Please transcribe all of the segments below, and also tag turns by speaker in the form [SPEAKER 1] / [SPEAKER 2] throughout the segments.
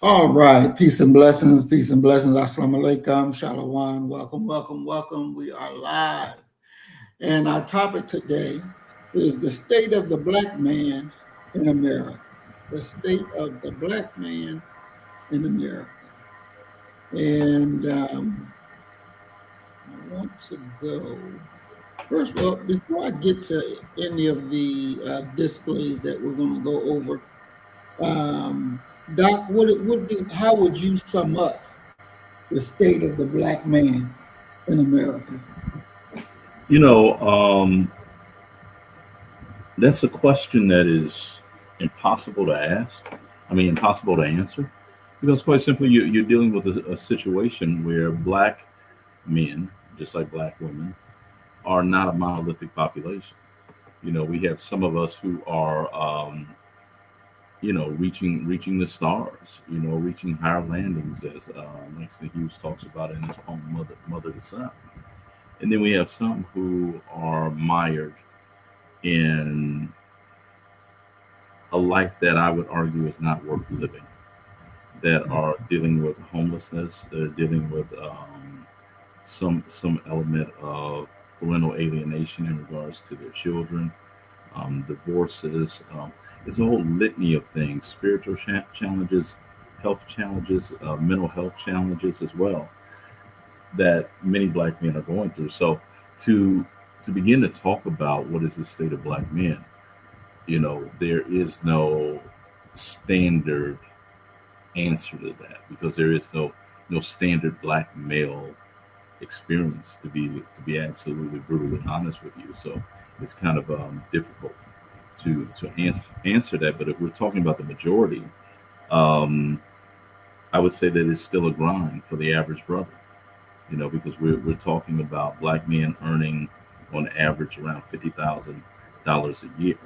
[SPEAKER 1] All right, peace and blessings, peace and blessings. Assalamu alaikum, shalom, welcome, welcome, welcome. We are live. And our topic today is the state of the black man in America. The state of the black man in America. And I want to go. First of all, before I get to any of the displays that we're going to go over, Doc, how would you sum up the state of the black man in America?
[SPEAKER 2] You know, that's a question that is impossible to ask. Impossible to answer. Because quite simply, you're dealing with a situation where black men, just like black women, are not a monolithic population. We have some of us who are, reaching the stars, reaching higher landings, as Langston Hughes talks about in his poem Mother to Son. And then we have some who are mired in a life that I would argue is not worth living, that are dealing with homelessness, that are dealing with some element of parental alienation in regards to their children, divorces. It's a whole litany of things, spiritual challenges, health challenges, mental health challenges as well, that many black men are going through. So to begin to talk about what is the state of black men, there is no standard answer to that, because there is no standard black male experience, to be absolutely brutally honest with you. So it's kind of difficult to answer that. But if we're talking about the majority, I would say that it's still a grind for the average brother, because we're talking about black men earning on average around $50,000 a year.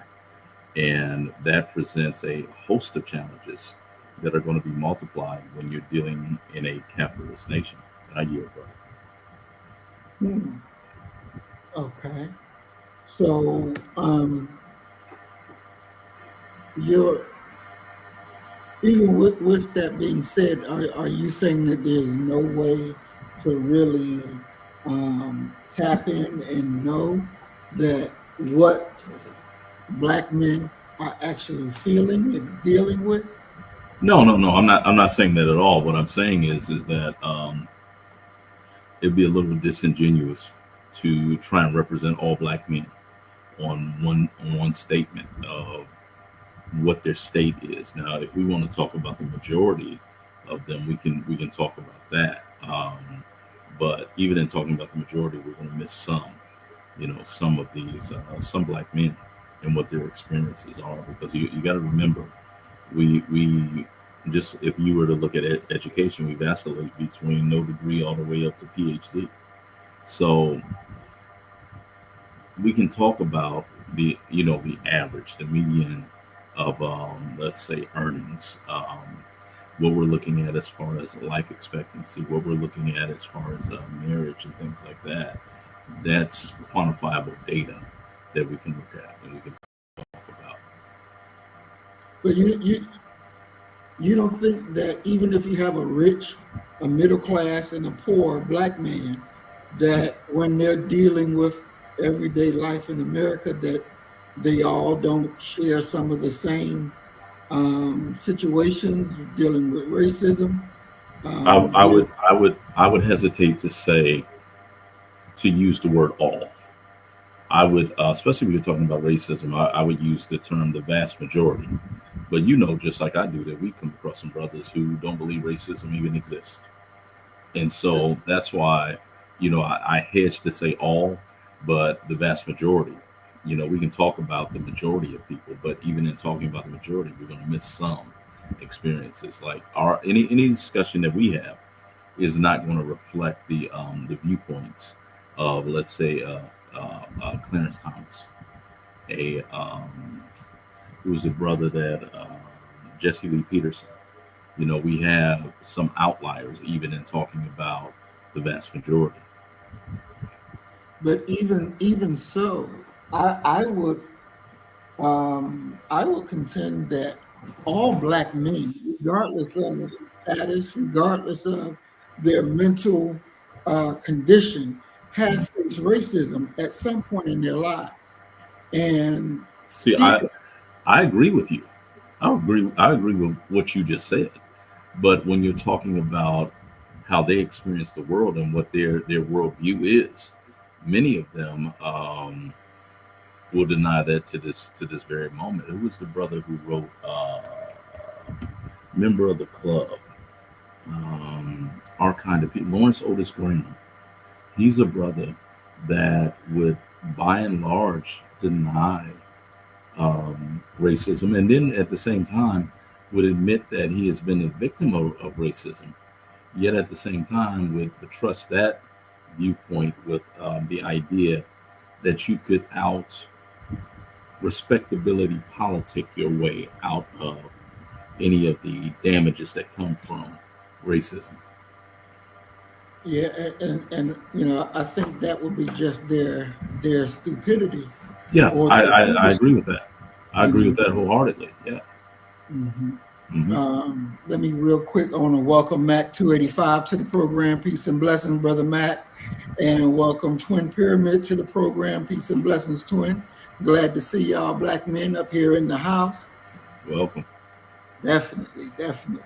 [SPEAKER 2] And that presents a host of challenges that are going to be multiplied when you're dealing in a capitalist nation. And I yield, brother.
[SPEAKER 1] Okay. So you're even with that being said, are you saying that there's no way to really tap in and know that what black men are actually feeling and dealing with?
[SPEAKER 2] No. I'm not saying that at all. What I'm saying is that it'd be a little disingenuous to try and represent all black men on one statement of what their state is. Now, if we want to talk about the majority of them, we can talk about that. But even in talking about the majority, we're going to miss some of these some black men and what their experiences are, because you got to remember, we just, if you were to look at education, we vacillate between no degree all the way up to PhD. So we can talk about the average, the median of let's say earnings, what we're looking at as far as life expectancy, what we're looking at as far as marriage and things like that. That's quantifiable data that we can look at and we can talk about.
[SPEAKER 1] But you don't think that even if you have a middle class, and a poor black man, that when they're dealing with everyday life in America, that they all don't share some of the same situations dealing with racism?
[SPEAKER 2] I, I would
[SPEAKER 1] There's
[SPEAKER 2] I would hesitate to use the word all. I would, especially if you're talking about racism, I would use the term the vast majority. But just like I do, that we come across some brothers who don't believe racism even exists. And so that's why, I hedge to say all, but the vast majority. We can talk about the majority of people, but even in talking about the majority, we're going to miss some experiences. Like any discussion that we have is not going to reflect the viewpoints of, let's say, Clarence Thomas, a who was the brother that Jesse Lee Peterson. We have some outliers even in talking about the vast majority.
[SPEAKER 1] but even so, I would contend that all black men, regardless of status, regardless of their mental condition, have faced racism at some point in their lives. And
[SPEAKER 2] See,
[SPEAKER 1] still,
[SPEAKER 2] I agree with you. I agree with what you just said. But when you're talking about how they experience the world and what their worldview is, many of them will deny that to this very moment. It was the brother who wrote member of the club, our kind of people, Lawrence Otis Graham. He's a brother that would, by and large, deny racism, and then at the same time would admit that he has been a victim of racism. Yet at the same time would trust that viewpoint with the idea that you could out respectability politic your way out of any of the damages that come from racism.
[SPEAKER 1] yeah, and I think that would be just their stupidity
[SPEAKER 2] Yeah,
[SPEAKER 1] or
[SPEAKER 2] I,
[SPEAKER 1] their
[SPEAKER 2] I, I agree
[SPEAKER 1] foolishness.
[SPEAKER 2] with that. I
[SPEAKER 1] You
[SPEAKER 2] agree
[SPEAKER 1] know.
[SPEAKER 2] with that wholeheartedly. Yeah.
[SPEAKER 1] Mhm.
[SPEAKER 2] Hmm.
[SPEAKER 1] Let me real quick. I want to welcome Mac 285 to the program. Peace and blessings, brother Mac, and welcome Twin Pyramid to the program. Peace and blessings, Twin. Glad to see y'all black men up here in the house.
[SPEAKER 2] Welcome.
[SPEAKER 1] Definitely, definitely.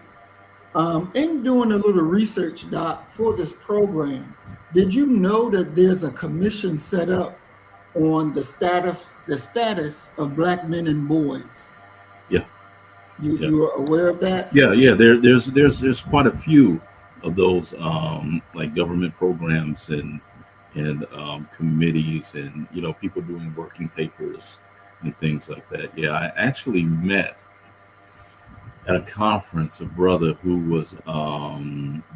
[SPEAKER 1] In doing a little research, Doc, for this program, did you know that there's a commission set up on the status of black men and boys?
[SPEAKER 2] Yeah. Yeah.
[SPEAKER 1] You are aware of that?
[SPEAKER 2] Yeah. There's quite a few of those like government programs and committees and people doing working papers and things like that. Yeah, I actually met at a conference a brother who was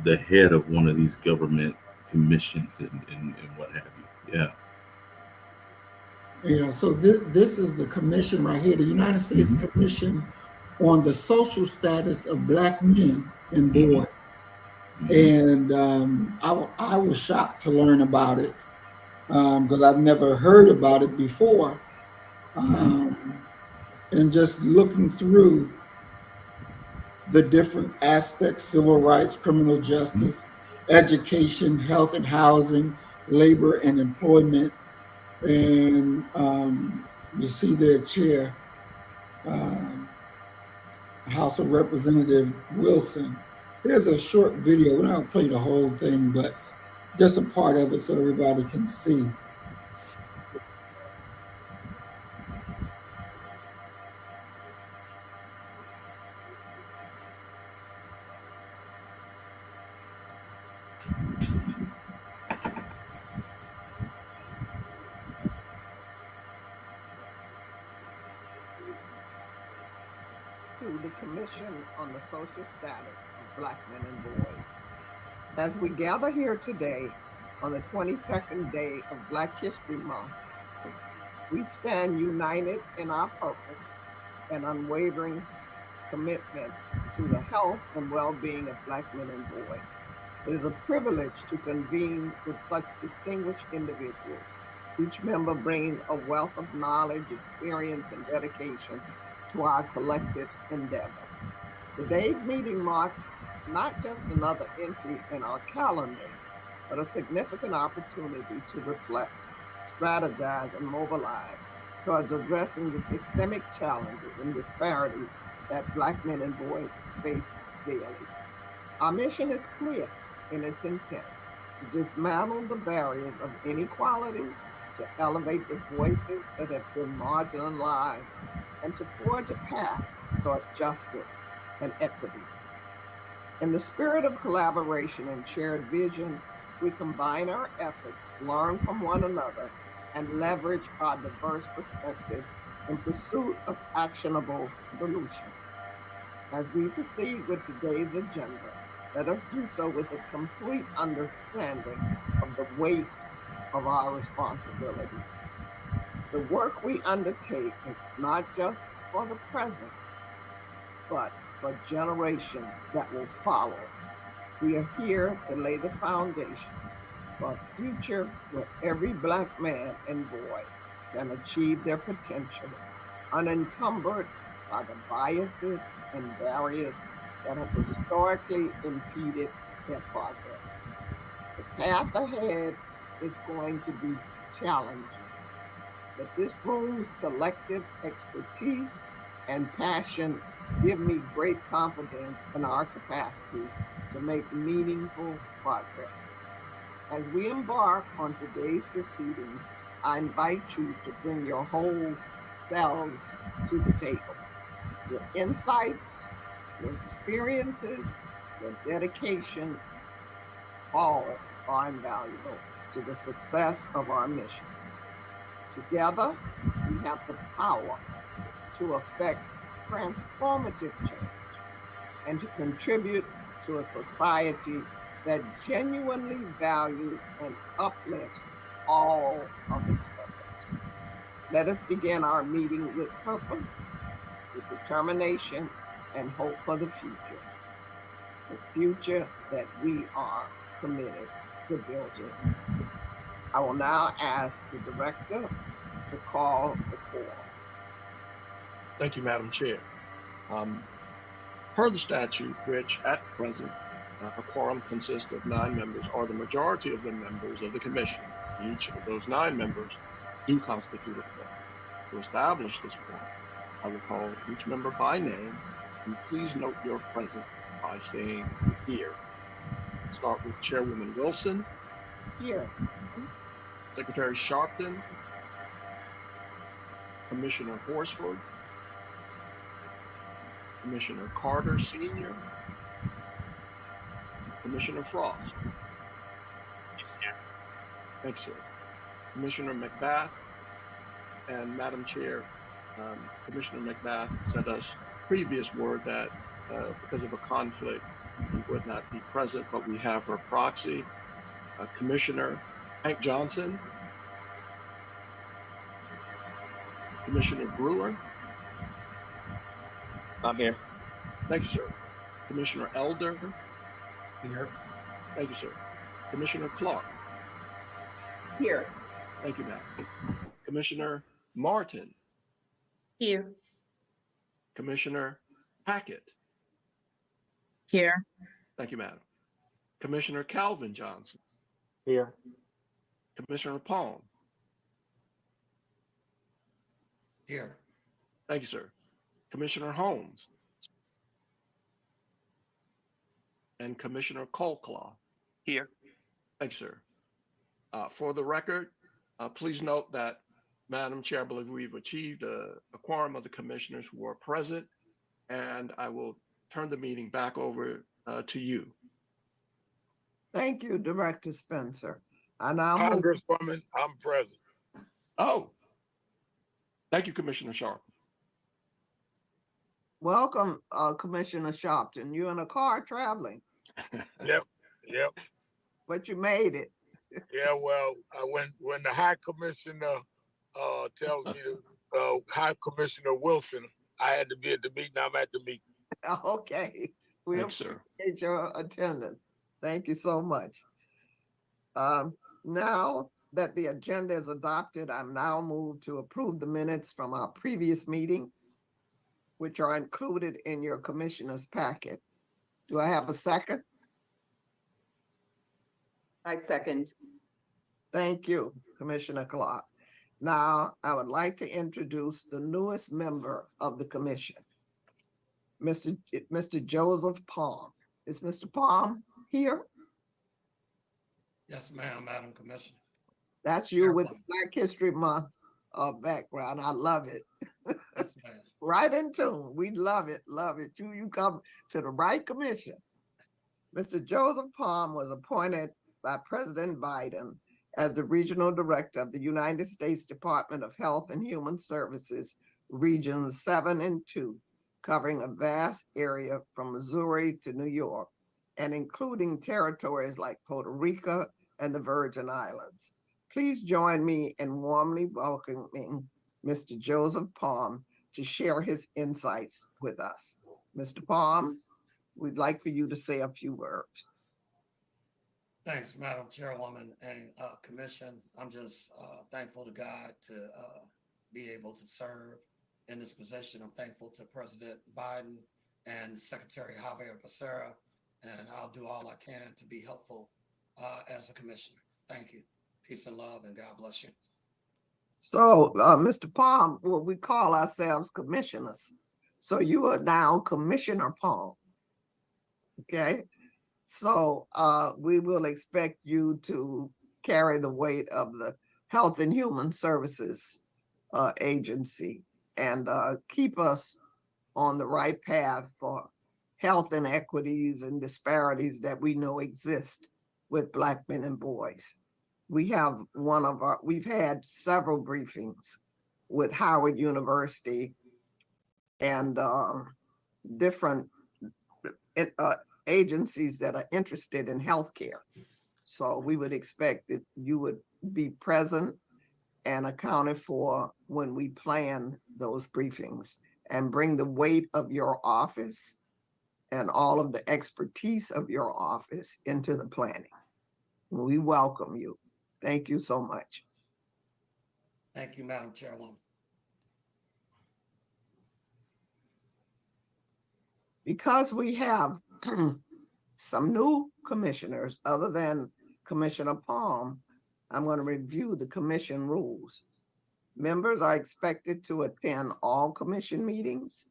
[SPEAKER 2] the head of one of these government commissions and what have you. Yeah.
[SPEAKER 1] Yeah, so this is the commission right here, the United States
[SPEAKER 2] Hmm.
[SPEAKER 1] Commission on the Social Status of Black Men and
[SPEAKER 2] Hmm.
[SPEAKER 1] Boys.
[SPEAKER 2] Hmm.
[SPEAKER 1] And I was shocked to learn about it because I've never heard about it before.
[SPEAKER 2] Hmm.
[SPEAKER 1] Um, and just looking through the different aspects, civil rights, criminal justice, education, health and housing, labor and employment. And you see their chair, um, House of Representative Wilson. Here's a short video. We're not going to play the whole thing, but just a part of it so everybody can see.
[SPEAKER 3] To the Commission on the Social Status of Black Men and Boys. As we gather here today on the 22nd day of Black History Month, we stand united in our purpose and unwavering commitment to the health and well-being of Black men and boys. It is a privilege to convene with such distinguished individuals, each member bringing a wealth of knowledge, experience, and dedication to our collective endeavor. Today's meeting marks not just another entry in our calendars, but a significant opportunity to reflect, strategize, and mobilize towards addressing the systemic challenges and disparities that Black men and boys face daily. Our mission is clear in its intent to dismantle the barriers of inequality, to elevate the voices that have been marginalized, and to forge a path toward justice and equity. In the spirit of collaboration and shared vision, we combine our efforts, learn from one another, and leverage our diverse perspectives in pursuit of actionable solutions. As we proceed with today's agenda, let us do so with a complete understanding of the weight of our responsibility. The work we undertake is not just for the present, but for generations that will follow. We are here to lay the foundation for a future where every Black man and boy can achieve their potential, unencumbered by the biases and barriers that have historically impeded their progress. The path ahead is going to be challenging, but this room's collective expertise and passion give me great confidence in our capacity to make meaningful progress. As we embark on today's proceedings, I invite you to bring your whole selves to the table. Your insights, your experiences, your dedication, all are invaluable to the success of our mission. Together, we have the power to affect transformative change and to contribute to a society that genuinely values and uplifts all of its members. Let us begin our meeting with purpose, with determination, and hope for the future that we are committed to building. I will now ask the director to call the quorum.
[SPEAKER 4] Thank you, Madam Chair. Per the statute, which at present a quorum consists of 9 members or the majority of the members of the commission, each of those 9 members do constitute a quorum. To establish this quorum, I will call each member by name, and please note your presence by saying here. Start with Chairwoman Wilson.
[SPEAKER 3] Here.
[SPEAKER 4] Secretary Sharpton. Commissioner Horsford. Commissioner Carter Sr. Commissioner Frost.
[SPEAKER 5] He's here.
[SPEAKER 4] Thanks, sir. Commissioner McBath. And Madam Chair, Commissioner McBath sent us previous word that because of a conflict, he would not be present, but we have her proxy, Commissioner Hank Johnson, Commissioner Brewer.
[SPEAKER 5] I'm here.
[SPEAKER 4] Thank you, sir. Commissioner Elder.
[SPEAKER 5] Here.
[SPEAKER 4] Thank you, sir. Commissioner Clark.
[SPEAKER 3] Here.
[SPEAKER 4] Thank you, ma'am. Commissioner Martin.
[SPEAKER 6] Here.
[SPEAKER 4] Commissioner Hackett.
[SPEAKER 6] Here.
[SPEAKER 4] Thank you, madam. Commissioner Calvin Johnson.
[SPEAKER 5] Here.
[SPEAKER 4] Commissioner Palm.
[SPEAKER 5] Here.
[SPEAKER 4] Thank you, sir. Commissioner Holmes. And Commissioner Colclaw.
[SPEAKER 5] Here.
[SPEAKER 4] Thank you, sir. For the record, please note that, Madam Chair, I believe we've achieved a quorum of the commissioners who are present, and I will turn the meeting back over to you.
[SPEAKER 3] Thank you, Director Spencer. I now
[SPEAKER 7] Congresswoman, I'm present.
[SPEAKER 4] Oh, thank you, Commissioner Sharp.
[SPEAKER 3] welcome, Commissioner Sharpton. You're in a car traveling,
[SPEAKER 7] Yep.
[SPEAKER 3] but you made it.
[SPEAKER 7] Yeah, well, when the High Commissioner tells me to, High Commissioner Wilson, I had to be at the meeting. I'm at the meeting.
[SPEAKER 3] Okay. We
[SPEAKER 4] Thanks, sir.
[SPEAKER 3] appreciate your attendance. Thank you so much. Now that the agenda is adopted, I'm now moved to approve the minutes from our previous meeting, which are included in your commissioner's packet. Do I have a second?
[SPEAKER 6] I second.
[SPEAKER 3] Thank you, Commissioner Clark. Now, I would like to introduce the newest member of the commission, Mr. Joseph Palm. Is Mr. Palm here?
[SPEAKER 5] Yes, ma'am, Madam Commissioner.
[SPEAKER 3] That's you with the Black History Month background. I love it.
[SPEAKER 5] Yes, ma'am.
[SPEAKER 3] Right in tune. We love it, love it. You come to the right commission. Mr. Joseph Palm was appointed by President Biden as the Regional Director of the United States Department of Health and Human Services, Regions 7 and 2, covering a vast area from Missouri to New York, and including territories like Puerto Rico and the Virgin Islands. Please join me in warmly welcoming Mr. Joseph Palm to share his insights with us. Mr. Palm, we'd like for you to say a few words.
[SPEAKER 5] Thanks, Madam Chairwoman and Commission. I'm just thankful to God to be able to serve in this position. I'm thankful to President Biden and Secretary Javier Becerra, and I'll do all I can to be helpful as a commissioner. Thank you. Peace and love, and God bless you.
[SPEAKER 3] So, Mr. Palm, well, we call ourselves commissioners. So you are now Commissioner Palm. Okay. So we will expect you to carry the weight of the Health and Human Services Agency and keep us on the right path for health inequities and disparities that we know exist with Black men and boys. We've had several briefings with Howard University and different agencies that are interested in healthcare. So we would expect that you would be present and accounted for when we plan those briefings, and bring the weight of your office and all of the expertise of your office into the planning. We welcome you. Thank you so much.
[SPEAKER 5] Thank you, Madam Chairwoman.
[SPEAKER 3] Because we have some new commissioners other than Commissioner Palm, I'm going to review the commission rules. Members are expected to attend all commission meetings.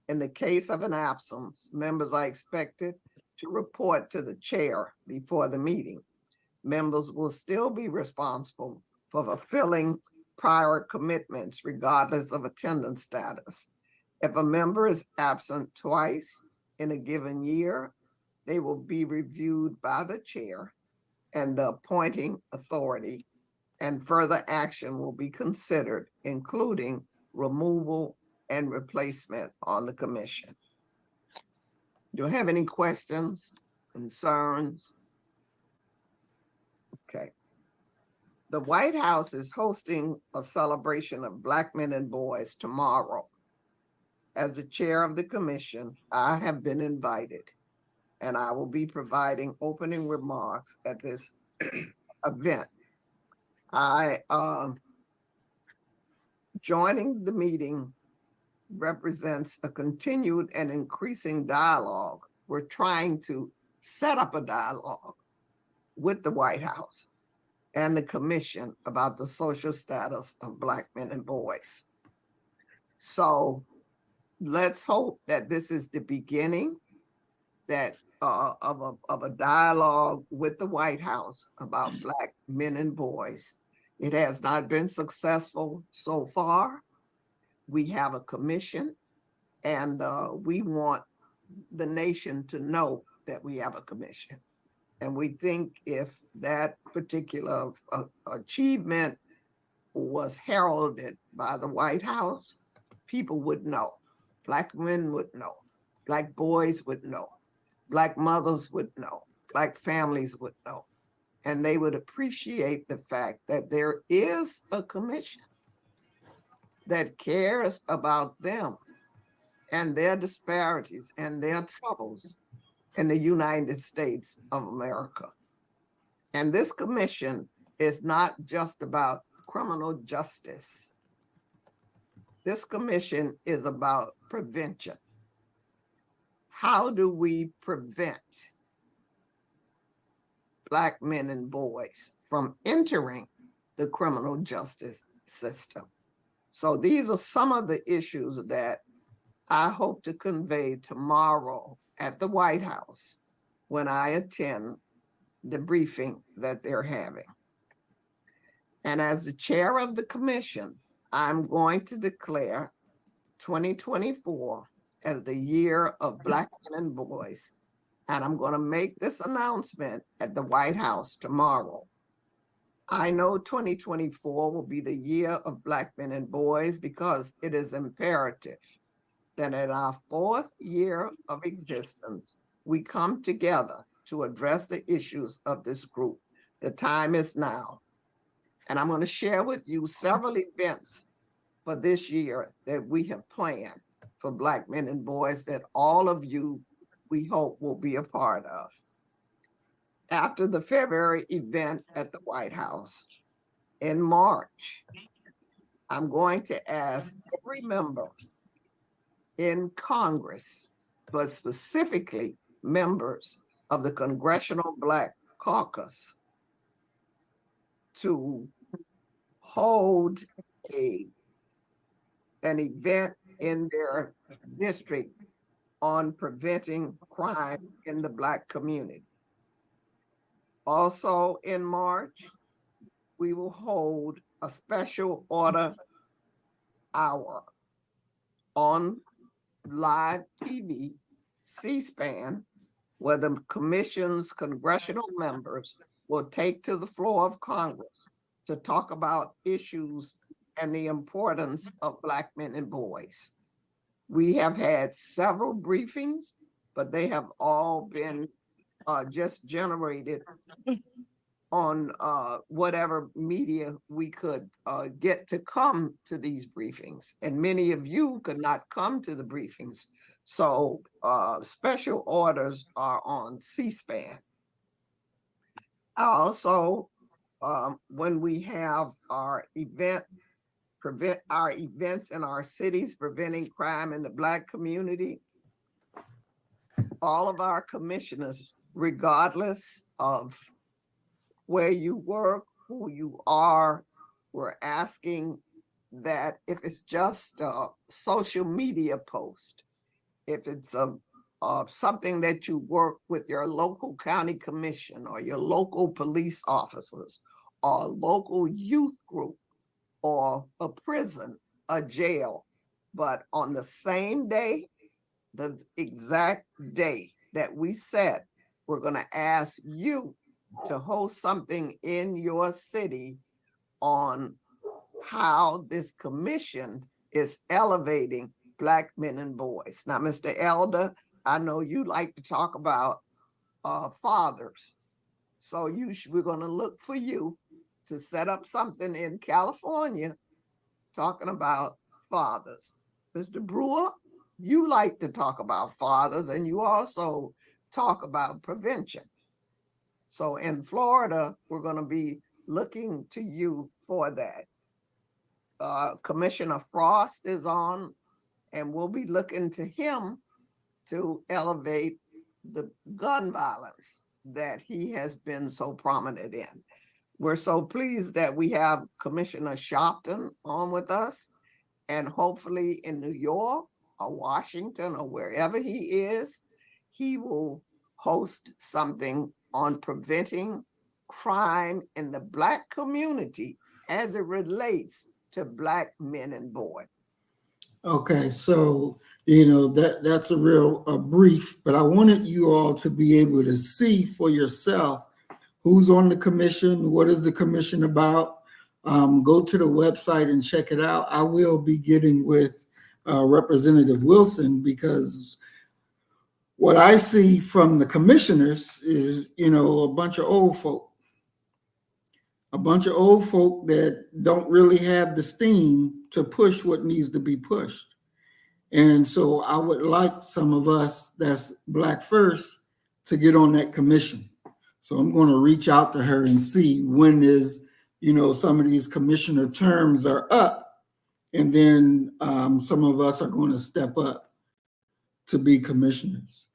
[SPEAKER 3] In the case of an absence, members are expected to report to the chair before the meeting. Members will still be responsible for fulfilling prior commitments regardless of attendance status. If a member is absent twice in a given year, they will be reviewed by the chair and the appointing authority, and further action will be considered, including removal and replacement on the commission. Do you have any questions, concerns? Okay. The White House is hosting a celebration of Black men and boys tomorrow. As the chair of the commission, I have been invited, and I will be providing opening remarks at this event. Joining the meeting represents a continued and increasing dialogue. We're trying to set up a dialogue with the White House and the commission about the social status of Black men and boys. So let's hope that this is the beginning of a dialogue with the White House about Black men and boys. It has not been successful so far. We have a commission, and we want the nation to know that we have a commission. And we think if that particular achievement was heralded by the White House, people would know. Black men would know. Black boys would know. Black mothers would know. Black families would know. And they would appreciate the fact that there is a commission that cares about them and their disparities and their troubles in the United States of America. And this commission is not just about criminal justice. This commission is about prevention. How do we prevent Black men and boys from entering the criminal justice system? So these are some of the issues that I hope to convey tomorrow at the White House when I attend the briefing that they're having. And as the chair of the commission, I'm going to declare 2024 as the year of Black men and boys. And I'm going to make this announcement at the White House tomorrow. I know 2024 will be the year of Black men and boys because it is imperative that in our 4th year of existence, we come together to address the issues of this group. The time is now. And I'm going to share with you several events for this year that we have planned for Black men and boys that all of you, we hope, will be a part of. After the February event at the White House, in March, I'm going to ask every member in Congress but specifically members of the Congressional Black Caucus to hold an event in their district on preventing crime in the Black community. Also in March, we will hold a special order hour on live TV, C-SPAN, where the commission's congressional members will take to the floor of Congress to talk about issues and the importance of Black men and boys. We have had several briefings, but they have all been just generated on whatever media we could get to come to these briefings. And many of you could not come to the briefings. So special orders are on C-SPAN. Also, when we have our events in our cities preventing crime in the Black community, all of our commissioners, regardless of where you work, who you are, we're asking that if it's just a social media post, if it's something that you work with your local county commission or your local police officers or local youth group or a prison, a jail, but on the same day, the exact day that we set, we're going to ask you to host something in your city on how this commission is elevating Black men and boys. Now, Mr. Elder, I know you like to talk about fathers. So we're going to look for you to set up something in California talking about fathers. Mr. Brewer, you like to talk about fathers, and you also talk about prevention. So in Florida, we're going to be looking to you for that. Commissioner Frost is on, and we'll be looking to him to elevate the gun violence that he has been so prominent in. We're so pleased that we have Commissioner Shopton on with us, and hopefully in New York or Washington or wherever he is, he will host something on preventing crime in the Black community as it relates to Black men and boys.
[SPEAKER 1] Okay, so that's a real brief, but I wanted you all to be able to see for yourself who's on the commission, what is the commission about. Go to the website and check it out. I will be getting with Representative Wilson, because what I see from the commissioners is, a bunch of old folk that don't really have the steam to push what needs to be pushed. And so I would like some of us that's Black first to get on that commission. So I'm going to reach out to her and see when is, some of these commissioner terms are up. And then some of us are going to step up to be commissioners.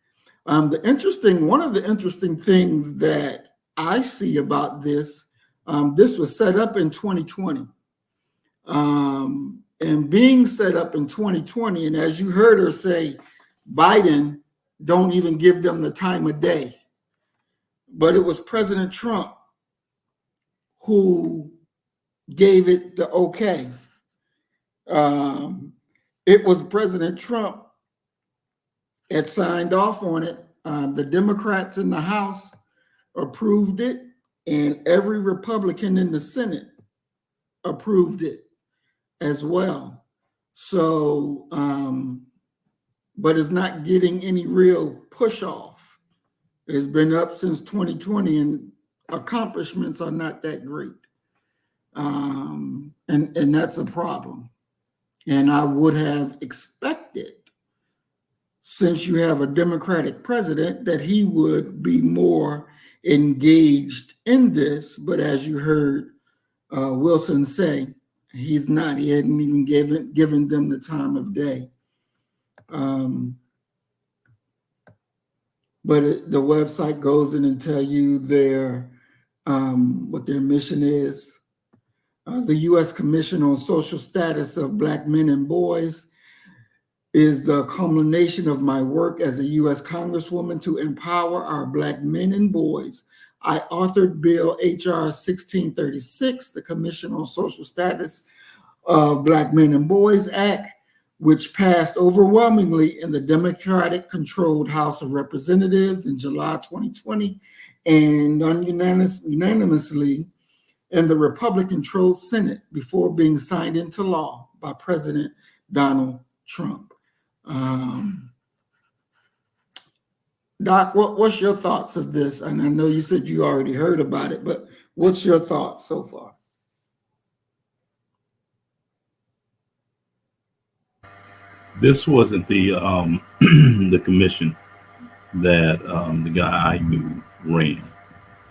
[SPEAKER 1] One of the interesting things that I see about this was set up in 2020. And being set up in 2020, and as you heard her say, Biden don't even give them the time of day. But it was President Trump who gave it the okay. It was President Trump that signed off on it. The Democrats in the House approved it, and every Republican in the Senate approved it as well. So, but it's not getting any real push off. It's been up since 2020, and accomplishments are not that great. And that's a problem. And I would have expected, since you have a Democratic president, that he would be more engaged in this. But as you heard Wilson say, he's not. He hadn't even given them the time of day. but the website goes in and tell you their what their mission is. The U.S. Commission on Social Status of Black Men and Boys is the culmination of my work as a U.S. Congresswoman to empower our Black men and boys. I authored Bill H.R. 1636, the Commission on Social Status of Black Men and Boys Act, which passed overwhelmingly in the Democratic-controlled House of Representatives in July 2020 and unanimously in the Republican-controlled Senate before being signed into law by President Donald Trump. Doc, what's your thoughts of this? And I know you said you already heard about it, but what's your thoughts so far?
[SPEAKER 2] This wasn't the the commission that the guy I knew ran.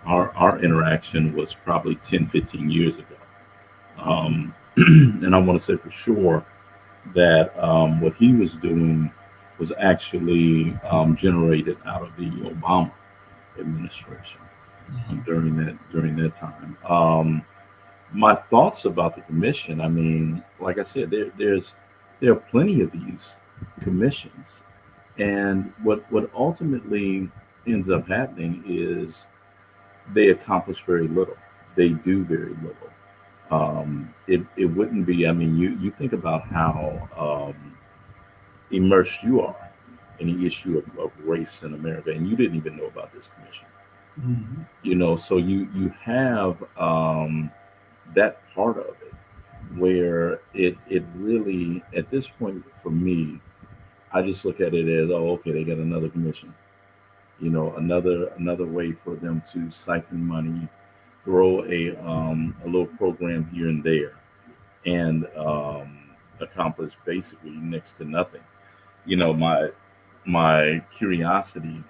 [SPEAKER 2] Our interaction was probably 10, 15 years ago. And I want to say for sure that what he was doing was actually generated out of the Obama administration during that time. My thoughts about the commission, I mean, like I said, there are plenty of these commissions, and what ultimately ends up happening is they accomplish very little. They do very little. It wouldn't be. I mean, you think about how immersed you are in the issue of race in America, and you didn't even know about this commission.
[SPEAKER 1] Mm-hmm.
[SPEAKER 2] So you have that part of it where it really, at this point for me, I just look at it as, oh, okay, they got another commission. Another way for them to siphon money, throw a little program here and there, and accomplish basically next to nothing. My curiosity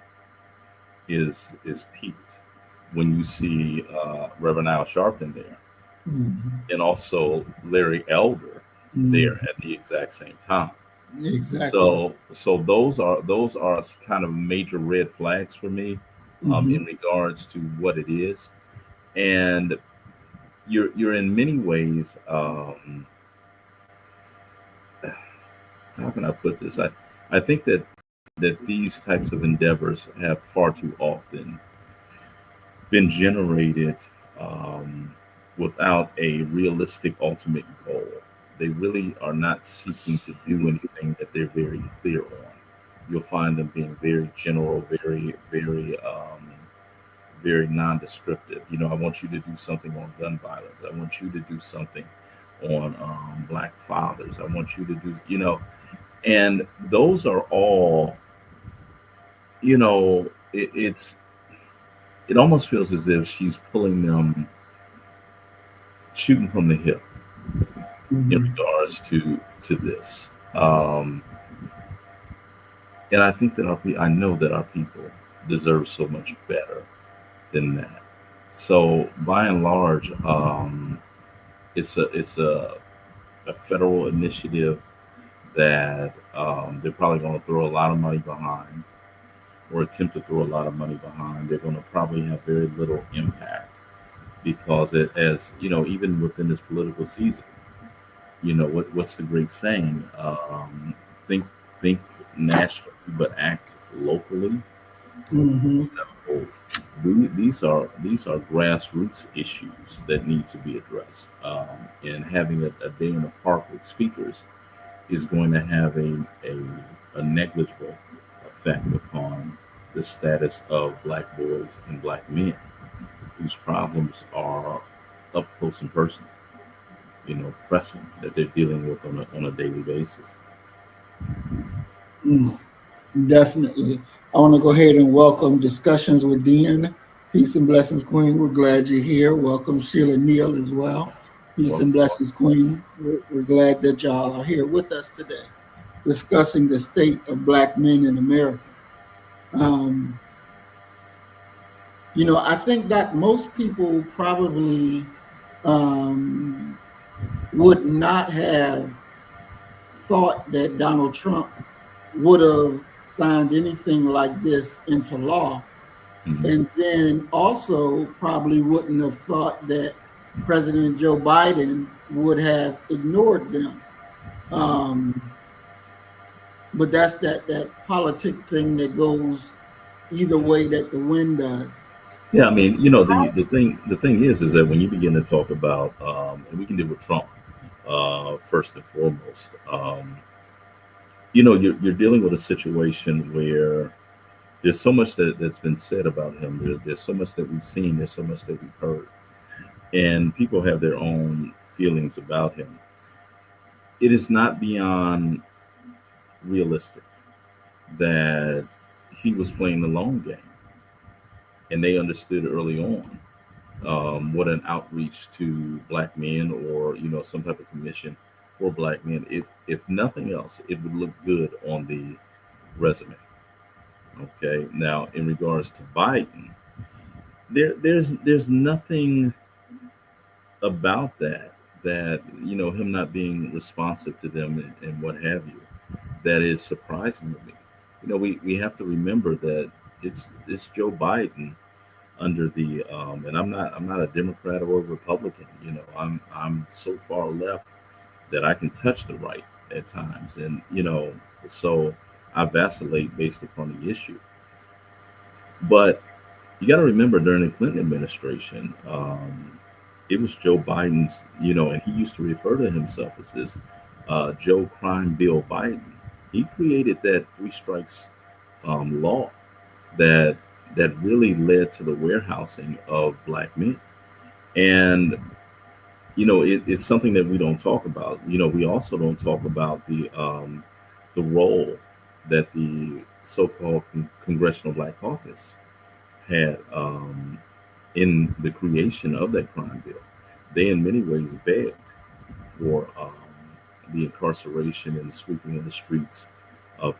[SPEAKER 2] is piqued when you see Reverend Al Sharpton there, and also Larry Elder there at the exact same time.
[SPEAKER 1] Exactly.
[SPEAKER 2] So those are kind of major red flags for me in regards to what it is, and you're in many ways. How can I put this? I think that these types of endeavors have far too often been generated without a realistic ultimate goal. They really are not seeking to do anything that they're very clear on. You'll find them being very general, very, very, very non-descriptive. I want you to do something on gun violence. I want you to do something on Black fathers. I want you to do, and those are all, it almost feels as if she's pulling them, shooting from the hip in regards to this. And I think that I know that our people deserve so much better than that. So by and large, it's a federal initiative that they're probably going to throw a lot of money behind, or attempt to throw a lot of money behind. They're going to probably have very little impact because even within this political season, what's the great saying? Think nationally, but act locally. These are grassroots issues that need to be addressed, and having a day in the park with speakers is going to have a negligible effect upon the status of Black boys and Black men whose problems are up close and personal, pressing, that they're dealing with on a daily basis.
[SPEAKER 1] Definitely. I want to go ahead and welcome Discussions with Dean. Peace and blessings, Queen. We're glad you're here. Welcome Sheila Neal as well. Peace and blessings, Queen. We're glad that y'all are here with us today, discussing the state of Black men in America. I think that most people probably would not have thought that Donald Trump would have signed anything like this into law.
[SPEAKER 2] Mhm.
[SPEAKER 1] And then also probably wouldn't have thought that President Joe Biden would have ignored them. But that's that politic thing that goes either way that the wind does.
[SPEAKER 2] Yeah, I mean, the thing is that when you begin to talk about, and we can deal with Trump first and foremost, you're dealing with a situation where there's so much that's been said about him. There's so much that we've seen. There's so much that we've heard, and people have their own feelings about him. It is not beyond realistic that he was playing the long game, and they understood early on what an outreach to black men, or some type of commission for black men. If nothing else, it would look good on the resume. Okay. Now, in regards to Biden, there's nothing about that him not being responsive to them, and what have you, that is surprising to me. We have to remember that it's Joe Biden under the and I'm not a Democrat or a Republican. I'm so far left that I can touch the right at times, and so I vacillate based upon the issue. But you got to remember, during the Clinton administration, it was Joe Biden's, and he used to refer to himself as this Joe Crime Bill Biden. He created that three strikes law that really led to the warehousing of black men. And it's something that we don't talk about. We also don't talk about the role that the so-called Congressional Black Caucus had in the creation of that crime bill. They, in many ways, begged for the incarceration and the sweeping of the streets of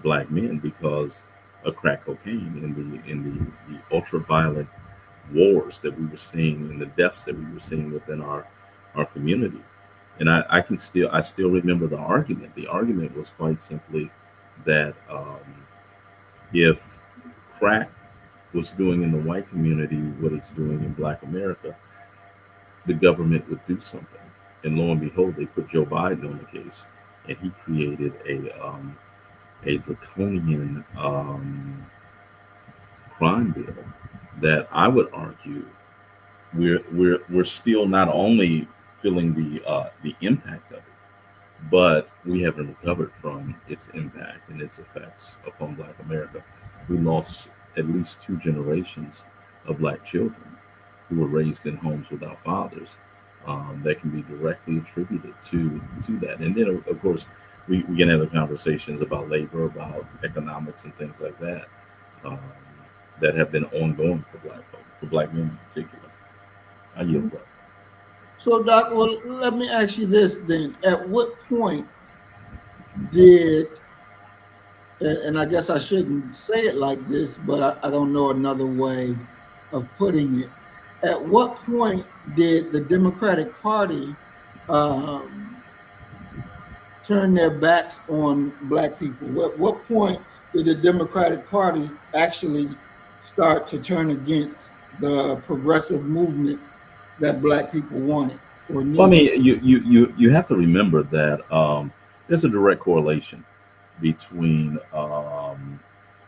[SPEAKER 2] black men because of crack cocaine, and the ultra violent wars that we were seeing, and the deaths that we were seeing within our community. And I still remember the argument. The argument was quite simply that if crack was doing in the white community what it's doing in black America, the government would do something. And lo and behold, they put Joe Biden on the case, and he created a draconian crime bill that I would argue we're still not only feeling the impact of it, but we haven't recovered from its impact and its effects upon Black America. We lost at least two generations of Black children who were raised in homes without fathers. That can be directly attributed to that. And then, of course, we can have conversations about labor, about economics, and things like that um, that have been ongoing for Black folks, for Black men in particular. I yield that.
[SPEAKER 1] So, Doc, well, let me ask you this then. At what point did, and I guess I shouldn't say it like this, but I don't know another way of putting it. At what point did the Democratic Party turn their backs on Black people? At what point did the Democratic Party actually start to turn against the progressive movements that Black people wanted or
[SPEAKER 2] Well, I
[SPEAKER 1] needed?
[SPEAKER 2] mean, you have to remember that there's a direct correlation between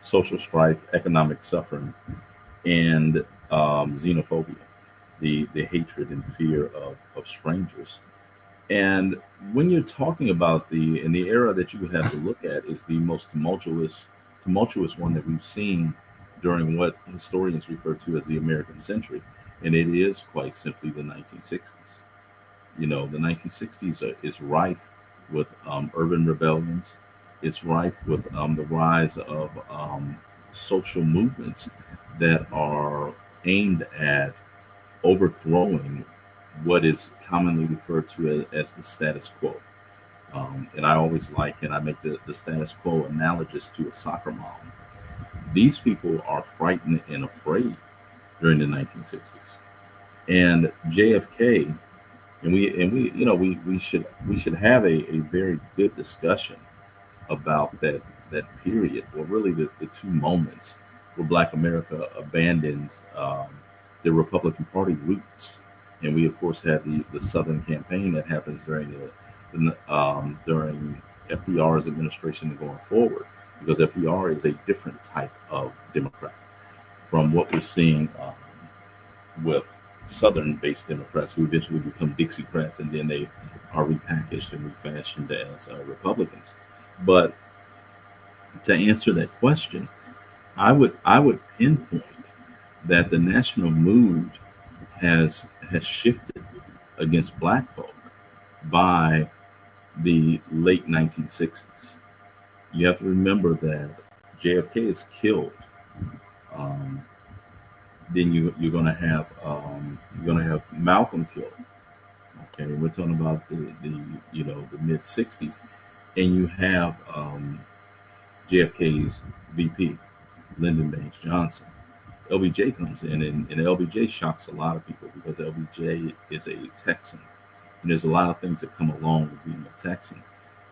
[SPEAKER 2] social strife, economic suffering, and xenophobia, the hatred and fear of strangers. And when you're talking about in the era that you would have to look at is the most tumultuous one that we've seen during what historians refer to as the American century, and it is quite simply the 1960s. The 1960s is rife with urban rebellions. It's rife with the rise of social movements that are aimed at overthrowing what is commonly referred to as the status quo. And I always and I make the status quo analogous to a soccer mom. These people are frightened and afraid during the 1960s. And JFK, and we should have a very good discussion about that period, or really the two moments where Black America abandons the Republican Party roots. And we of course had the Southern campaign that happens during FDR's administration going forward, because FDR is a different type of Democrat from what we're seeing with Southern-based Democrats who eventually become Dixiecrats, and then they are repackaged and refashioned as Republicans. But to answer that question, I would pinpoint that the national mood has shifted against Black folk by the late 1960s. You have to remember that JFK is killed. Then you're going to have Malcolm killed. Okay, we're talking about the mid 60s, and you have JFK's VP, Lyndon Baines Johnson. LBJ comes in, and LBJ shocks a lot of people because LBJ is a Texan. And there's a lot of things that come along with being a Texan.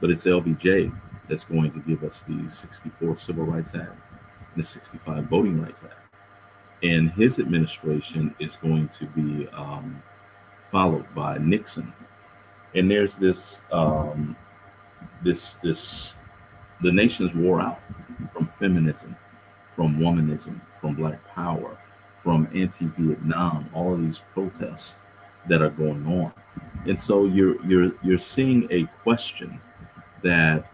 [SPEAKER 2] But it's LBJ that's going to give us the 64 Civil Rights Act and the 65 Voting Rights Act. And his administration is going to be followed by Nixon. And there's this the nation's wore out from feminism, from womanism, from Black power, from anti-Vietnam, all of these protests that are going on. And so you're seeing a question that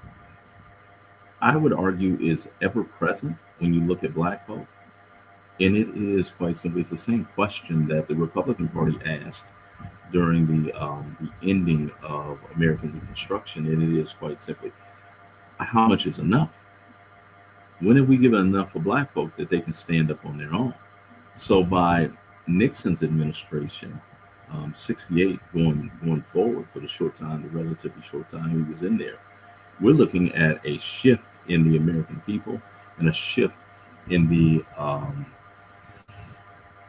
[SPEAKER 2] I would argue is ever present when you look at Black folk. And it is quite simply, it's the same question that the Republican Party asked during the ending of American Reconstruction. And it is quite simply, how much is enough? When have we given enough for Black folk that they can stand up on their own? So by Nixon's administration, 68 going forward for the relatively short time he was in there, we're looking at a shift in the American people and a shift in the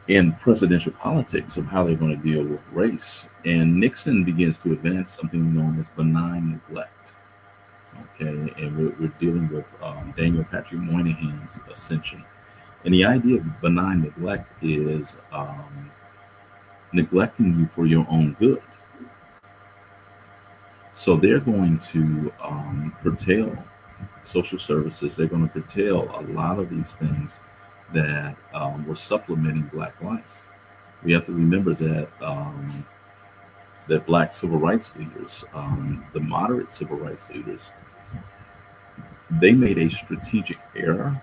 [SPEAKER 2] in presidential politics of how they're going to deal with race. And Nixon begins to advance something known as benign neglect. Okay, and we're dealing with Daniel Patrick Moynihan's ascension. And the idea of benign neglect is neglecting you for your own good. So they're going to curtail social services. They're going to curtail a lot of these things that were supplementing Black life. We have to remember that that Black civil rights leaders, the moderate civil rights leaders, they made a strategic error,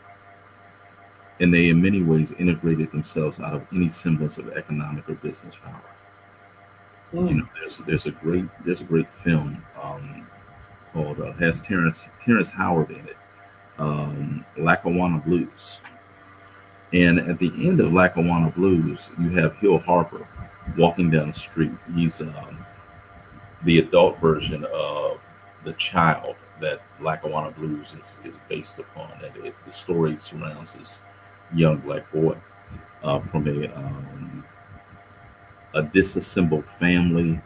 [SPEAKER 2] and they in many ways integrated themselves out of any semblance of economic or business power. You know, there's a great film called has Terrence Howard in it, Lackawanna Blues. And at the end of Lackawanna Blues, you have Hill Harper walking down the street. He's the adult version of the child that Lackawanna Blues is based upon. And the story surrounds this young Black boy from a disassembled family,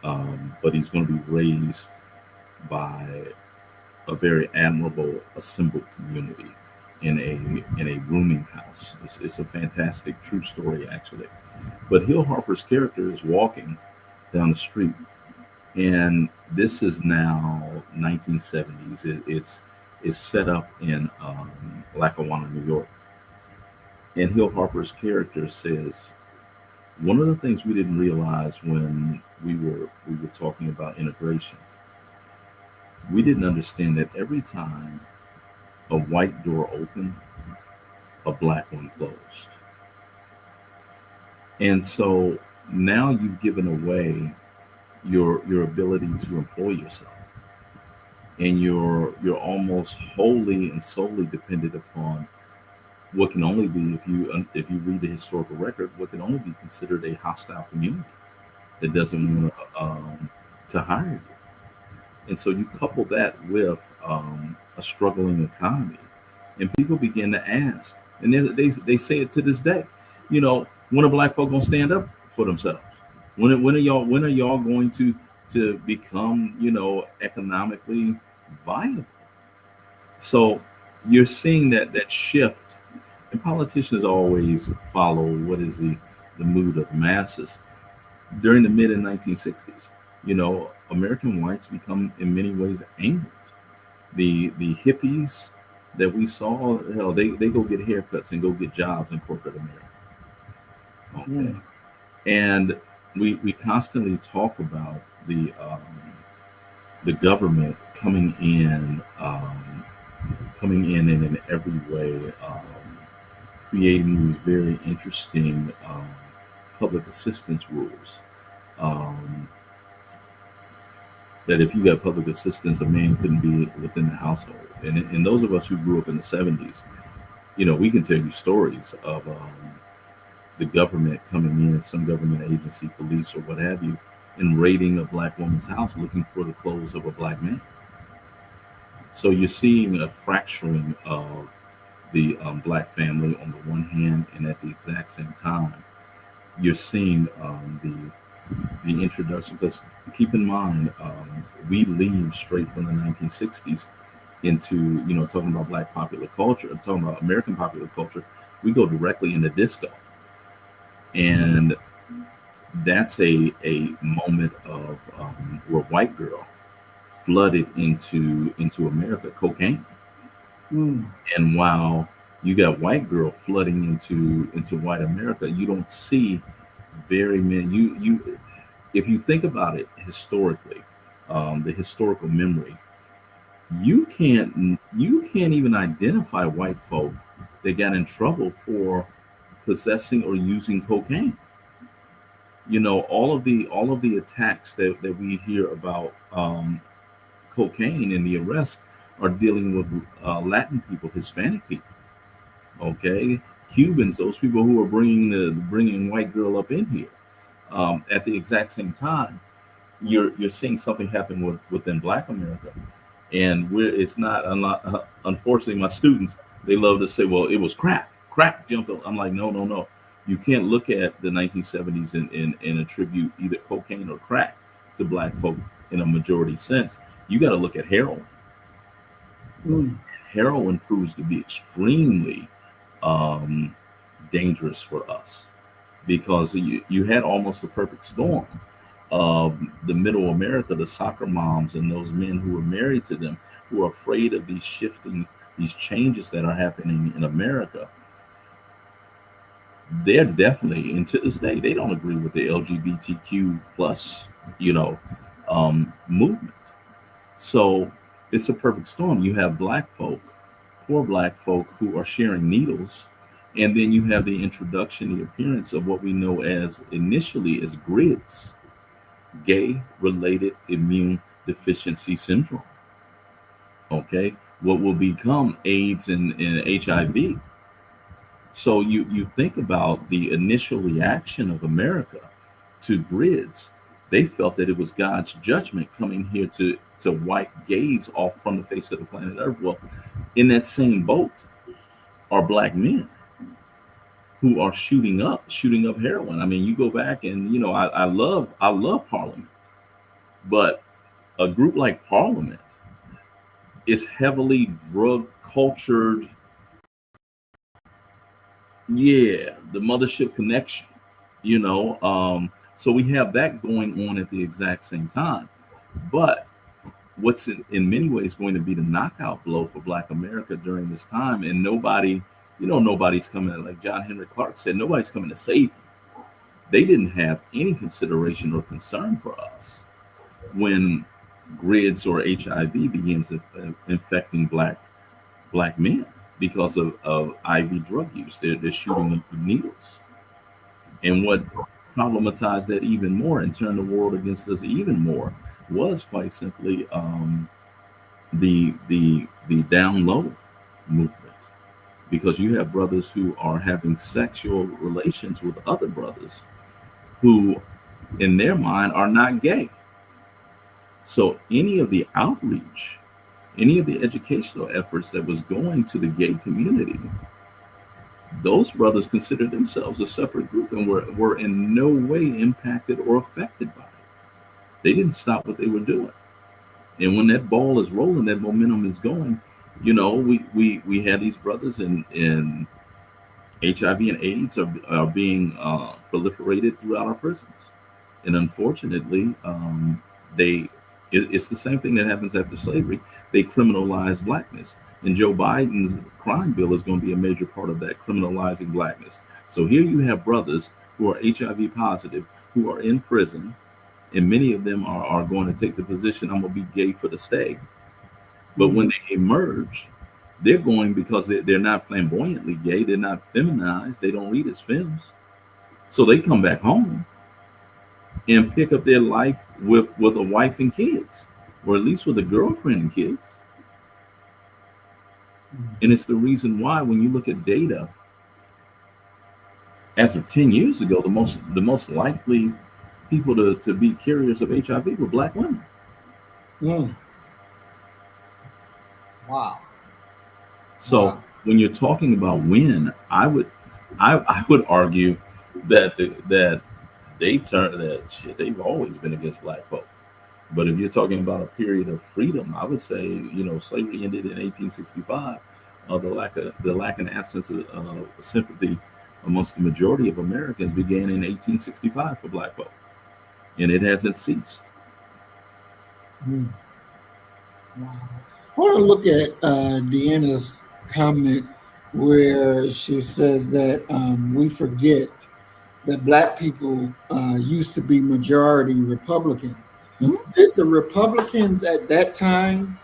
[SPEAKER 2] but he's going to be raised by a very admirable assembled community in a rooming house. It's a fantastic true story, actually. But Hill Harper's character is walking down the street, and this is now 1970s. It's set up in Lackawanna, New York. And Hill Harper's character says, one of the things we didn't realize when we were talking about integration, we didn't understand that every time a white door opened, a Black one closed. And so now you've given away your ability to employ yourself, and you're almost wholly and solely dependent upon what can only be, if you read the historical record, what can only be considered a hostile community that doesn't want to hire you. And so you couple that with a struggling economy, and people begin to ask, and they say it to this day, you know, when are Black folk gonna stand up for themselves? When are y'all going to become, you know, economically viable? So you're seeing that shift, and politicians always follow what is the mood of the masses. During the mid and 1960s, American whites become in many ways angered. The hippies that we saw, hell, they go get haircuts and go get jobs in corporate America. Okay. And we constantly talk about the government coming in and in every way creating these very interesting public assistance rules. That if you got public assistance, a man couldn't be within the household. And those of us who grew up in the 70s, we can tell you stories of the government coming in, some government agency, police, or what have you, and raiding a black woman's house looking for the clothes of a black man. So you're seeing a fracturing of the black family on the one hand, and at the exact same time, you're seeing the introduction. Because keep in mind, we leave straight from the 1960s into talking about black popular culture, talking about American popular culture. We go directly into disco, and that's a moment of where white girl flooded into America, cocaine. And while you got white girl flooding into white America, you don't see very many. You if you think about it historically, the historical memory, you can't even identify white folk that got in trouble for possessing or using cocaine. All of the attacks that we hear about cocaine and the arrests are dealing with Latin people, Hispanic people, okay, Cubans, those people who are bringing white girl up in here. At the exact same time, you're seeing something happen within Black America, and it's not unfortunately, my students, they love to say, well, it was crack jumped on. I'm like, no. You can't look at the 1970s and attribute either cocaine or crack to black folk in a majority sense. You got to look at heroin. Heroin proves to be extremely dangerous for us, because you had almost a perfect storm of the middle America, the soccer moms and those men who were married to them, who are afraid of these changes that are happening in America. They're definitely, and to this day, they don't agree with the LGBTQ plus, movement. So it's a perfect storm. You have black folk, poor black folk, who are sharing needles, and then you have the introduction, the appearance of what we know as initially as GRIDS, gay-related immune deficiency syndrome. Okay, what will become AIDS and HIV. So you think about the initial reaction of America to GRIDS. They felt that it was God's judgment coming here to wipe gays off from the face of the planet Earth. Well, in that same boat are black men who are shooting up heroin. I mean, you go back and I love Parliament, but a group like Parliament is heavily drug cultured. Yeah, the mothership connection, so we have that going on at the exact same time. But what's in many ways going to be the knockout blow for Black America during this time, and nobody's coming, like John Henry Clark said, nobody's coming to save you. They didn't have any consideration or concern for us when GRIDS or HIV begins infecting black men because of IV drug use. They're shooting them with needles. And what problematized that even more and turned the world against us even more was quite simply the down low movement. Because you have brothers who are having sexual relations with other brothers who, in their mind, are not gay. So any of the outreach, any of the educational efforts that was going to the gay community, those brothers considered themselves a separate group and were in no way impacted or affected by it. They didn't stop what they were doing. And when that ball is rolling, that momentum is going, You know, we had these brothers in HIV and AIDS are being proliferated throughout our prisons, and unfortunately, they it's the same thing that happens after slavery. They criminalize blackness, and Joe Biden's crime bill is going to be a major part of that, criminalizing blackness. So here you have brothers who are HIV positive who are in prison, and many of them are going to take the position, I'm going to be gay for the stay. But when they emerge, they're going because they're not flamboyantly gay, they're not feminized, they don't read as femmes. So they come back home and pick up their life with a wife and kids, or at least with a girlfriend and kids. And it's the reason why, when you look at data, as of 10 years ago, the most likely people to be carriers of HIV were black women.
[SPEAKER 3] Wow.
[SPEAKER 2] So
[SPEAKER 3] Wow.
[SPEAKER 2] when you're talking about when, I would argue that they've always been against black folk. But if you're talking about a period of freedom, I would say, slavery ended in 1865. The lack and absence of sympathy amongst the majority of Americans began in 1865 for black folk, and it hasn't ceased.
[SPEAKER 1] Wow. I want to look at Deanna's comment where she says that we forget that black people used to be majority Republicans. Did the Republicans at that time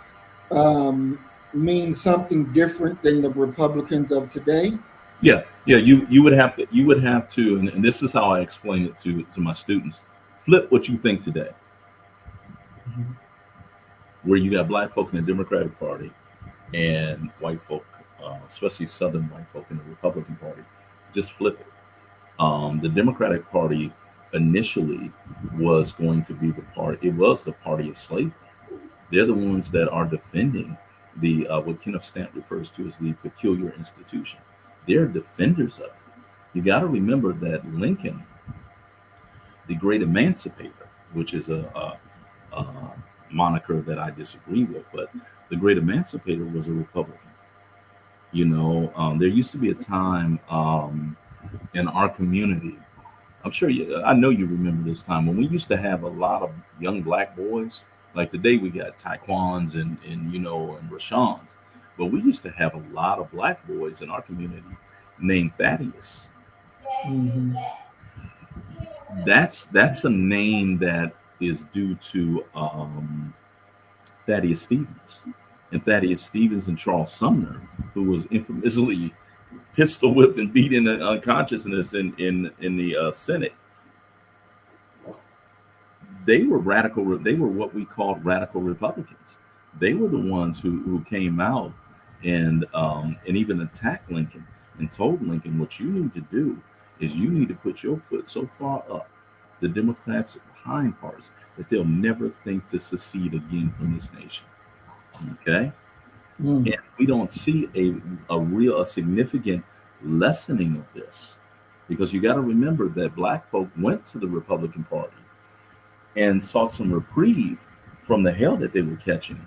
[SPEAKER 1] mean something different than the Republicans of today?
[SPEAKER 2] Yeah. You would have to, and this is how I explain it to my students. Flip what you think today, where you got black folk in the Democratic Party and white folk, especially Southern white folk, in the Republican Party. Just flip it. The Democratic Party initially was going to be it was the party of slavery. They're the ones that are defending the what Kenneth Stamp refers to as the peculiar institution. They're defenders of it. You got to remember that Lincoln, the great emancipator, which is a moniker that I disagree with, but the great emancipator was a Republican. There used to be a time in our community. I know you remember this time when we used to have a lot of young black boys. Like today, we got Taekwons and Rashans, but we used to have a lot of black boys in our community named Thaddeus. That's a name that is due to Thaddeus Stevens. And Thaddeus Stevens and Charles Sumner, who was infamously pistol whipped and beat into unconsciousness in the Senate. They were radical. They were what we called radical Republicans. They were the ones who came out and even attacked Lincoln and told Lincoln, what you need to do is you need to put your foot so far up the Democrats' hind parts that they'll never think to secede again from this nation. Okay. And we don't see a significant lessening of this, because you got to remember that black folk went to the Republican Party and sought some reprieve from the hell that they were catching,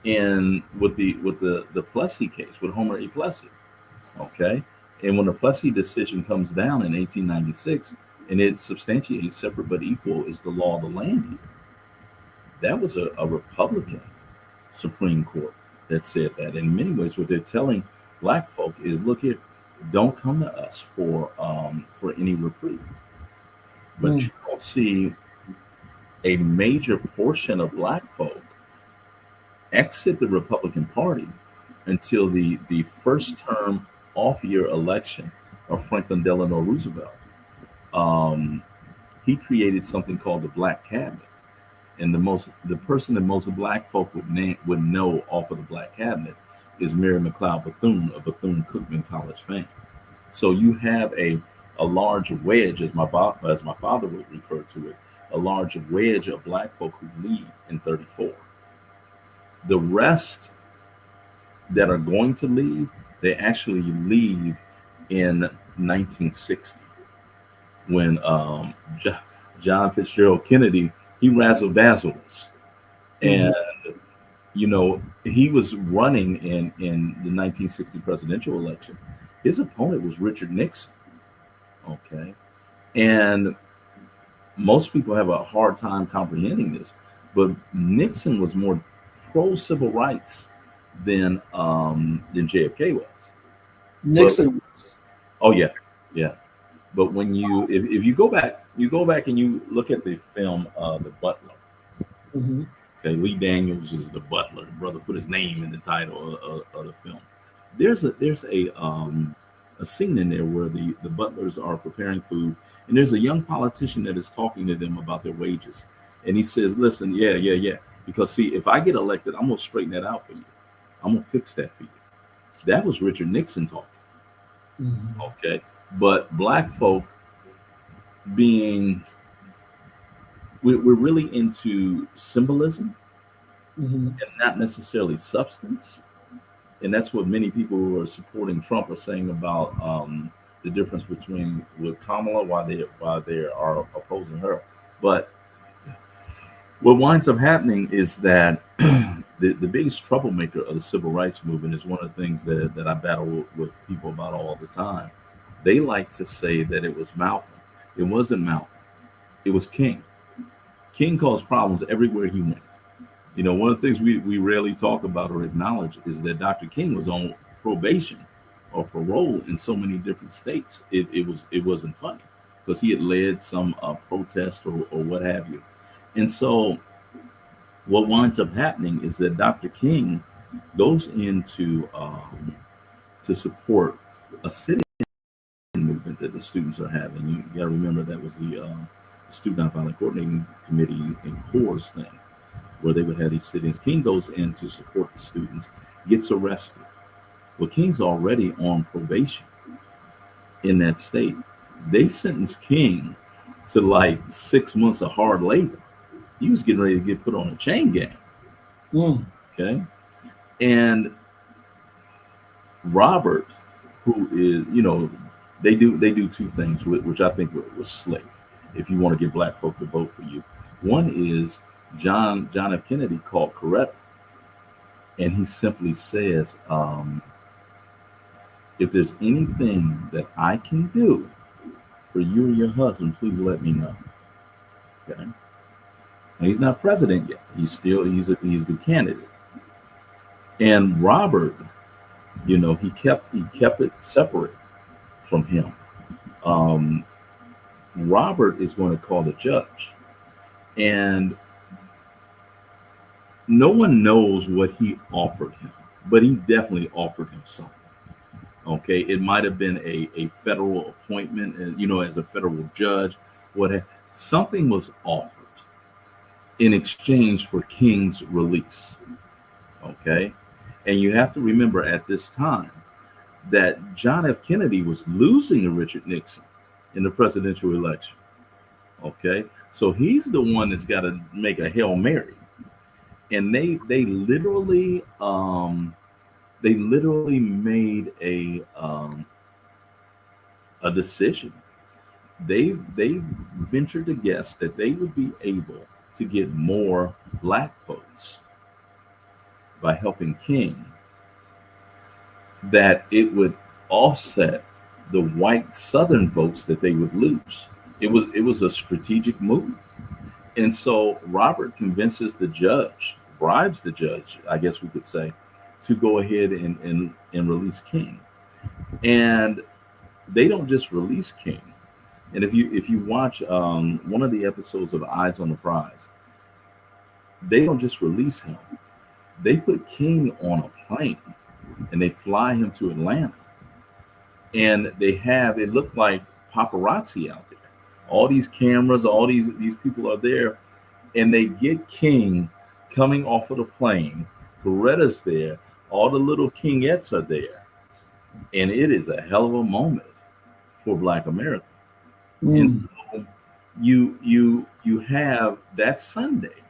[SPEAKER 2] and with the Plessy case with Homer E. Plessy. Okay. And when the Plessy decision comes down in 1896, and it substantiates separate but equal is the law of the land here, that was a Republican Supreme Court that said that. In many ways, what they're telling black folk is, look here, don't come to us for any reprieve. But you don't see a major portion of black folk exit the Republican Party until the first term off-year election of Franklin Delano Roosevelt. He created something called the Black Cabinet. And the person that most black folk would know off of the Black Cabinet is Mary McLeod Bethune of Bethune-Cookman College fame. So you have a large wedge, as my father would refer to it, a large wedge of black folk who leave in 34. The rest that are going to leave, they actually leave in 1960 when John Fitzgerald Kennedy, he razzle-dazzled us. And you know, he was running in the 1960 presidential election. His opponent was Richard Nixon. Okay. And most people have a hard time comprehending this, but Nixon was more pro civil rights than JFK was. But
[SPEAKER 1] Nixon.
[SPEAKER 2] oh yeah, yeah. But when if you go back and you look at the film The Butler.
[SPEAKER 1] Mhm.
[SPEAKER 2] Okay, Lee Daniels is the butler. The brother put his name in the title of the film. There's a scene in there where the butlers are preparing food, and there's a young politician that is talking to them about their wages, and he says, "Listen, yeah, because see, if I get elected, I'm gonna straighten that out for you. I'm gonna fix that for you." That was Richard Nixon talking.
[SPEAKER 1] Mhm.
[SPEAKER 2] Okay, but black folk being we're really into symbolism
[SPEAKER 1] Mhm.
[SPEAKER 2] and not necessarily substance. And that's what many people who are supporting Trump are saying about the difference between with Kamala, why they are opposing her. But what winds up happening is that the biggest troublemaker of the civil rights movement is one of the things that I battle with people about all the time. They like to say that it was Malcolm. It wasn't Malcolm. It was King. King caused problems everywhere he went. You know, one of the things we rarely talk about or acknowledge is that Dr. King was on probation or parole in so many different states. It wasn't funny because he had led some protest or what have you. And so what winds up happening is that Dr. King goes into to support a city movement that the students are having. You got to remember that was the Student Nonviolent Coordinating Committee and CORE's thing, where they would have these sit-ins. King goes in to support the students, gets arrested. Well, King's already on probation in that state. They sentenced King to like 6 months of hard labor. He was getting ready to get put on a chain gang.
[SPEAKER 1] Mm.
[SPEAKER 2] Okay. And Robert, who is, you know, they do two things, which I think was slick. If you want to get black folk to vote for you, one is John F. Kennedy called Coretta, and he simply says, "If there's anything that I can do for you and your husband, please let me know." Okay, and he's not president yet. He's the candidate. And Robert, you know, he kept it separate from him. Um, Robert is going to call the judge, and no one knows what he offered him, but he definitely offered him something. Okay, it might have been a federal appointment, you know, as a federal judge. Something was offered in exchange for King's release. Okay, and you have to remember at this time that John F. Kennedy was losing to Richard Nixon in the presidential election. Okay, so he's the one that's got to make a Hail Mary, and they literally made a decision. They ventured to guess that they would be able to get more black votes by helping King, that it would offset the white Southern votes that they would lose. It was a strategic move. And so Robert convinces the judge, bribes the judge, I guess we could say, to go ahead and release King. And they don't just release King. And if you watch one of the episodes of Eyes on the Prize, they don't just release him. They put King on a plane and they fly him to Atlanta. And they have it looked like paparazzi out there. All these cameras, all these people are there, and they get King coming off of the plane. Coretta's there, all the little Kingettes are there, and it is a hell of a moment for Black America. And
[SPEAKER 1] Mm.
[SPEAKER 2] so you have that Sunday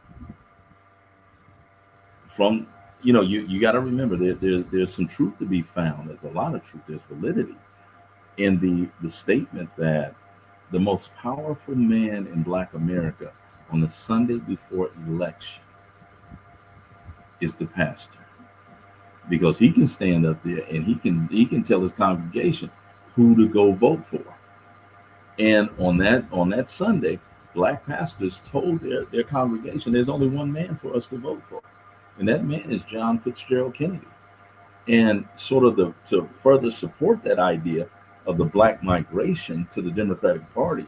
[SPEAKER 2] from, you know, you got to remember there's some truth to be found. There's a lot of truth. There's validity in the statement that the most powerful man in Black America on the Sunday before election is the pastor, because he can stand up there and he can tell his congregation who to go vote for. And on that Sunday, black pastors told their congregation, there's only one man for us to vote for, and that man is John Fitzgerald Kennedy. And sort of to further support that idea of the black migration to the Democratic Party,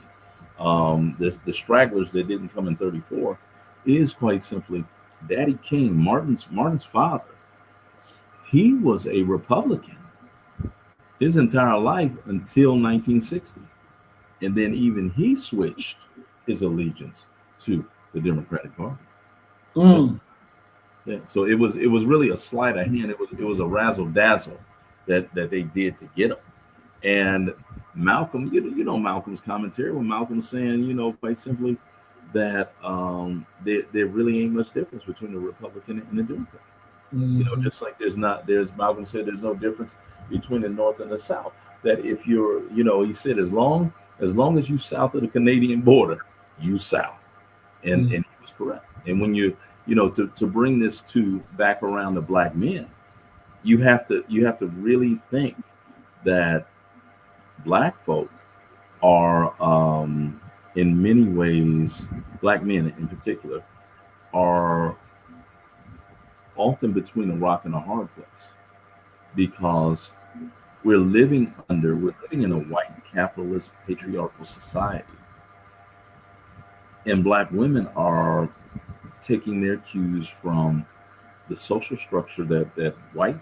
[SPEAKER 2] the stragglers that didn't come in 34, is quite simply Daddy King, Martin's father. He was a Republican his entire life until 1960. And then even he switched his allegiance to the Democratic Party. Yeah, so it was really a sleight of hand. It was a razzle dazzle that they did to get him. And Malcolm, you know Malcolm's commentary when Malcolm's saying, quite simply that there really ain't much difference between the Republican and the Democrat. Just like there's Malcolm said there's no difference between the North and the South. That if you're, he said as long as you south of the Canadian border, you south, and he was correct. And when you to bring this back around to black men, you have to really think that black folk are in many ways, black men in particular, are often between a rock and a hard place, because we're living in a white capitalist patriarchal society, and black women are taking their cues from the social structure that white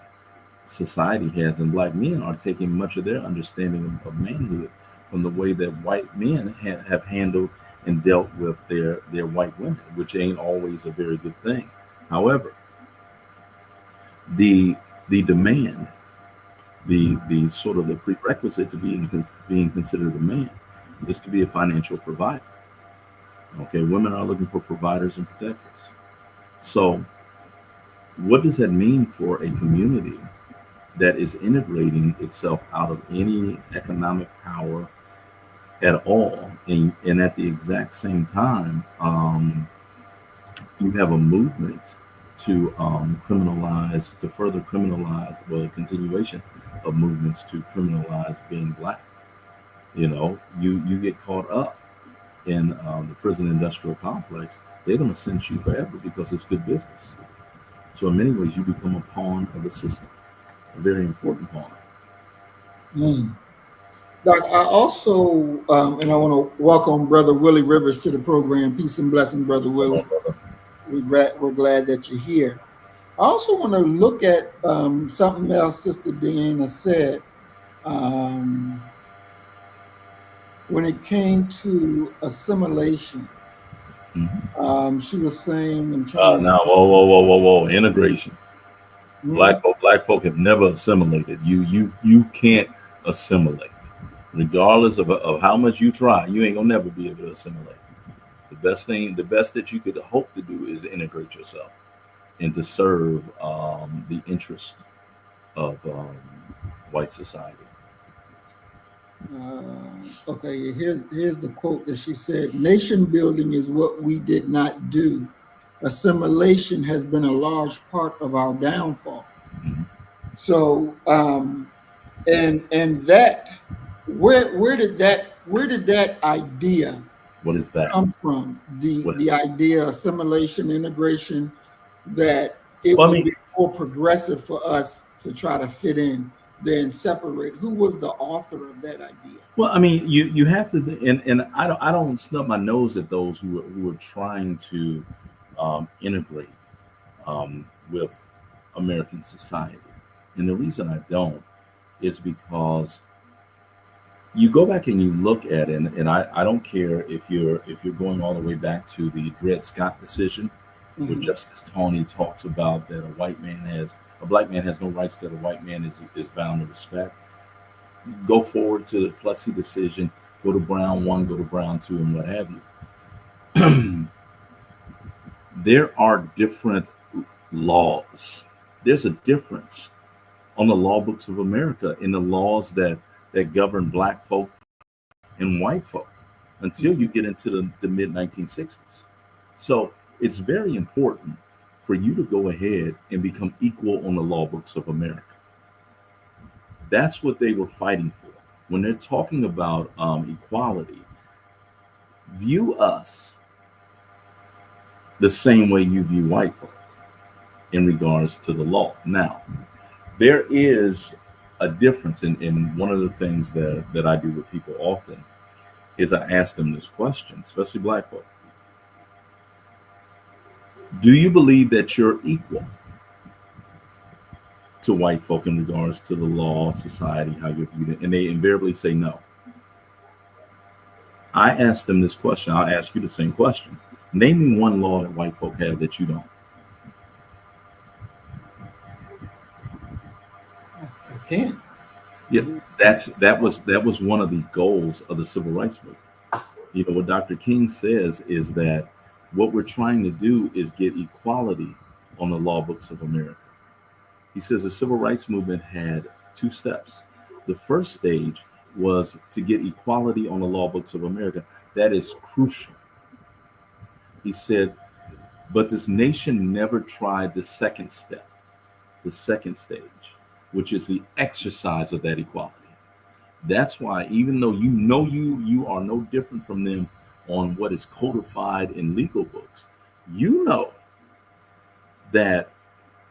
[SPEAKER 2] society has, and black men are taking much of their understanding of manhood from the way that white men have handled and dealt with their white women, which ain't always a very good thing. However, the demand, the sort of the prerequisite to being considered a man is to be a financial provider. Okay, women are looking for providers and protectors. So what does that mean for a community that is integrating itself out of any economic power at all, and at the exact same time, you have a movement to further criminalize, well, a continuation of movements to criminalize being black. You get caught up in the prison industrial complex, they're going to sentence you forever because it's good business. So in many ways, you become a pawn of the system, a very important pawn.
[SPEAKER 1] Doc, I also, and I want to welcome Brother Willie Rivers to the program. Peace and blessing, Brother Willie. We're glad that you're here. I also want to look at something else Sister Deanna said when it came to assimilation. She was saying,
[SPEAKER 2] now, whoa, integration. Black folk have never assimilated. You can't assimilate, regardless of how much you try. You ain't gonna never be able to assimilate. The best that you could hope to do is integrate yourself and to serve the interest of white society.
[SPEAKER 1] Okay, here's the quote that she said: "Nation building is what we did not do. Assimilation has been a large part of our downfall." So, and that where did that idea?
[SPEAKER 2] What is that?
[SPEAKER 1] Come from? The idea, assimilation, integration, that it would be more progressive for us to try to fit in than separate. Who was the author of that idea?
[SPEAKER 2] Well, I mean, you have to, and I don't snub my nose at those who are trying to integrate with American society, and the reason I don't is because you go back and you look at it, and I don't care if you're going all the way back to the Dred Scott decision, where Justice Taney talks about that a black man has no rights that a white man is bound to respect. Go forward to the Plessy decision, go to Brown 1, go to Brown 2, and what have you. There are different laws. There's a difference on the law books of America in the laws that govern black folk and white folk until you get into the mid 1960s. So it's very important for you to go ahead and become equal on the law books of America. That's what they were fighting for. When they're talking about equality, view us the same way you view white folk in regards to the law. Now, there is a difference in one of the things that I do with people often is I ask them this question, especially black folk. Do you believe that you're equal to white folk in regards to the law, society, how you're viewed? And they invariably say no. I ask them this question. I'll ask you the same question. Name me one law that white folk have that you don't.
[SPEAKER 1] I can't.
[SPEAKER 2] Yeah, that was one of the goals of the civil rights movement. You know, what Dr. King says is that what we're trying to do is get equality on the law books of America. He says the civil rights movement had two steps. The first stage was to get equality on the law books of America. That is crucial. He said, but this nation never tried the second step, the second stage, which is the exercise of that equality. That's why, even though you know you are no different from them on what is codified in legal books, you know that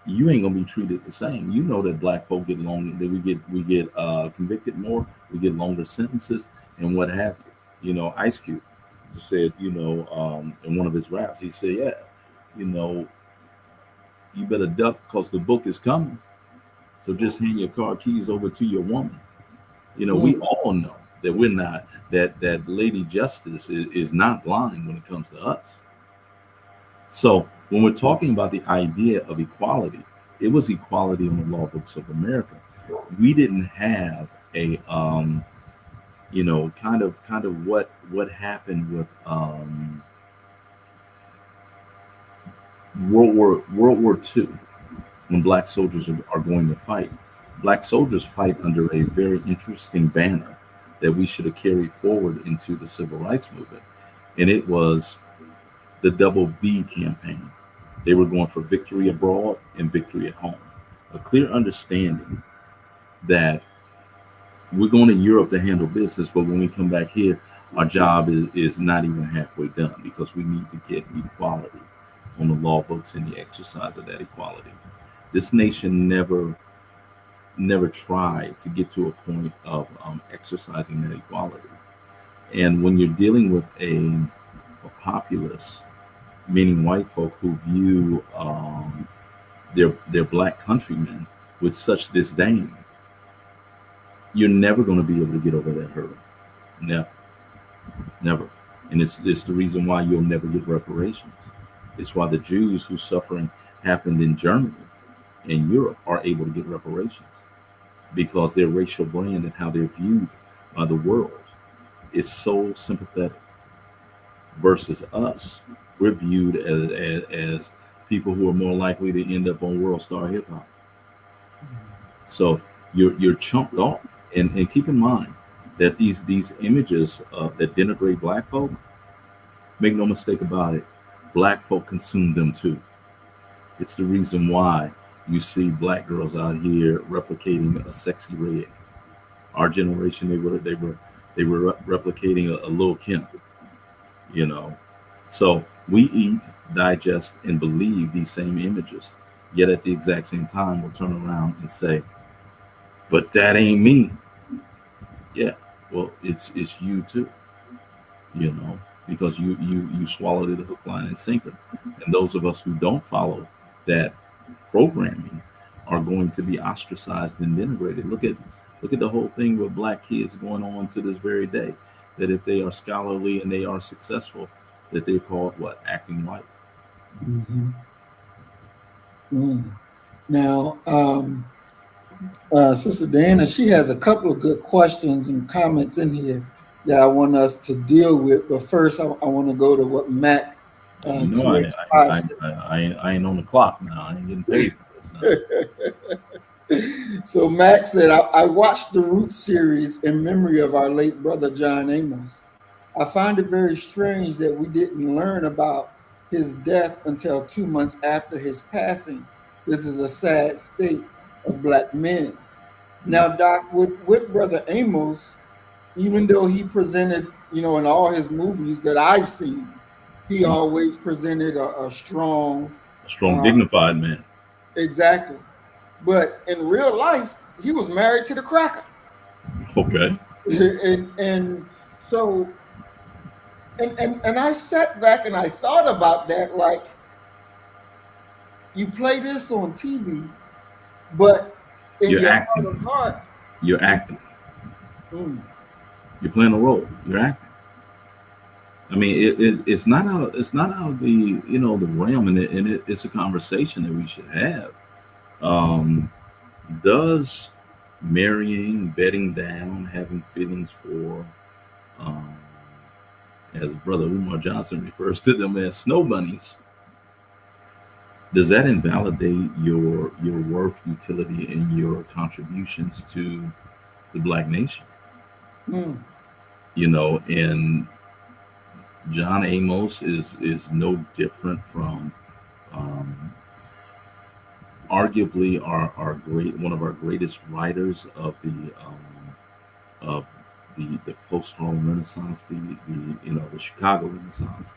[SPEAKER 2] you ain't gonna be treated the same. You know that black folk get long, that we get convicted more, we get longer sentences, and what have you. You know, Ice Cube said, you know, in one of his raps, he said, yeah, you know, you better duck because the book is coming. So just hand your car keys over to your woman. You know, we all know that we're not, that Lady Justice is not blind when it comes to us. So when we're talking about the idea of equality, it was equality in the law books of America. We didn't have a, you know, kind of what happened with World War II, when black soldiers are going to fight. Black soldiers fight under a very interesting banner that we should have carried forward into the civil rights movement. And it was the double V campaign. They were going for victory abroad and victory at home. A clear understanding that we're going to Europe to handle business, but when we come back here, our job is not even halfway done, because we need to get equality on the law books and the exercise of that equality. This nation never tried to get to a point of exercising that equality. And when you're dealing with a populace, meaning white folk who view their black countrymen with such disdain, you're never going to be able to get over that hurdle. Never. And it's the reason why you'll never get reparations. It's why the Jews whose suffering happened in Germany and Europe are able to get reparations, because their racial brand and how they're viewed by the world is so sympathetic. Versus us, we're viewed as people who are more likely to end up on World Star Hip Hop. So you're chumped off, and keep in mind that these images that denigrate black folk, make no mistake about it, black folk consume them too. It's the reason why you see black girls out here replicating a sexy red. Our generation, they were replicating a Lil' Kim, you know. So we eat, digest, and believe these same images, yet at the exact same time we'll turn around and say, but that ain't me. Yeah, well, it's you too, you know, because you swallowed it hook, line, and sinker. And those of us who don't follow that programming are going to be ostracized and denigrated. Look at the whole thing with black kids going on to this very day, that if they are scholarly and they are successful, that they're called what? Acting white.
[SPEAKER 1] Mm-hmm. Now, Sister Diana, she has a couple of good questions and comments in here that I want us to deal with. But first, I want to go to what Mac.
[SPEAKER 2] I ain't on the clock now. I ain't getting paid for this now.
[SPEAKER 1] So Mac said, I watched the Roots series in memory of our late brother John Amos. I find it very strange that we didn't learn about his death until 2 months after his passing. This is a sad state of Black men. Now, Doc, with Brother Amos, even though he presented, in all his movies that I've seen, he always presented a strong,
[SPEAKER 2] A strong, dignified man.
[SPEAKER 1] exactly. But in real life, he was married to the cracker.
[SPEAKER 2] Okay.
[SPEAKER 1] And so, and I sat back and I thought about that, like, you play this on TV, but in
[SPEAKER 2] You're
[SPEAKER 1] your
[SPEAKER 2] acting.
[SPEAKER 1] heart of heart,
[SPEAKER 2] You're acting.
[SPEAKER 1] mm,
[SPEAKER 2] You're playing a role. You're acting. I mean, it's not out. It's not out of the the realm, and it's a conversation that we should have. Does marrying, bedding down, having feelings for, um, as Brother Umar Johnson refers to them as snow bunnies, does that invalidate your worth, utility, and your contributions to the Black nation?
[SPEAKER 1] mm,
[SPEAKER 2] And John Amos is no different from arguably our great one of our greatest writers of the post Harlem Renaissance, the Chicago Renaissance.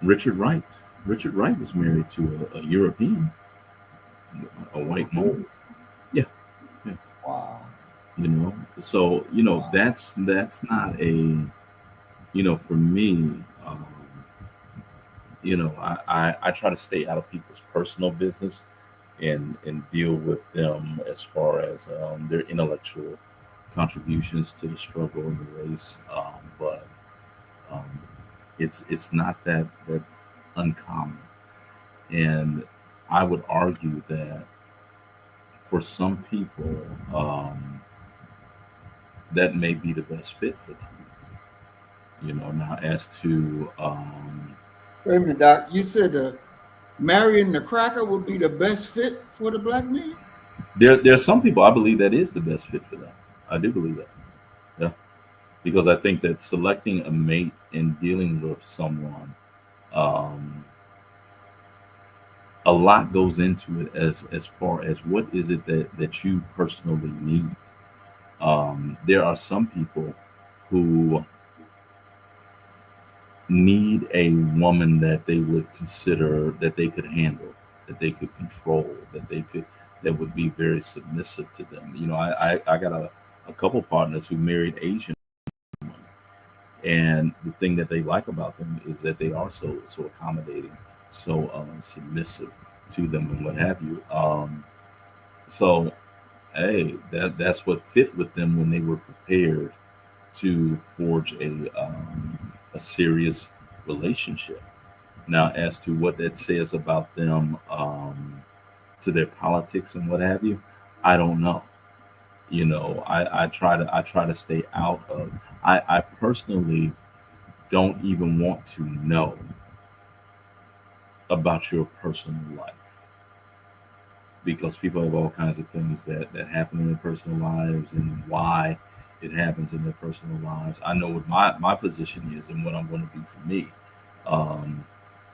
[SPEAKER 2] Richard Wright. Richard Wright was married to a European, a white woman. Yeah, yeah.
[SPEAKER 1] wow.
[SPEAKER 2] So that's not a for me. I try to stay out of people's personal business and deal with them as far as their intellectual contributions to the struggle in the race. But um, it's not that's uncommon, and I would argue that for some people, that may be the best fit for them. Now as to
[SPEAKER 1] Wait a minute, Doc. You said marrying the cracker would be the best fit for the Black man?
[SPEAKER 2] there's some people I believe that is the best fit for them. I do believe that. Yeah. Because I think that selecting a mate and dealing with someone, um, a lot goes into it as far as what is it that you personally need. There are some people who need a woman that they would consider that they could handle, that they could control, that would be very submissive to them. I got a couple partners who married Asian women, and the thing that they like about them is that they are so accommodating, so submissive to them and what have you. So hey, that's what fit with them when they were prepared to forge a serious relationship. Now, as to what that says about them, to their politics and what have you, I don't know. I try to stay out of. I personally don't even want to know about your personal life, because people have all kinds of things that happen in their personal lives and why it happens in their personal lives. I know what my position is and what I'm going to do for me. Um,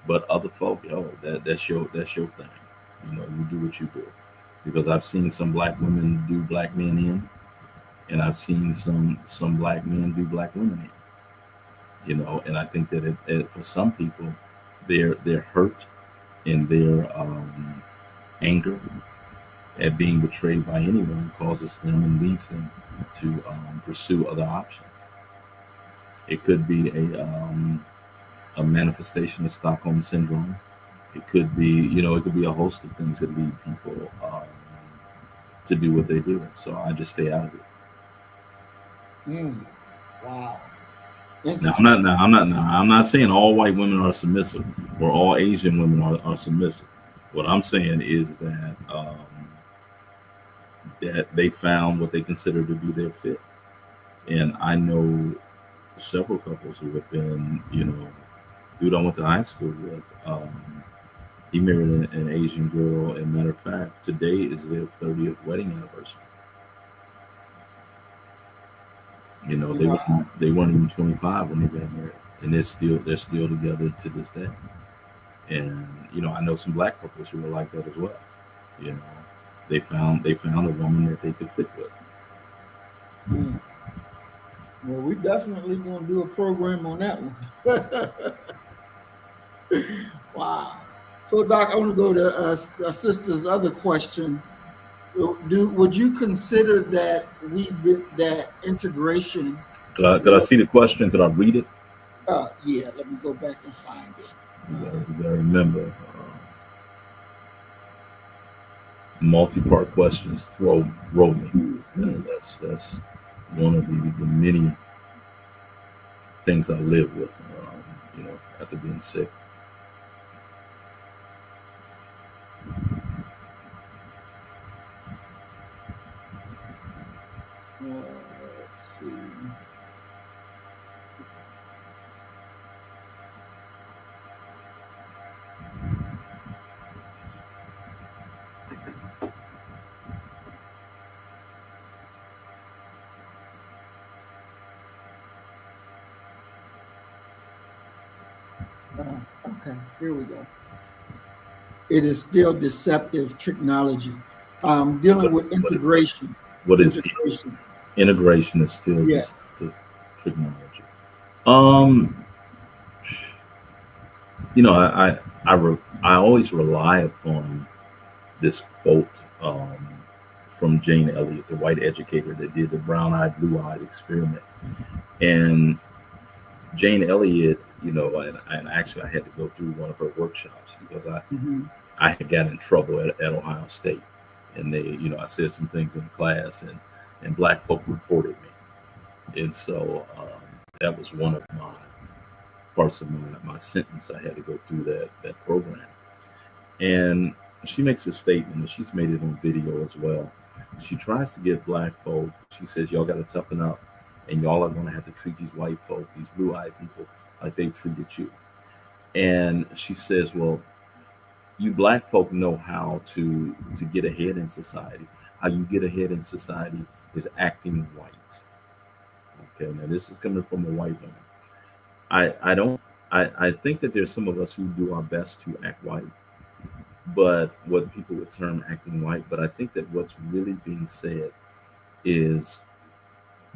[SPEAKER 2] but other folk, that's your thing. You do what you do. Because I've seen some Black women do Black men in, and I've seen some Black men do Black women in. And I think that for some people, their hurt and their anger at being betrayed by anyone causes them and leads them to pursue other options. It could be a manifestation of Stockholm syndrome. It could be a host of things that lead people to do what they do. So I just stay out of it.
[SPEAKER 1] Wow.
[SPEAKER 2] Now I'm not saying all white women are submissive or all Asian women are submissive. What I'm saying is that they found what they consider to be their fit. And I know several couples who have been, dude I went to high school with, he married an Asian girl, and matter of fact, today is their 30th wedding anniversary. They weren't even 25 when they got married. and they're still together to this day. And I know some black couples who are like that as well. You know, they found a woman that they could fit with.
[SPEAKER 1] Mm. Well, we definitely gonna do a program on that one. Wow. So, Doc, I want to go to our sister's other question. Would you consider that that integration?
[SPEAKER 2] Could I see the question? Could I read it?
[SPEAKER 1] Yeah. Let me go back and find it.
[SPEAKER 2] You gotta remember, multi-part questions throw me. That's one of the many things I live with. After being sick.
[SPEAKER 1] Let's see. Okay, here we go. It is still deceptive technology. Dealing with integration.
[SPEAKER 2] What is integration? Integration is still deceptive technology. I always rely upon this quote from Jane Elliott, the white educator that did the brown-eyed, blue-eyed experiment. And Jane Elliott, and actually I had to go through one of her workshops because I had got in trouble at Ohio State, and I said some things in class, and black folk reported me, and so that was one of my parts of my sentence. I had to go through that program, and she makes a statement, and she's made it on video as well. She tries to get black folk. She says, y'all got to toughen up, and y'all are going to have to treat these white folk, these blue-eyed people, like they've treated you. And she says, well, you black folk know how to get ahead in society. How you get ahead in society is acting white. Okay, now this is coming from a white woman. I think that there's some of us who do our best to act white, but what people would term acting white. But I think that what's really being said is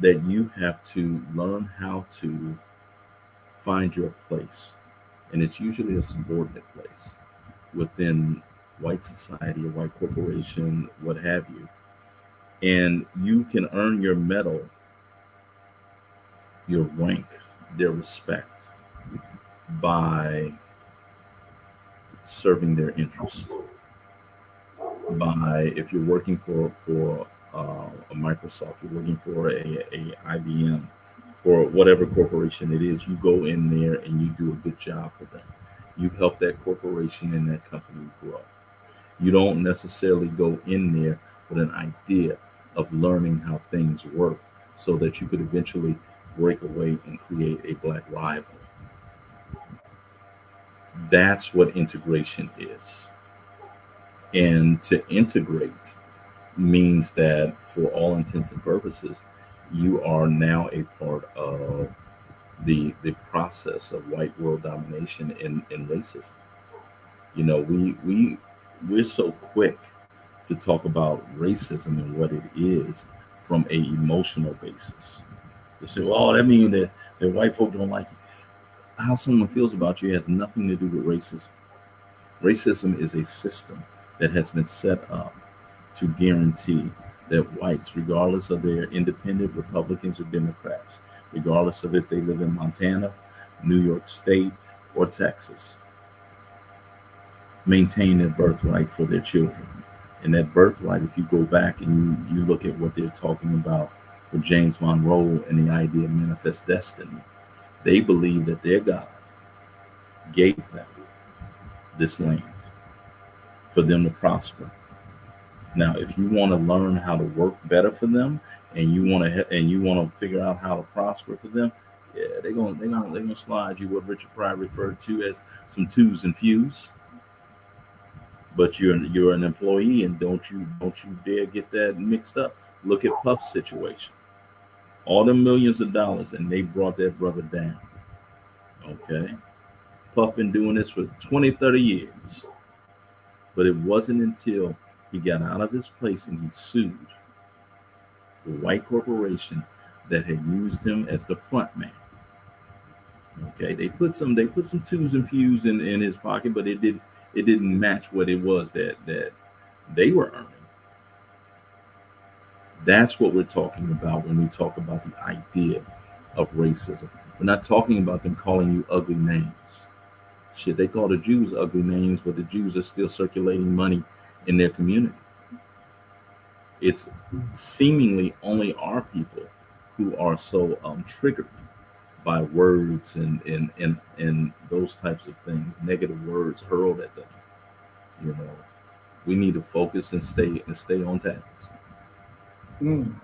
[SPEAKER 2] that you have to learn how to find your place. And it's usually a subordinate place within white society, a white corporation, what have you. And you can earn your medal, your rank, their respect by serving their interest. By, if you're working for a Microsoft, you're working for a IBM, or whatever corporation it is, you go in there and you do a good job for them. You help that corporation and that company grow. You don't necessarily go in there with an idea of learning how things work so that you could eventually break away and create a black rival. That's what integration is. And to integrate means that, for all intents and purposes, you are now a part of the process of white world domination and racism. We're so quick to talk about racism and what it is from a emotional basis. They say, well, that means that white folk don't like you. How someone feels about you has nothing to do with racism. Racism is a system that has been set up to guarantee that whites, regardless of their independent Republicans or Democrats, regardless of if they live in Montana, New York State, or Texas, maintain their birthright for their children. And that birthright, if you go back and you look at what they're talking about with James Monroe and the idea of manifest destiny, they believe that their God gave them this land for them to prosper. Now, if you want to learn how to work better for them, and you want to figure out how to prosper for them, yeah, they're gonna slide you what Richard Pryor referred to as some twos and fews. But you're an employee, and don't you dare get that mixed up. Look at Puff's situation. All the millions of dollars, and they brought that brother down. Okay. Puff been doing this for 20, 30 years. But it wasn't until he got out of his place and he sued the white corporation that had used him as the front man. Okay, they put some twos and fews in his pocket, but it didn't match what it was that they were earning. That's what we're talking about when we talk about the idea of racism. We're not talking about them calling you ugly names. Shit, they call the Jews ugly names, but the Jews are still circulating money in their community. It's seemingly only our people who are so triggered by words and those types of things, negative words hurled at them. You know, we need to focus and stay on task.
[SPEAKER 1] Mm.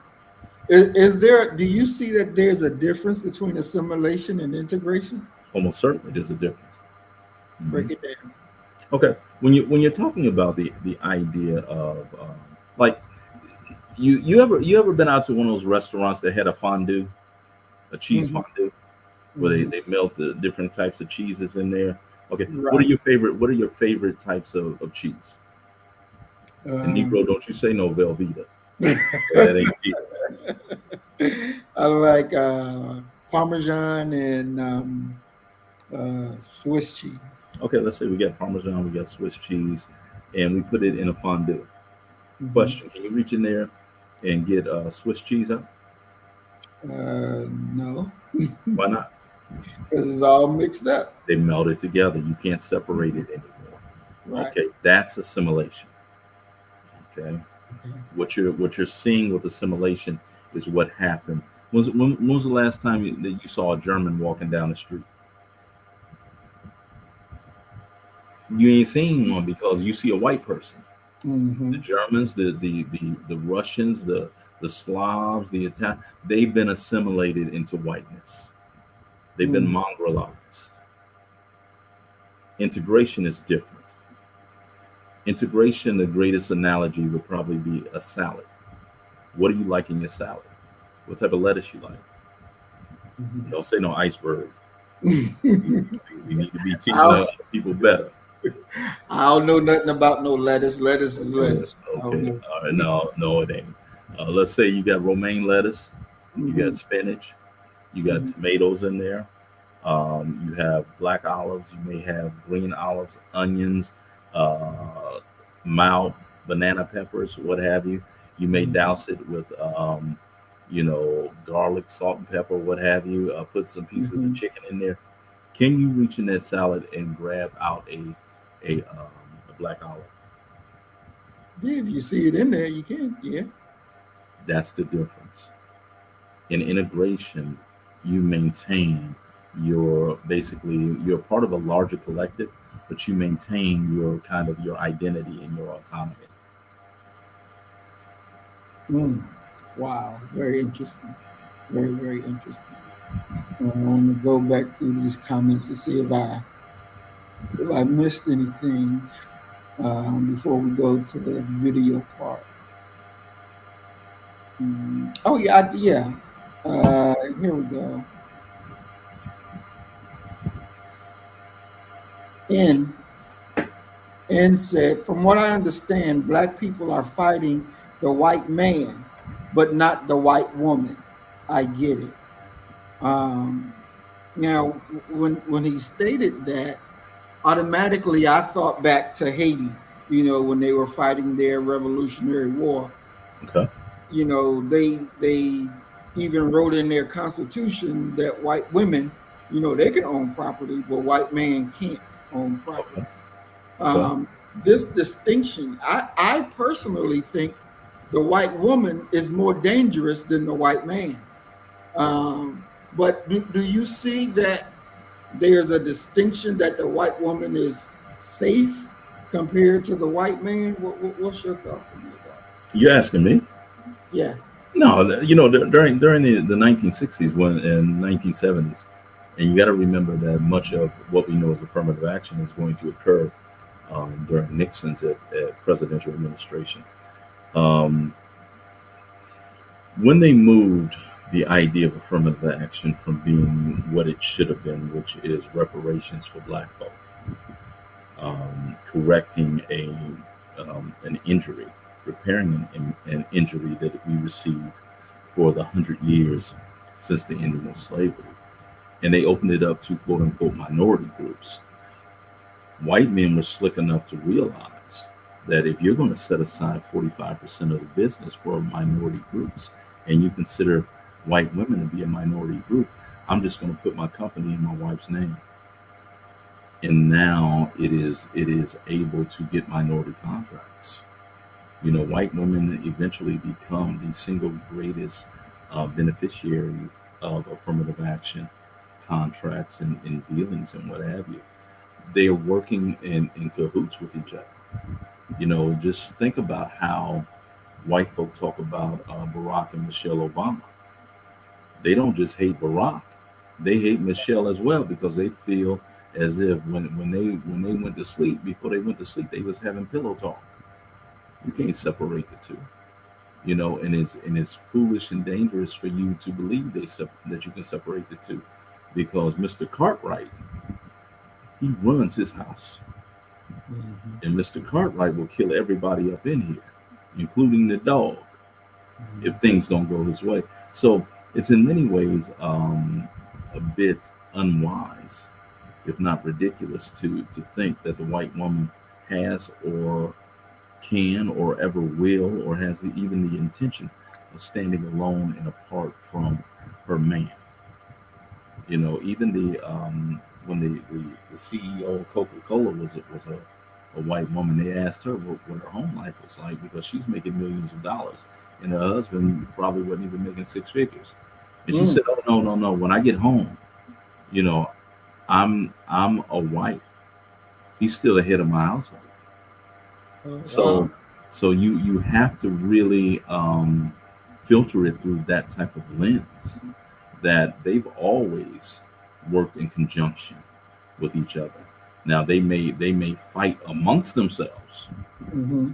[SPEAKER 1] Is there? Do you see that there's a difference between assimilation and integration?
[SPEAKER 2] Almost certainly, there's a difference.
[SPEAKER 1] Break it down.
[SPEAKER 2] Okay, when you're talking about the idea of like you ever been out to one of those restaurants that had a fondue, a cheese fondue, where they melt the different types of cheeses in there? Okay,
[SPEAKER 1] Right.
[SPEAKER 2] What are your favorite types of cheese? And Negro, don't you say no Velveeta. That ain't cheese.
[SPEAKER 1] I like Parmesan and Swiss cheese.
[SPEAKER 2] Okay, let's say we got Parmesan, we got Swiss cheese, and we put it in a fondue. Question: can you reach in there and get Swiss cheese out?
[SPEAKER 1] No.
[SPEAKER 2] Why not?
[SPEAKER 1] Because it's all mixed up.
[SPEAKER 2] They melt it together. You can't separate it anymore.
[SPEAKER 1] Right.
[SPEAKER 2] Okay, that's assimilation. Okay. What you're seeing with assimilation is what happened. When was the last time that you saw a German walking down the street? You ain't seen one because you see a white person. The Germans, the Russians, the Slavs, the Italians, they've been assimilated into whiteness. They've been mongrelized. Integration is different. Integration, the greatest analogy would probably be a salad. What do you like in your salad? What type of lettuce you like? Don't say no iceberg. We need to be teaching other people better.
[SPEAKER 1] I don't know nothing about no lettuce. Lettuce is lettuce.
[SPEAKER 2] Okay. All right. No, it ain't. Let's say you got romaine lettuce, you got spinach, you got tomatoes in there. You have black olives. You may have green olives, onions, mild banana peppers, what have you. You may douse it with, garlic, salt, and pepper, what have you. Put some pieces of chicken in there. Can you reach in that salad and grab out a black olive?
[SPEAKER 1] Yeah, if you see it in there, you can. Yeah.
[SPEAKER 2] That's the difference. In integration, you maintain you're part of a larger collective, but you maintain your identity and your autonomy.
[SPEAKER 1] Wow, very interesting. Very, very interesting. I'm going to go back through these comments to see if I missed anything before we go to the video part. Oh yeah. Here we go. N said, from what I understand, Black people are fighting the white man, but not the white woman. I get it. Now, when he stated that, automatically I thought back to Haiti, when they were fighting their Revolutionary War.
[SPEAKER 2] Okay.
[SPEAKER 1] They even wrote in their constitution that white women, they can own property, but white man can't own property. Okay. This distinction, I personally think the white woman is more dangerous than the white man. But do you see that there's a distinction that the white woman is safe compared to the white man? What's your thoughts on that?
[SPEAKER 2] You're asking me?
[SPEAKER 1] Yes.
[SPEAKER 2] No, during the 1960s and 1970s, and you got to remember that much of what we know as affirmative action is going to occur during Nixon's presidential administration. When they moved the idea of affirmative action from being what it should have been, which is reparations for Black folk, correcting an injury, repairing an injury that we received for the 100 years since the ending of slavery. And they opened it up to quote unquote minority groups. White men were slick enough to realize that if you're going to set aside 45% of the business for minority groups, and you consider white women to be a minority group, I'm just going to put my company in my wife's name. And now it is able to get minority contracts. You know, white women eventually become the single greatest beneficiary of affirmative action contracts and dealings and what have you. They are working in cahoots with each other. You know, just think about how white folk talk about Barack and Michelle Obama. They don't just hate Barack; they hate Michelle as well, because they feel as if when they went to sleep, before they went to sleep, they was having pillow talk. You can't separate the two. You know, and it's foolish and dangerous for you to believe that you can separate the two, because Mr. Cartwright, he runs his house.
[SPEAKER 1] Mm-hmm.
[SPEAKER 2] And Mr. Cartwright will kill everybody up in here, including the dog, if things don't go his way. So it's in many ways a bit unwise, if not ridiculous, to think that the white woman has or can or ever will or has even the intention of standing alone and apart from her man. You know, even the when the CEO of Coca-Cola was a white woman, they asked her what her home life was like, because she's making millions of dollars and her husband probably wasn't even making six figures. And she said, "Oh no. When I get home, you know, I'm a wife. He's still the head of my household."
[SPEAKER 1] Oh,
[SPEAKER 2] So
[SPEAKER 1] wow.
[SPEAKER 2] so you have to really filter it through that type of lens, that they've always worked in conjunction with each other. Now they may fight amongst themselves
[SPEAKER 1] Mm-hmm.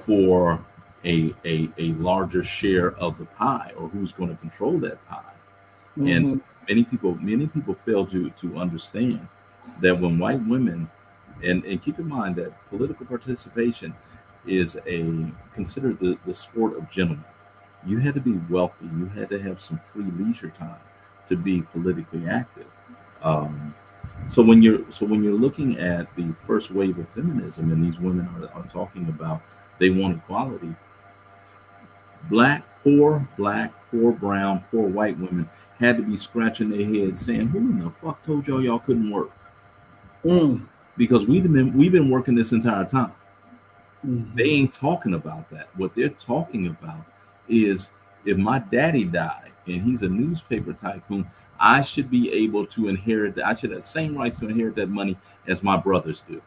[SPEAKER 2] for a larger share of the pie, or who's going to control that pie. And
[SPEAKER 1] Mm-hmm.
[SPEAKER 2] many people fail to understand that when white women, and keep in mind that political participation is considered the sport of gentlemen. You had to be wealthy, you had to have some free leisure time to be politically active. um, so when you're looking at the first wave of feminism, and these women are talking about they want equality, black, poor brown, poor white women had to be scratching their heads saying, "Who in the fuck told y'all couldn't work?"
[SPEAKER 1] Mm.
[SPEAKER 2] Because we've been working this entire time. They
[SPEAKER 1] Mm-hmm.
[SPEAKER 2] ain't talking about that. What they're talking about is, if my daddy died and he's a newspaper tycoon, I should be able to inherit that. I should have the same rights to inherit that money as my brothers do.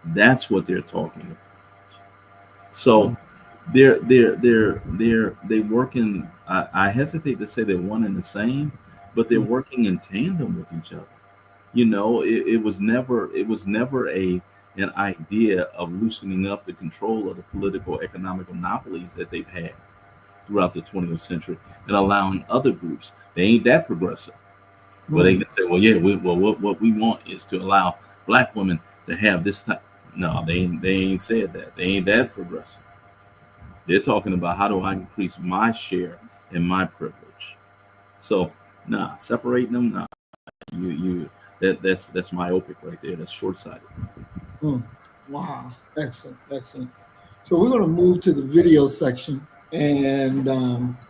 [SPEAKER 2] That's what they're talking about. So they work in. I hesitate to say they're one and the same, but they're
[SPEAKER 1] Mm-hmm.
[SPEAKER 2] working in tandem with each other. You know, it was never an idea of loosening up the control of the political economic monopolies that they've had throughout the 20th century, and allowing other groups. They ain't that progressive, but they
[SPEAKER 1] Mm.
[SPEAKER 2] can say, well, yeah, what we want is to allow black women to have this type. No, they ain't said that. They ain't that progressive. They're talking about, how do I increase my share and my privilege. So, nah, separating them, nah. You that's myopic right there. That's short sighted.
[SPEAKER 1] Mm. Wow. Excellent. Excellent. So we're going to move to the video section, and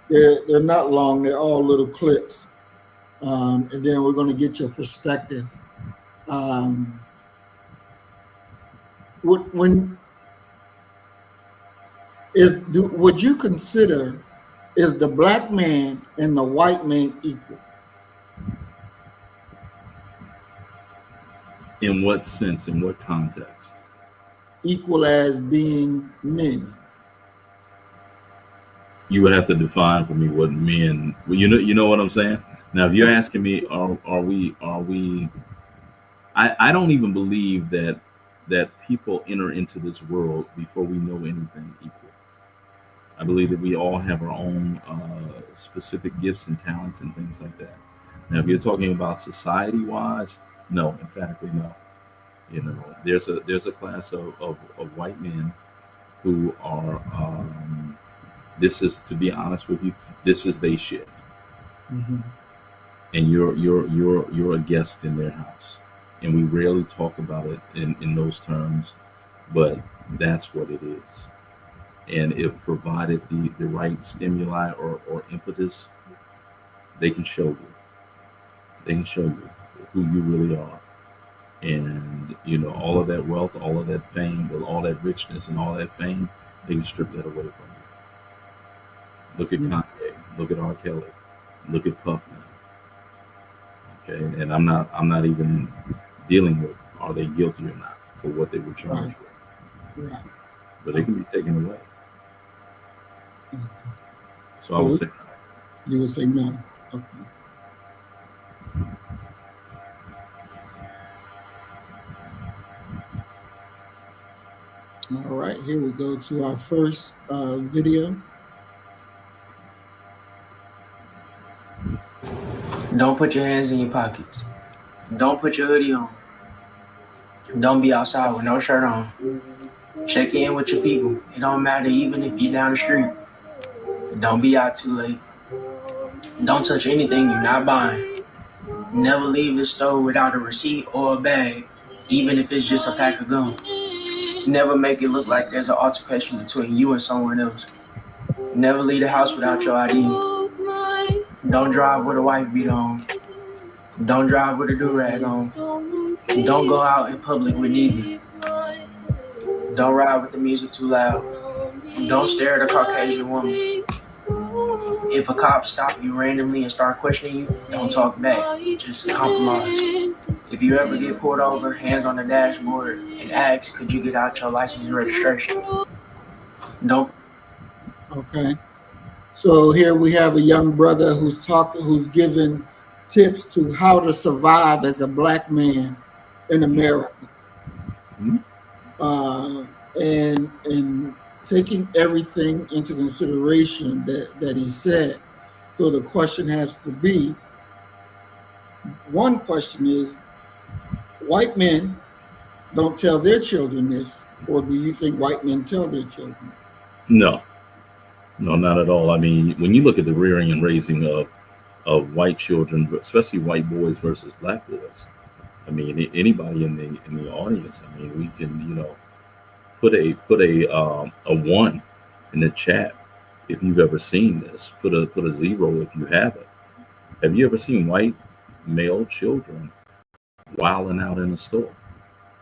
[SPEAKER 1] they're not long. They're all little clips, and then we're going to get your perspective. Um, when would you consider, is the black man and the white man equal?
[SPEAKER 2] In what sense? In what context?
[SPEAKER 1] Equal as being men?
[SPEAKER 2] You would have to define for me what men. Well, you know what I'm saying. Now, if you're asking me, are we? I don't even believe that people enter into this world before we know anything equal. I believe that we all have our own specific gifts and talents and things like that. Now, if you're talking about society-wise, no, emphatically no. You know, there's a class of white men who are. This is, to be honest with you, this is they shit,
[SPEAKER 1] Mhm.
[SPEAKER 2] and you're a guest in their house, and we rarely talk about it in those terms, but that's what it is. And if provided the right stimuli or impetus, they can show you. They can show you who you really are. And you know, all of that wealth, all of that fame, with all that richness and all that fame, they can strip that away from you. Look at Kanye, look at R. Kelly, look at Puff now. Okay, and I'm not even dealing with are they guilty or not for what they were charged with.
[SPEAKER 1] Right.
[SPEAKER 2] But they can be taken away.
[SPEAKER 1] Okay.
[SPEAKER 2] So I would say
[SPEAKER 1] You would say no. Okay. All right, here we go to our first video.
[SPEAKER 8] Don't put your hands in your pockets. Don't put your hoodie on. Don't be outside with no shirt on. Check in with your people. It don't matter even if you're down the street. Don't be out too late. Don't touch anything you're not buying. Never leave the store without a receipt or a bag, even if it's just a pack of gum. Never make it look like there's an altercation between you and someone else. Never leave the house without your ID. Don't drive with a wife beater on. Don't drive with a do-rag on. Don't go out in public with neither. Don't ride with the music too loud. Don't stare at a Caucasian woman. If a cop stop you randomly and start questioning you, don't talk back. Just compromise. If you ever get pulled over, hands on the dashboard, and ask, could you get out your license and registration? Don't.
[SPEAKER 1] Okay. So here we have a young brother who's given tips to how to survive as a black man in America. And taking everything into consideration that he said. So the question has to be, one question is, white men don't tell their children this, or do you think white men tell their children?
[SPEAKER 2] no, not at all. I mean, when you look at the rearing and raising of white children, especially white boys versus black boys, I mean, anybody in the audience, I mean, we can, you know, put a one in the chat if you've ever seen this. Put a 0 if you haven't. Have you ever seen white male children wilding out in a store,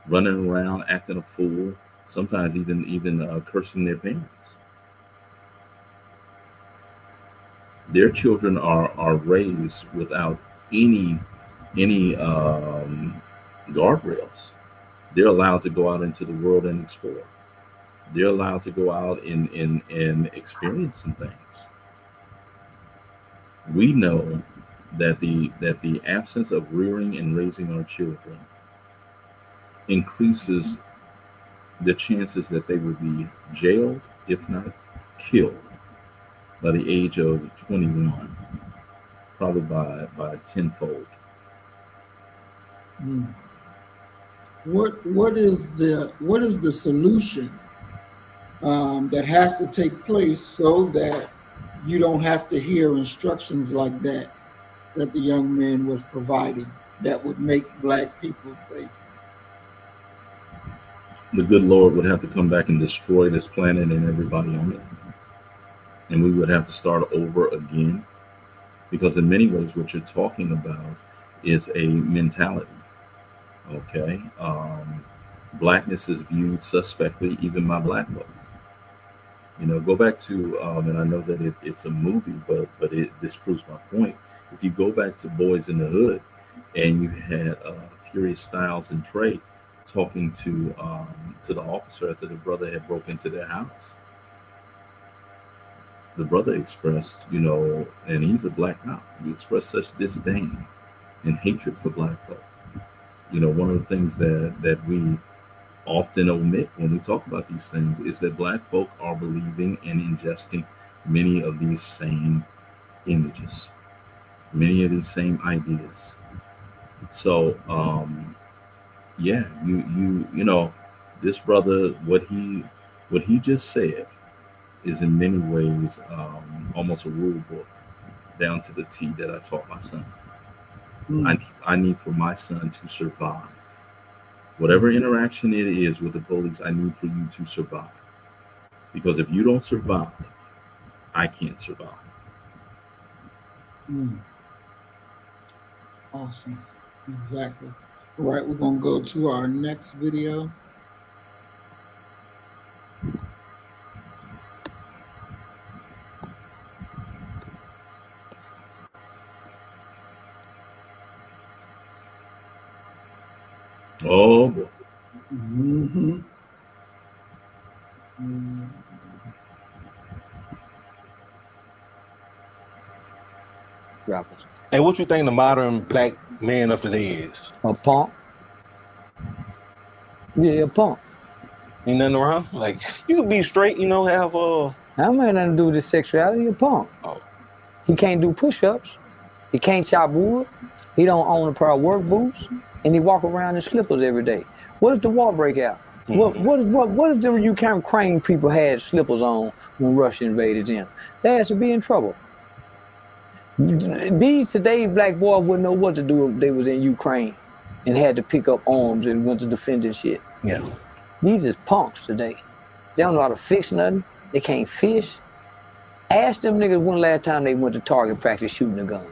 [SPEAKER 2] running around, acting a fool, sometimes even cursing their parents? Their children are raised without any guardrails. They're allowed to go out into the world and explore. They're allowed to go out and experience some things. We know that the absence of rearing and raising our children increases the chances that they will be jailed, if not killed, by the age of 21, probably by tenfold.
[SPEAKER 1] What is the solution that has to take place so that you don't have to hear instructions like that the young man was providing that would make black people safe?
[SPEAKER 2] The good Lord would have to come back and destroy this planet and everybody on it. And we would have to start over again. Because in many ways, what you're talking about is a mentality. Okay? Blackness is viewed suspectly even by black folk. You know, go back to, and I know that it's a movie, but this proves my point. If you go back to Boys in the Hood, and you had Furious Styles and Trey talking to the officer after the brother had broke into their house. The brother expressed, you know, and he's a black cop, he expressed such disdain and hatred for black folk. You know, one of the things that we often omit when we talk about these things is that Black folk are believing and ingesting many of these same images, many of these same ideas. So, yeah, you know, this brother, what he just said is in many ways almost a rule book down to the T that I taught my son. I need for my son to survive. Whatever interaction it is with the police, I need for you to survive. Because if you don't survive, I can't survive.
[SPEAKER 1] Awesome. Exactly. All right, we're going to go to our next video.
[SPEAKER 2] Oh boy.
[SPEAKER 9] Hey, what you think the modern Black man of today is?
[SPEAKER 10] A punk. Yeah, a punk.
[SPEAKER 9] Ain't nothing wrong. Like, you could be straight, you know, have
[SPEAKER 10] That ain't nothing to do with his sexuality. A punk.
[SPEAKER 9] Oh.
[SPEAKER 10] He can't do push-ups. He can't chop wood. He don't own a pair of work boots, and he walk around in slippers every day. What if the war break out? What if the Ukraine people had slippers on when Russia invaded them? They had to be in trouble. These today's Black boys wouldn't know what to do if they was in Ukraine and had to pick up arms and went to defend and shit.
[SPEAKER 9] Yeah.
[SPEAKER 10] These is punks today. They don't know how to fix nothing. They can't fish. Ask them niggas when the last time they went to target practice shooting a gun.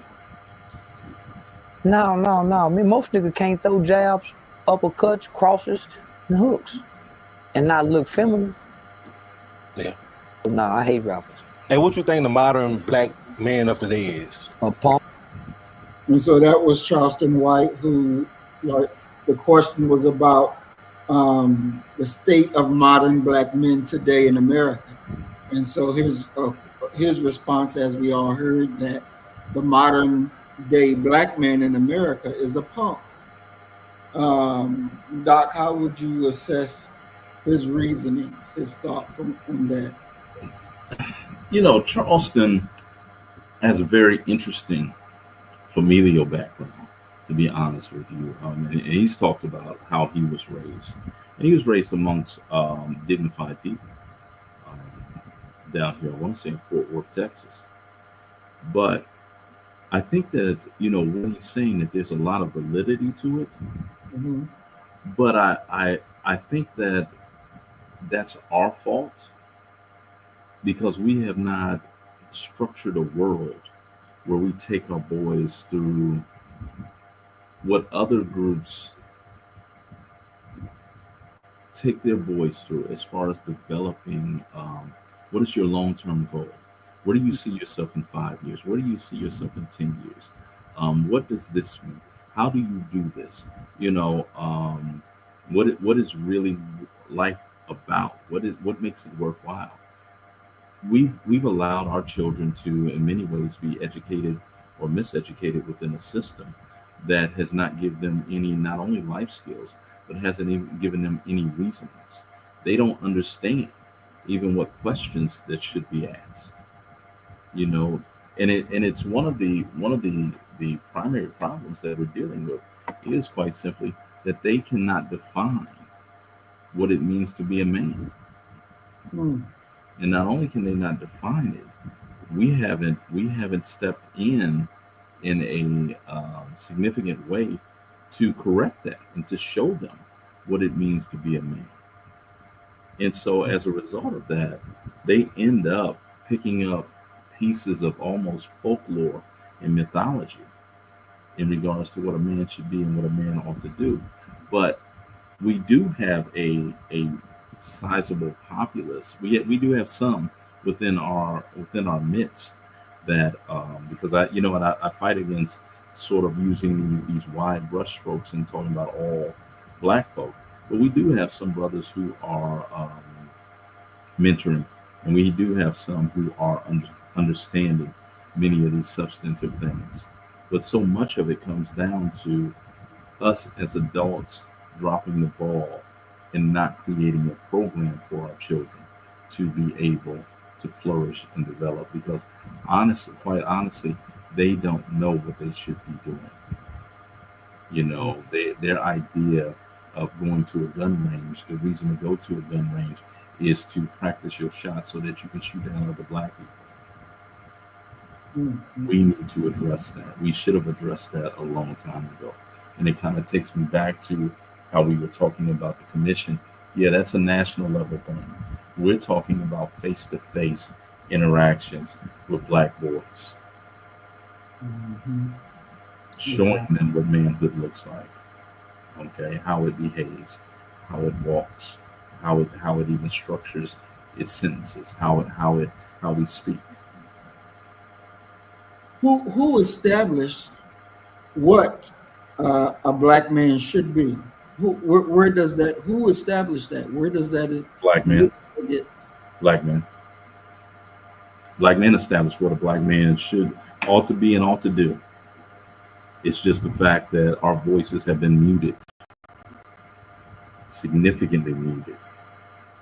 [SPEAKER 10] No. I mean, most niggas can't throw jabs, uppercuts, crosses, and hooks and not look feminine.
[SPEAKER 9] Yeah.
[SPEAKER 10] No, I hate rappers.
[SPEAKER 9] Hey, what you think the modern Black man of today is?
[SPEAKER 10] A punk.
[SPEAKER 1] And so that was Charleston White, who, like, the question was about the state of modern Black men today in America. And so his response, as we all heard, that the modern day Black man in America is a punk. Doc, how would you assess his reasonings, his thoughts on that?
[SPEAKER 2] You know, Charleston has a very interesting familial background, to be honest with you. And he's talked about how he was raised. And he was raised amongst dignified people down here, I want to say in Fort Worth, Texas. But I think that, you know, what he's saying, that there's a lot of validity to it.
[SPEAKER 1] Mm-hmm.
[SPEAKER 2] But I think that that's our fault, because we have not structured a world where we take our boys through what other groups take their boys through, as far as developing what is your long-term goal? Where do you see yourself in 5 years? Where do you see yourself in 10 years? What does this mean? How do you do this? You know, what is really life about? What makes it worthwhile? We've allowed our children to, in many ways, be educated or miseducated within a system that has not given them any, not only life skills, but hasn't even given them any reasonings. They don't understand even what questions that should be asked. You know, and it's one of the primary problems that we're dealing with is quite simply that they cannot define what it means to be a man. And not only can they not define it, we haven't stepped in a significant way to correct that and to show them what it means to be a man. And so as a result of that, they end up picking up pieces of almost folklore and mythology in regards to what a man should be and what a man ought to do. But we do have a sizable populace. We do have some within our midst that because I fight against sort of using these wide brushstrokes and talking about all Black folk, but we do have some brothers who are mentoring, and we do have some who are understanding many of these substantive things. But so much of it comes down to us as adults dropping the ball and not creating a program for our children to be able to flourish and develop. Because honestly, quite honestly, they don't know what they should be doing. You know, their idea of going to a gun range, the reason to go to a gun range is to practice your shot so that you can shoot down other black people. We need to address that. We should have addressed that a long time ago. And it kind of takes me back to how we were talking about the commission. Yeah, that's a national level thing. We're talking about face-to-face interactions with black boys, showing them what manhood looks like, okay, how it behaves, how it walks, how it even structures its sentences, how we speak.
[SPEAKER 1] Who established what a black man should be? Where does that? Who established that? Where does that?
[SPEAKER 2] Black men. Black men. Black men establish what a black man ought to be and ought to do. It's just the fact that our voices have been muted, significantly muted.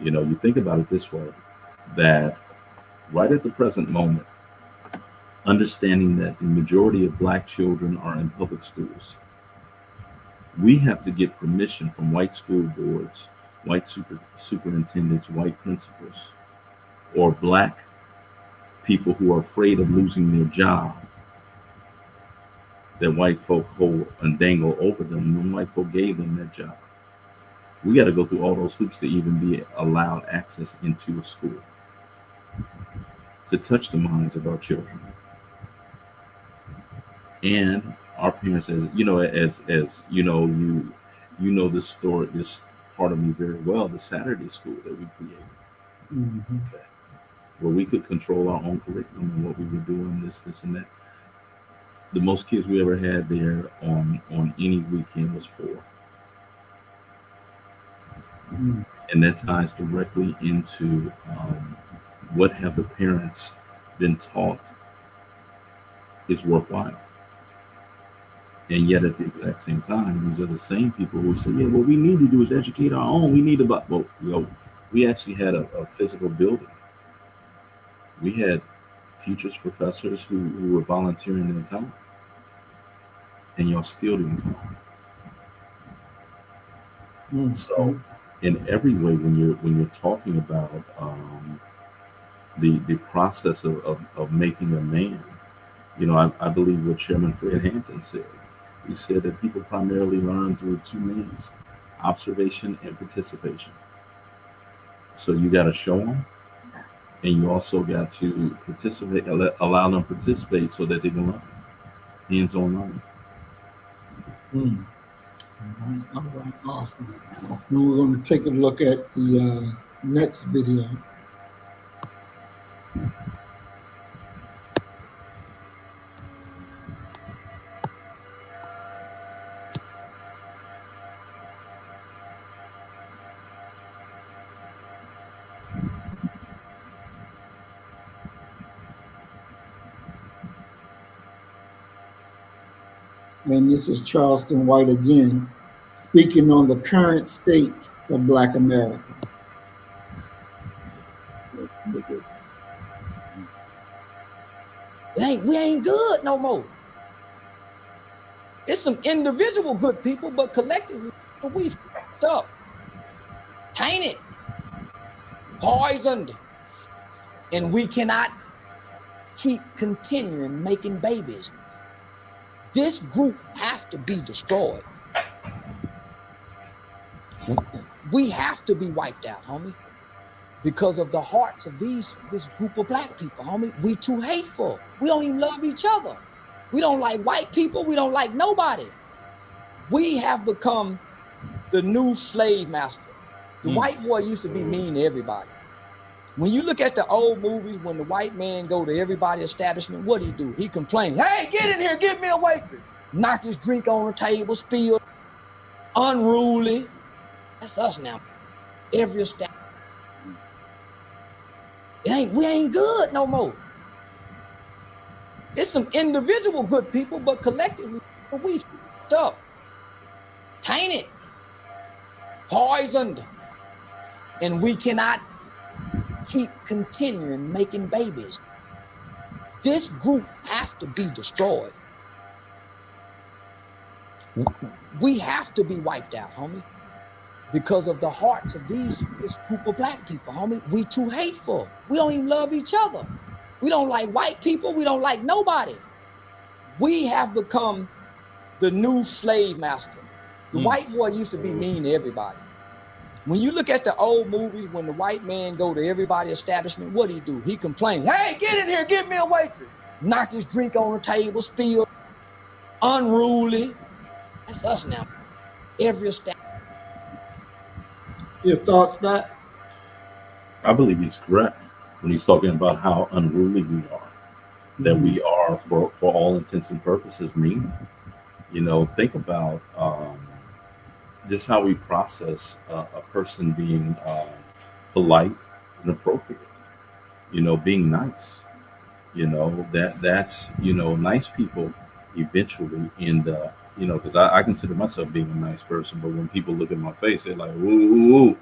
[SPEAKER 2] You know, you think about it this way, that right at the present moment, understanding that the majority of black children are in public schools, we have to get permission from white school boards, white superintendents, white principals, or black people who are afraid of losing their job that white folk hold and dangle over them when white folk gave them that job. We got to go through all those hoops to even be allowed access into a school to touch the minds of our children. And our parents, as you know, as you know, you know this story, this part of me very well, the Saturday school that we created, okay, where we could control our own curriculum and what we were doing, this and that. The most kids we ever had there on any weekend was 4. And that ties directly into what have the parents been taught is worthwhile. And yet at the exact same time, these are the same people who say, yeah, what we need to do is educate our own. We need about, well, you know, we actually had a physical building. We had teachers, professors who were volunteering their time. And y'all still didn't come. So in every way, when you're talking about the process of making a man, you know, I believe what Chairman Fred Hampton said. He said that people primarily learn through 2 means: observation and participation. So you got to show them, and you also got to participate, allow them to participate so that they can learn. Hands-on learning.
[SPEAKER 1] All right, awesome. Now we're going to take a look at the next video. And this is Charleston White again, speaking on the current state of Black America.
[SPEAKER 10] We ain't good no more. It's some individual good people, but collectively we f***ed up, tainted, poisoned, and we cannot keep continuing making babies. This group have to be destroyed. We have to be wiped out, homie, because of the hearts of this group of black people, homie. We too hateful. We don't even love each other. We don't like white people. We don't like nobody. We have become the new slave master. The white boy used to be mean to everybody. When you look at the old movies, when the white man go to everybody's establishment, what do? He complains, hey, get in here, get me a waitress. Knock his drink on the table, spill, unruly. That's us now. Every establishment. We ain't good no more. It's some individual good people, but collectively we f***ed up, tainted, poisoned, And we cannot keep continuing making babies. This group have to be destroyed. We have to be wiped out, homie, because of the hearts of this group of black people, homie. We too hateful. We don't even love each other. We don't like white people. We don't like nobody. We have become the new slave master. The white boy used to be mean to everybody. When you look at the old movies, when the white man go to everybody's establishment, what do? He complains, hey, get in here, get me a waitress. Knock his drink on the table, spill, unruly. That's us now. Every establishment.
[SPEAKER 1] Your thoughts, Doc?
[SPEAKER 2] I believe he's correct when he's talking about how unruly we are, that we are, for all intents and purposes, mean. You know, think about just how we process a person being polite and appropriate. You know, being nice. You know, that's nice people eventually end up. You know, because I consider myself being a nice person, but when people look at my face, they're like, "Ooh,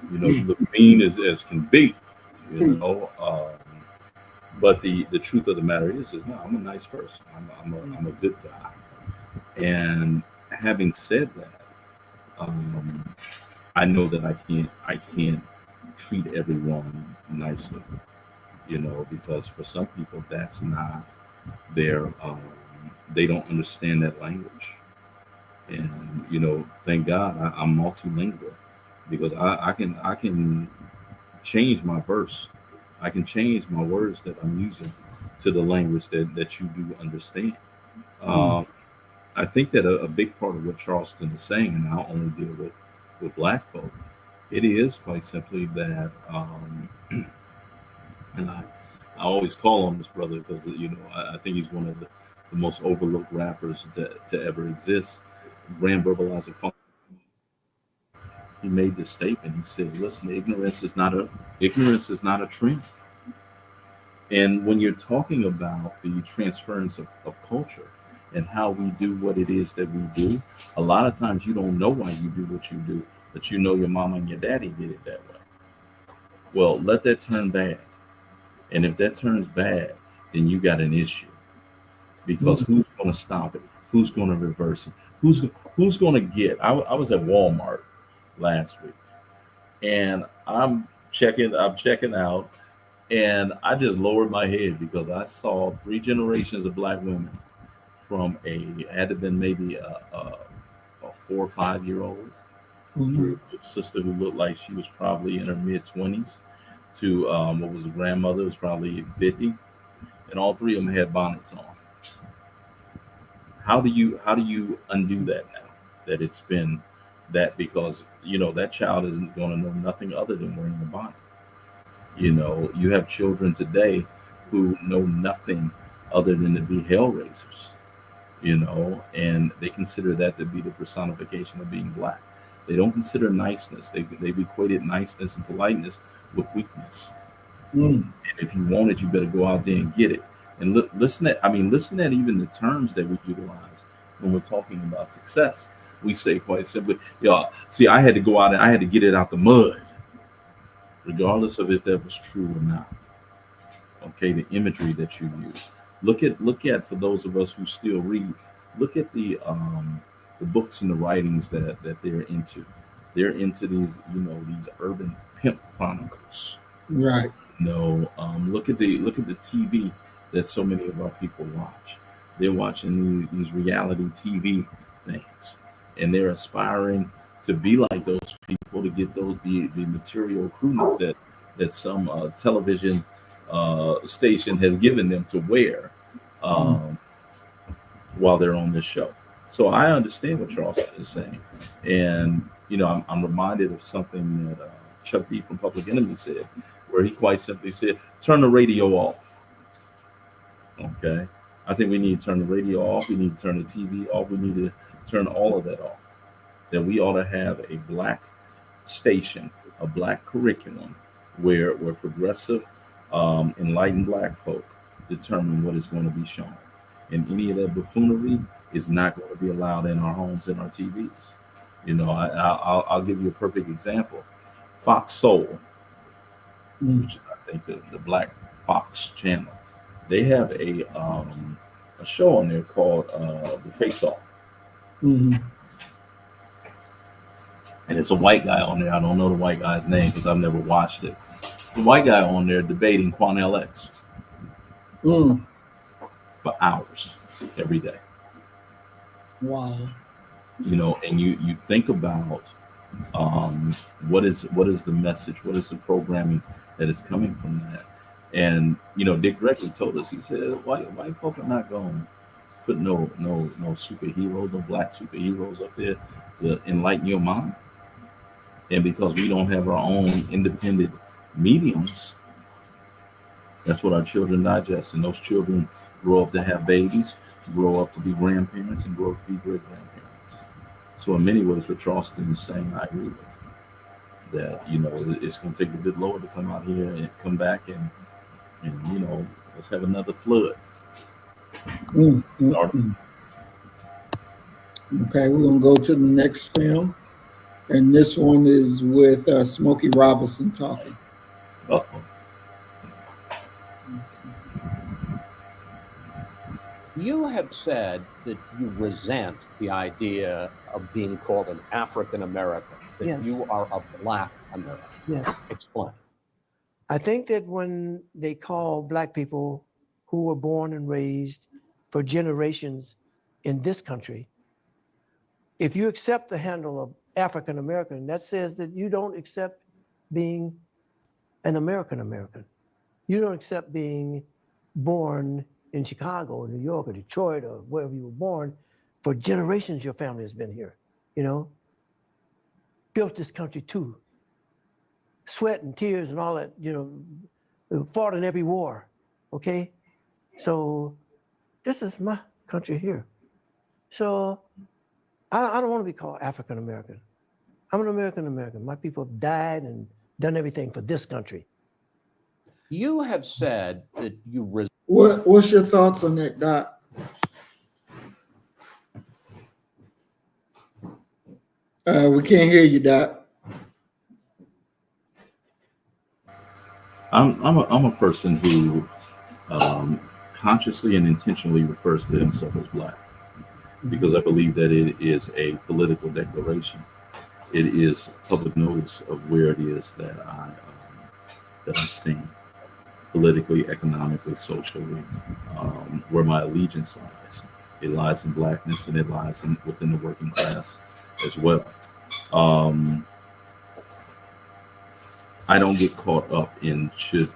[SPEAKER 2] you know, you look mean as can be." You know, but the truth of the matter is no, I'm a nice person. I'm a good guy. And having said that, I know that I can't treat everyone nicely. You know, because for some people that's not their. They don't understand that language. And you know, thank God I'm multilingual, because I can change my verse. I can change my words that I'm using to the language that you do understand. I think that a big part of what Charleston is saying, and I'll only deal with black folk, it is quite simply that, and I always call on this brother because you know I think he's one of the most overlooked rappers to ever exist. Grand Verbalizer Funk. He made this statement. He says, "Listen, ignorance is not a trend." And when you're talking about the transference of culture and how we do what it is that we do, a lot of times you don't know why you do what you do, but you know your mama and your daddy did it that way. Well, let that turn bad. And if that turns bad, then you got an issue. Because who's going to stop it? Who's going to reverse it? Who's going to get? I was at Walmart last week, and I'm checking out, and I just lowered my head because I saw 3 generations of black women, from had to been maybe a 4 or 5 year old to a sister who looked like she was probably in her mid-20s, to what was a grandmother who was probably 50, and all 3 of them had bonnets on. How do you undo that now that it's been that? Because you know that child isn't going to know nothing other than wearing a bonnet. You know, you have children today who know nothing other than to be hellraisers. You know, and they consider that to be the personification of being black. They don't consider niceness. They've equated niceness and politeness with weakness. And if you want it, you better go out there and get it. And listen at even the terms that we utilize when we're talking about success. We say quite simply, "Y'all, see, I had to go out and I had to get it out the mud," regardless of if that was true or not. Okay, the imagery that you use. Look at for those of us who still read. Look at the books and the writings that they're into. They're into these urban pimp chronicles.
[SPEAKER 1] Right.
[SPEAKER 2] Look at the TV that so many of our people watch. They're watching these reality TV things, and they're aspiring to be like those people, to get the material accoutrements that some television station has given them to wear while they're on this show. So I understand what Charleston is saying, and I'm reminded of something that Chuck D from Public Enemy said, where he quite simply said, "Turn the radio off." Okay, I think we need to turn the radio off. We need to turn the TV off. We need to turn all of that off. That we ought to have a black station, a black curriculum, where progressive, enlightened black folk determine what is going to be shown, and any of that buffoonery is not going to be allowed in our homes and our TVs. I'll give you a perfect example. Fox Soul,
[SPEAKER 1] Mm.
[SPEAKER 2] which is, I think, the Black Fox channel. They have a show on there called The Face Off.
[SPEAKER 1] Mm-hmm.
[SPEAKER 2] And it's a white guy on there. I don't know the white guy's name because I've never watched it. The white guy on there debating Quanell X for hours every day.
[SPEAKER 1] Wow.
[SPEAKER 2] You know, and you think about what is the message, what is the programming that is coming from that. And you know, Dick Gregory told us, he said, white folk are not going to put no superheroes, no black superheroes up there to enlighten your mind. And because we don't have our own independent mediums, that's what our children digest. And those children grow up to have babies, grow up to be grandparents, and grow up to be great grandparents. So in many ways, what Charleston is saying, I agree with. That, you know, it's going to take the good Lord to come out here and come back and you know, let's have another flood.
[SPEAKER 1] Okay, we're going to go to the next film. And this one is with Smokey Robinson talking.
[SPEAKER 2] Uh-oh.
[SPEAKER 11] You have said that you resent the idea of being called an African American, that
[SPEAKER 12] Yes.
[SPEAKER 11] you are a Black American.
[SPEAKER 12] Yes.
[SPEAKER 11] Explain.
[SPEAKER 12] I think that when they call Black people who were born and raised for generations in this country, if you accept the handle of African American, that says that you don't accept being an American American. You don't accept being born in Chicago or New York or Detroit or wherever you were born. For generations, your family has been here, you know, built this country too. Sweat and tears and all that, you know, fought in every war, okay? So this is my country here. So I don't want to be called African American. I'm an American American. My people have died and done everything for this country.
[SPEAKER 11] You have said that you
[SPEAKER 1] What's your thoughts on that, Doc? We can't hear you, Doc.
[SPEAKER 2] I'm a person who consciously and intentionally refers to himself as Black, because I believe that it is a political declaration. It is public notice of where it is that I stand politically, economically, socially, where my allegiance lies. It lies in Blackness, and it lies within the working class as well. I don't get caught up in should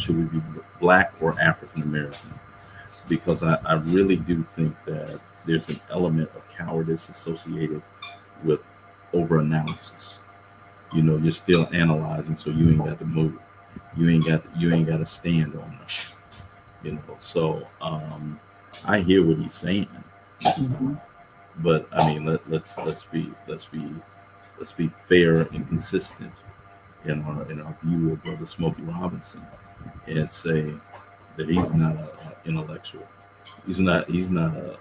[SPEAKER 2] we be Black or African American, because I really do think that there's an element of cowardice associated with over-analysis. You know, you're still analyzing, so you ain't got to move. You ain't got to stand on that. You know, so I hear what he's saying, but I mean, let's be fair and consistent in our view of Brother Smokey Robinson, and say that he's not an intellectual. He's not a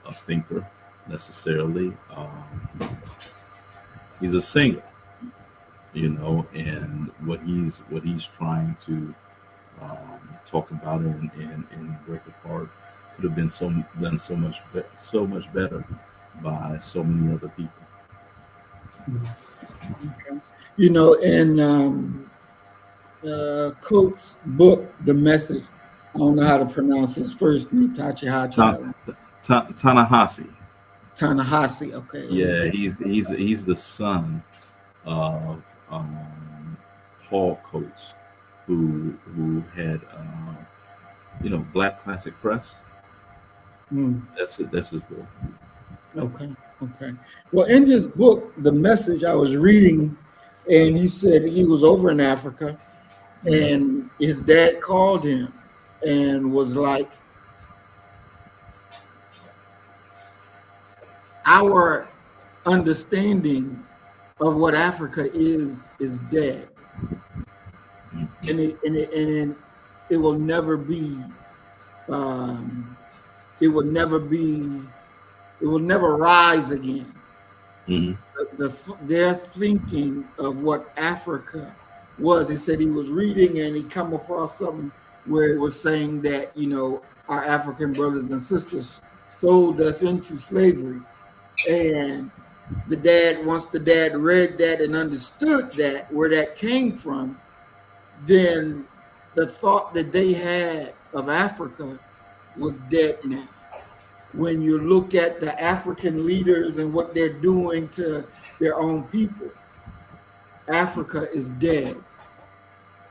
[SPEAKER 2] a thinker necessarily. He's a singer, you know, and what he's trying to talk about and break apart could have been done so much better by so many other people.
[SPEAKER 1] Okay. You know, in Coates' book, The Message, I don't know how to pronounce his first name,
[SPEAKER 2] Ta-Nehisi.
[SPEAKER 1] Ta-Nehisi, okay.
[SPEAKER 2] Yeah, he's the son of Paul Coates, who had Black Classic Press. That's his book.
[SPEAKER 1] Okay. Well, in his book, The Message, I was reading, and he said he was over in Africa, and his dad called him and was like, our understanding of what Africa is dead, and it will never be. It will never rise again.
[SPEAKER 2] Mhm.
[SPEAKER 1] Their thinking of what Africa was. He said he was reading and he come across something where it was saying that, you know, our African brothers and sisters sold us into slavery. And once the dad read that and understood that, where that came from, then the thought that they had of Africa was dead now. When you look at the African leaders and what they're doing to their own people, Africa is dead.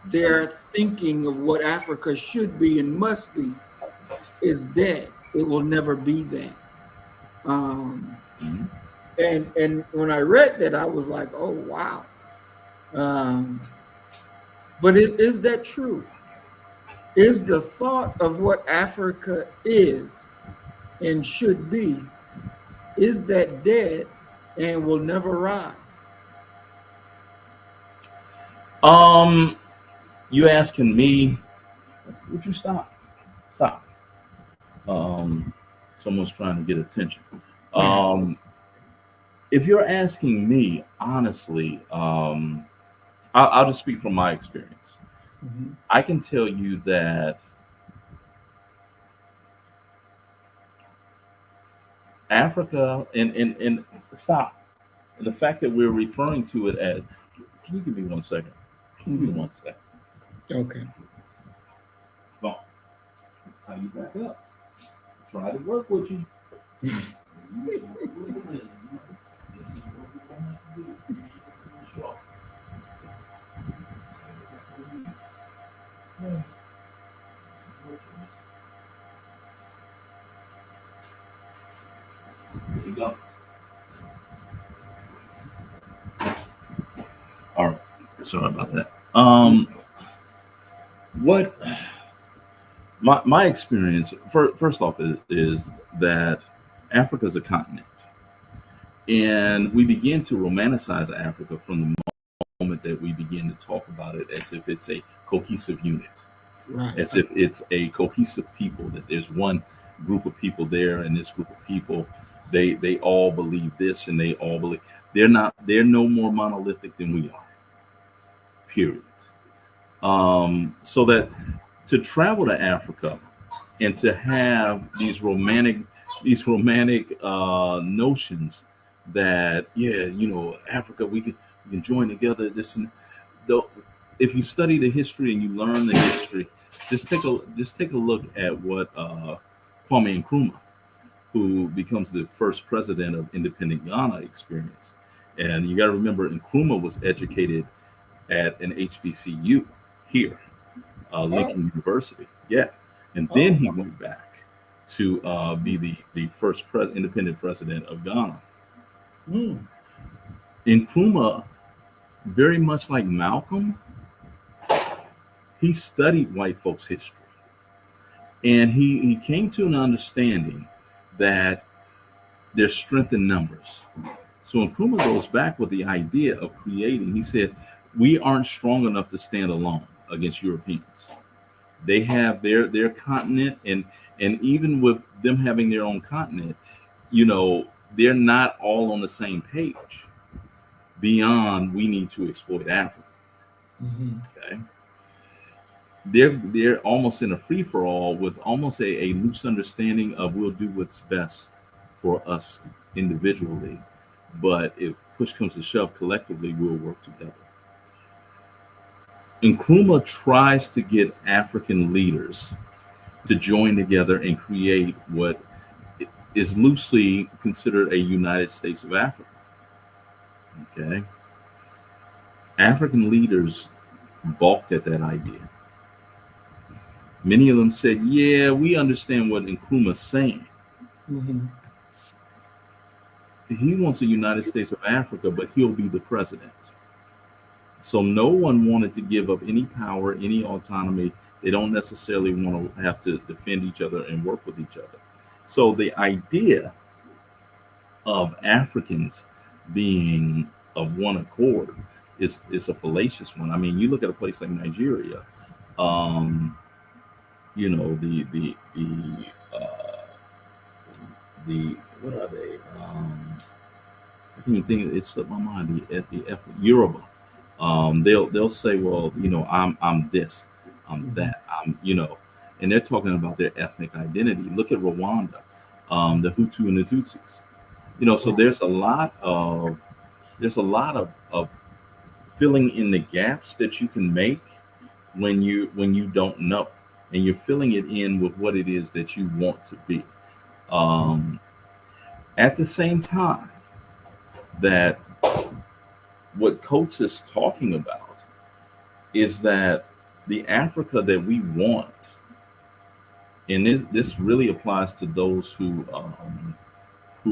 [SPEAKER 1] Their thinking of what Africa should be and must be is dead. It will never be that.
[SPEAKER 2] Mhm.
[SPEAKER 1] And when I read that, I was like, oh wow. But is that true? Is the thought of what Africa is and should be, is that dead and will never rise?
[SPEAKER 2] You asking me? Would you stop? Stop. Someone's trying to get attention. If you're asking me, honestly, I'll just speak from my experience.
[SPEAKER 1] Mhm.
[SPEAKER 2] I can tell you that Africa and stop. And the fact that we're referring to it as, can you give me 1 second? Give me
[SPEAKER 1] Mhm.
[SPEAKER 2] 1 second.
[SPEAKER 1] Okay.
[SPEAKER 2] Come on. How you back up? Try to work with you. There you go. All right. Sorry about that. What my experience first off is that Africa is a continent, and we begin to romanticize Africa from the moment that we begin to talk about it as if it's a cohesive unit,
[SPEAKER 1] Right.
[SPEAKER 2] as if it's a cohesive people, that there's one group of people there, and this group of people, they all believe this, and they all believe they're no more monolithic than we are. Period. So that to travel to Africa and to have these romantic notions that, yeah, you know, Africa, we can join together, this and though. If you study the history and you learn the history, just take a look at what Kwame Nkrumah, who becomes the first president of independent Ghana, experienced. And you got to remember, Nkrumah was educated at an HBCU here,
[SPEAKER 1] Oh,
[SPEAKER 2] Lincoln University. Yeah. And then
[SPEAKER 1] oh,
[SPEAKER 2] he went back to be the first independent president of Ghana.
[SPEAKER 1] mm,
[SPEAKER 2] Nkrumah, very much like Malcolm, he studied white folks' history. And he came to an understanding that there's strength in numbers. So Nkrumah goes back with the idea of creating, he said, we aren't strong enough to stand alone against Europeans. They have their continent, and even with them having their own continent, you know, they're not all on the same page beyond we need to exploit Africa.
[SPEAKER 1] mhm,
[SPEAKER 2] Okay. They're almost in a free for all with almost a loose understanding of we'll do what's best for us individually, but if push comes to shove, collectively we'll work together. Nkrumah tries to get African leaders to join together and create what is loosely considered a United States of Africa. Okay. African leaders balked at that idea. Many of them said, yeah, we understand what Nkrumah's saying.
[SPEAKER 1] mhm,
[SPEAKER 2] He wants a United States of Africa, but he'll be the president. So no one wanted to give up any power, any autonomy. They don't necessarily want to have to defend each other and work with each other. So the idea of Africans being of one accord is a fallacious one. I mean, you look at a place like Nigeria, um, you know, the what are they? I can't even think. It slipped my mind. The Yoruba. They'll say, well, I'm this, I'm that, and they're talking about their ethnic identity. Look at Rwanda, the Hutu and the Tutsis. So there's a lot of filling in the gaps that you can make when you don't know, and you're filling it in with what it is that you want to be. At the same time, that what Coates is talking about is that the Africa that we want, and this really applies to those who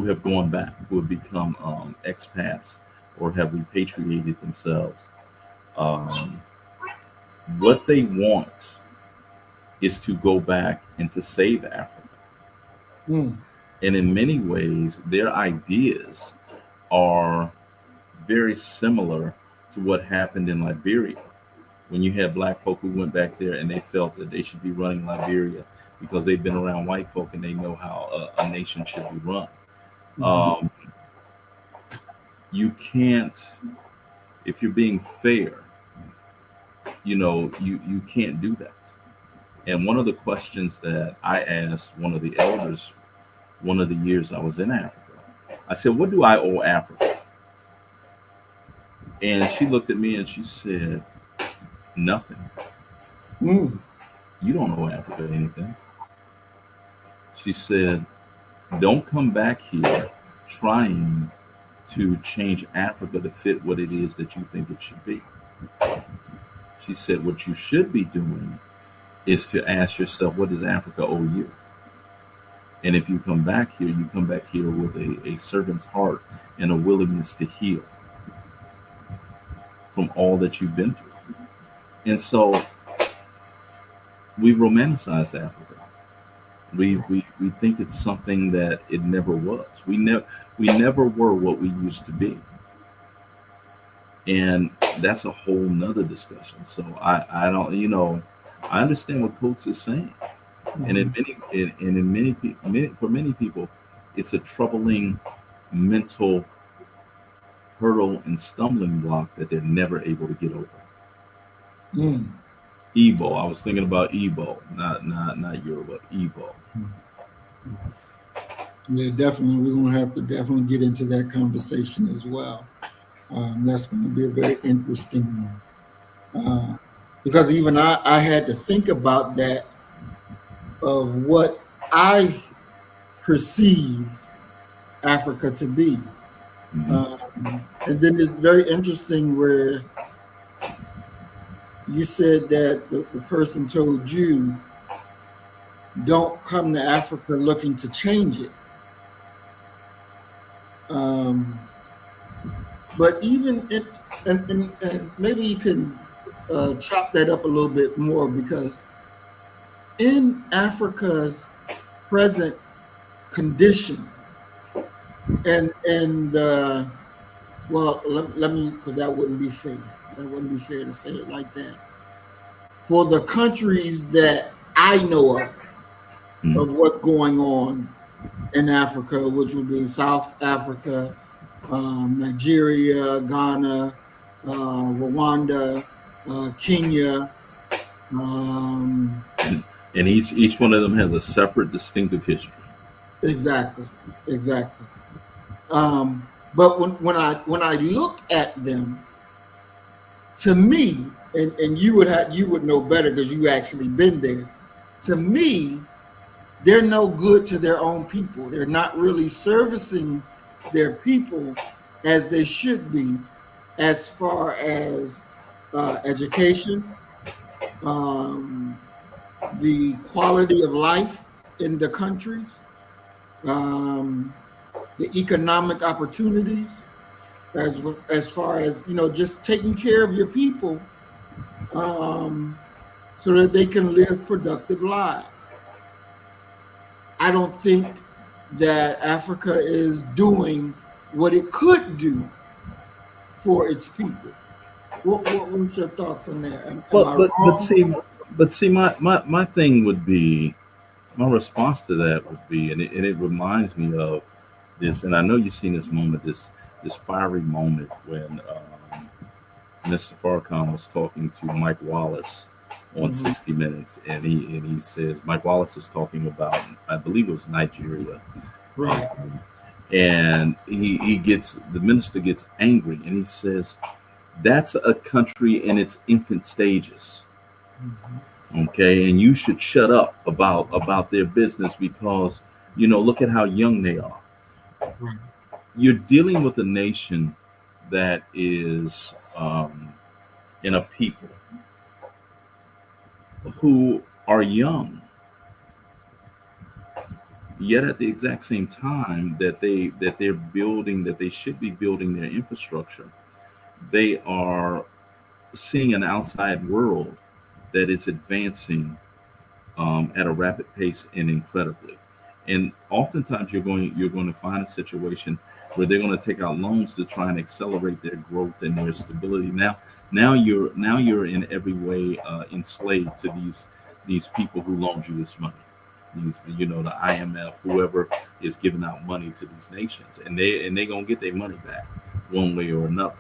[SPEAKER 2] have gone back, who have become expats or have repatriated themselves. What they want is to go back and to save Africa. And in many ways, their ideas are very similar to what happened in Liberia, when you had black folk who went back there and they felt that they should be running Liberia because they've been around white folk and they know how a nation should be run. You can't, if you're being fair, you can't do that. And one of the questions that I asked one of the elders one of the years I was in Africa, I said, what do I owe Africa? And she looked at me and she said, nothing. You don't owe Africa anything. She said, don't come back here trying to change Africa to fit what it is that you think it should be. She said, what you should be doing is to ask yourself, what does Africa owe you? And if you come back here, you come back here with a servant's heart and a willingness to heal from all that you've been through. And so we romanticize Africa. We think it's something that it never was. We never were what we used to be. And that's a whole nother discussion. So I don't, I understand what Coates is saying. And for many people, it's a troubling mental hurdle and stumbling block that they're never able to get over. Igbo. I was thinking about Igbo, not Yoruba. Igbo.
[SPEAKER 1] Yeah, definitely. We're going to have to definitely get into that conversation as well. That's going to be a very interesting one. Because even I had to think about that, of what I perceive Africa to be. And then it's very interesting where you said that the person told you, don't come to Africa looking to change it. But even and maybe you can chop that up a little bit more, because in Africa's present condition, and well, let me, because that wouldn't be fair. That wouldn't be fair to say it like that. For the countries that I know of what's going on in Africa, which would be South Africa, Nigeria, Ghana, Rwanda, Kenya.
[SPEAKER 2] And each one of them has a separate, distinctive history. Exactly.
[SPEAKER 1] But when I look at them, to me, and you would know better because you actually been there. To me, they're no good to their own people. They're not really servicing their people as they should be, as far as education, the quality of life in the countries, the economic opportunities, as far as, just taking care of your people, so that they can live productive lives. I don't think that Africa is doing what it could do for its people. What's your thoughts on that?
[SPEAKER 2] But see, my thing would be, my response to that would be, and it reminds me of this, and I know you've seen this moment, this fiery moment when Mr. Farrakhan was talking to Mike Wallace on 60 Minutes, and he says Mike Wallace is talking about, I believe it was Nigeria,
[SPEAKER 1] Right.
[SPEAKER 2] and the minister gets angry, and he says that's a country in its infant stages. Okay, and you should shut up about their business because look at how young they are.
[SPEAKER 1] Right.
[SPEAKER 2] You're dealing with a nation that is in a people who are young, yet at the exact same time that they should be building their infrastructure, they are seeing an outside world that is advancing at a rapid pace and incredibly. And oftentimes you're going to find a situation where they're going to take out loans to try and accelerate their growth and their stability. Now you're in every way enslaved to these people who loaned you this money. These, the IMF, whoever is giving out money to these nations, and they're gonna get their money back one way or another.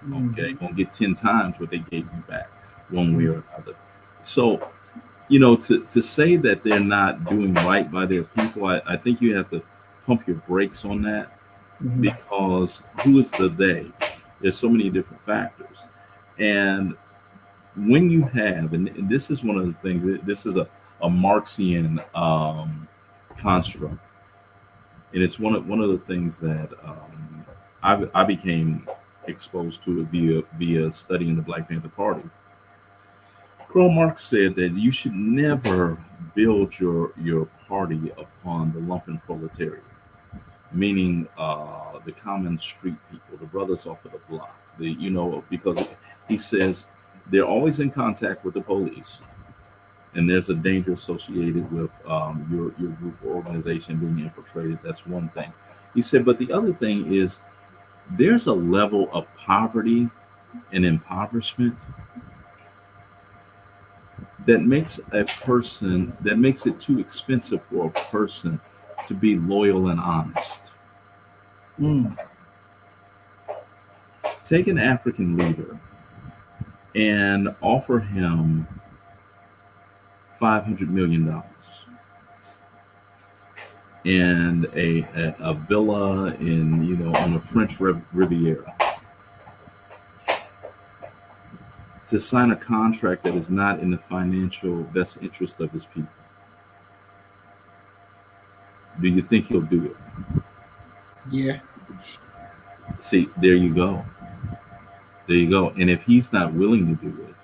[SPEAKER 2] Okay, gonna get 10 times what they gave you back one way or another. So to say that they're not doing right by their people, I think you have to pump your brakes on that, because who is the they? There's so many different factors. And when you have, and this is one of the things, this is a Marxian construct. And it's one of the things that I became exposed to it via studying the Black Panther Party. Karl Marx said that you should never build your party upon the lumpen proletariat, meaning the common street people, the brothers off of the block. Because he says they're always in contact with the police, and there's a danger associated with your group or organization being infiltrated. That's one thing. He said, but the other thing is there's a level of poverty and impoverishment that makes it too expensive for a person to be loyal and honest. Take an African leader and offer him $500 million and a villa on the French Riviera, to sign a contract that is not in the financial best interest of his people. Do you think he'll do it?
[SPEAKER 1] Yeah.
[SPEAKER 2] See, there you go. And if he's not willing to do it,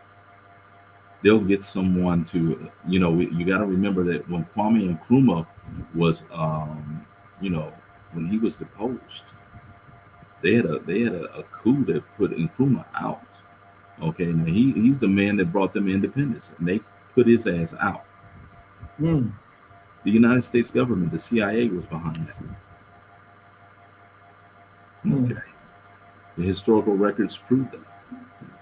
[SPEAKER 2] they'll get someone to, you got to remember that when Kwame Nkrumah was, when he was deposed, they had a coup that put Nkrumah out. Okay, now he's the man that brought them independence, and they put his ass out. The United States government, the CIA, was behind that. Okay, the historical records prove that.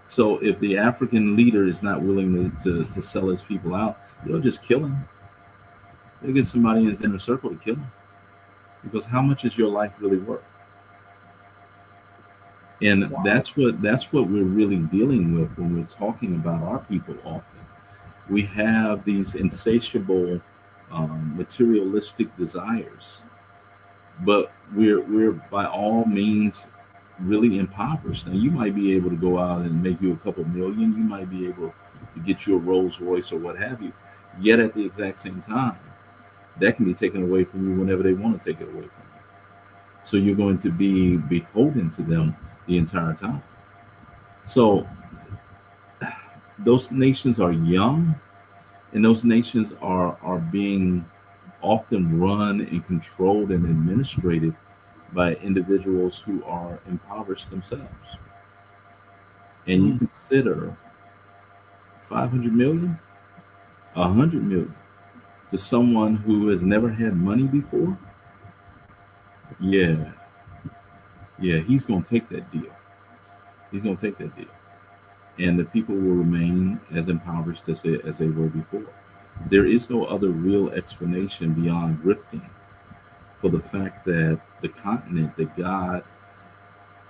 [SPEAKER 2] So if the African leader is not willing to sell his people out, they'll just kill him. They'll get somebody in his inner circle to kill him, because how much is your life really worth? And that's what we're really dealing with when we're talking about our people often. We have these insatiable materialistic desires, but we're by all means really impoverished. Now, you might be able to go out and make you a couple million, you might be able to get you a Rolls Royce or what have you, yet at the exact same time, that can be taken away from you whenever they want to take it away from you. So you're going to be beholden to them the entire time. So those nations are young, and those nations are being often run and controlled and administrated by individuals who are impoverished themselves. And you consider 500 million, 100 million to someone who has never had money before. Yeah, he's going to take that deal. And the people will remain as impoverished as they were before. There is no other real explanation beyond grifting for the fact that the continent that God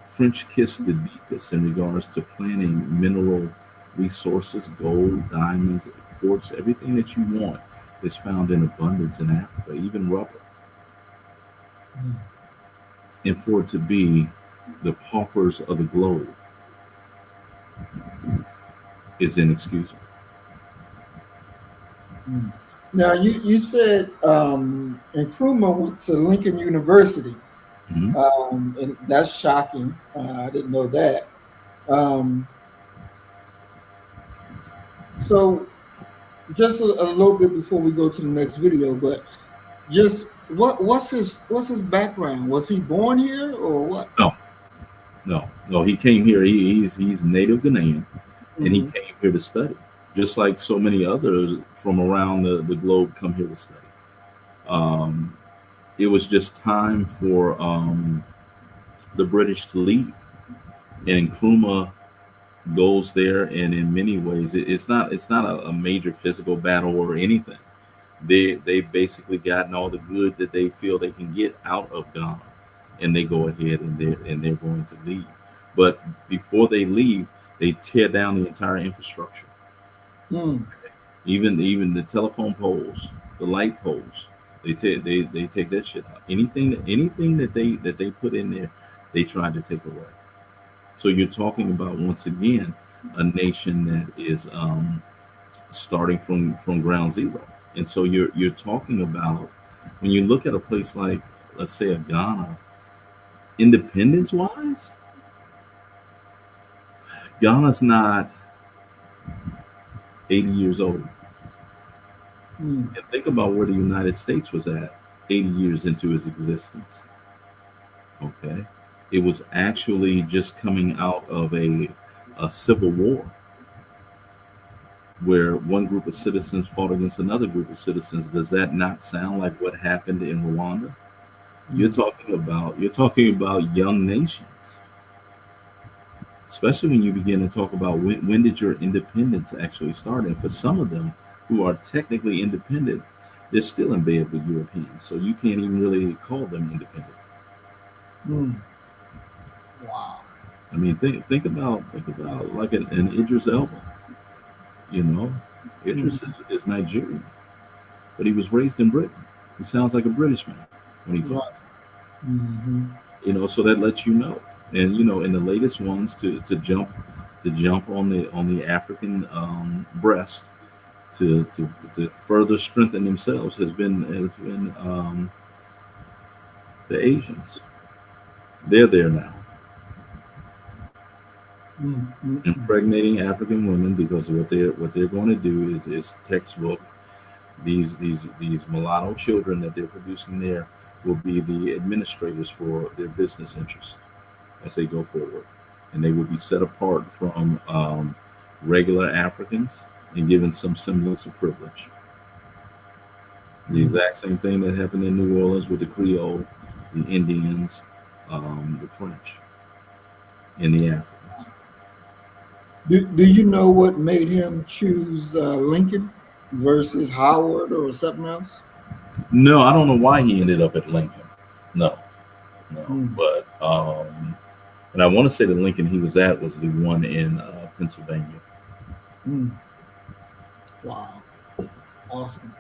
[SPEAKER 2] French kissed the deepest in regards to planting mineral resources, gold, diamonds, quartz, everything that you want is found in abundance in Africa, even rubber. And for it to be the paupers of the globe is inexcusable.
[SPEAKER 1] Now, you said Nkrumah went to Lincoln University. And that's shocking. I didn't know that. So just a little bit before we go to the next video, but just what's his background? Was he born here or what?
[SPEAKER 2] No. He came here. He's native Ghanaian, and he came here to study, just like so many others from around the globe come here to study. It was just time for the British to leave, and Nkrumah goes there, and in many ways, it's not a major physical battle or anything. They basically gotten all the good that they feel they can get out of Ghana, and they go ahead and they're going to leave. But before they leave, they tear down the entire infrastructure. Even the telephone poles, the light poles, they take that shit out. Anything that they put in there, they tried to take away. So you're talking about, once again, a nation that is starting from ground zero. And so you're talking about, when you look at a place like, let's say, a Ghana, independence wise, Ghana's not 80 years old. And think about where the United States was at 80 years into its existence. Okay. It was actually just coming out of a civil war where one group of citizens fought against another group of citizens. Does that not sound like what happened in Rwanda? You're talking about young nations, especially when you begin to talk about when did your independence actually start? And for some of them who are technically independent, they're still in bed with Europeans, so you can't even really call them independent.
[SPEAKER 1] Wow.
[SPEAKER 2] I mean, think about like an Idris Elba. You know, Idris is Nigerian, but he was raised in Britain. He sounds like a British man when he talks. You know, so that lets you know. And you know, in the latest ones to jump on the African breast to further strengthen themselves has been the Asians. They're there now. Impregnating African women, because what they're going to do is textbook. These mulatto children that they're producing there will be the administrators for their business interests as they go forward, and they will be set apart from regular Africans and given some semblance of privilege. The exact same thing that happened in New Orleans with the Creole, the Indians, the French, and the Africans.
[SPEAKER 1] Do you know what made him choose Lincoln versus Howard or something else?
[SPEAKER 2] No, I don't know why he ended up at Lincoln. No. But and I want to say the Lincoln he was at was the one in Pennsylvania.
[SPEAKER 1] Wow. Awesome.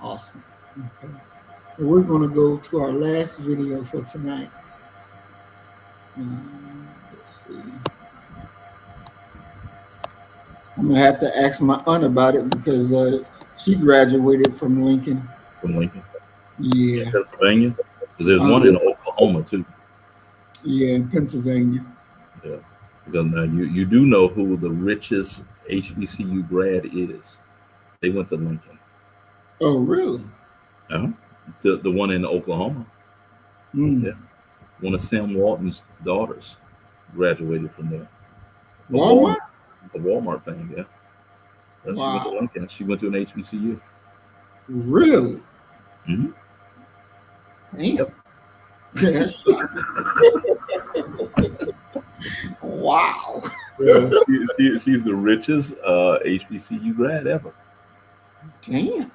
[SPEAKER 1] Okay. And we're going to go to our last video for tonight. Let's see. I'm going to have to ask my aunt about it because she graduated from Lincoln.
[SPEAKER 2] From Lincoln?
[SPEAKER 1] Yeah.
[SPEAKER 2] In Pennsylvania? Because there's one in Oklahoma, too.
[SPEAKER 1] Yeah, in Pennsylvania.
[SPEAKER 2] Yeah. Because now you do know who the richest HBCU grad is. They went to Lincoln.
[SPEAKER 1] Oh, really?
[SPEAKER 2] The one in Oklahoma. Yeah. One of Sam Walton's daughters graduated from there.
[SPEAKER 1] Walmart?
[SPEAKER 2] A Walmart thing, yeah. Wow. She went to Lincoln. She went to an HBCU.
[SPEAKER 1] Really? Damn.
[SPEAKER 2] Yep.
[SPEAKER 1] Wow.
[SPEAKER 2] She's the richest HBCU grad ever.
[SPEAKER 1] Damn.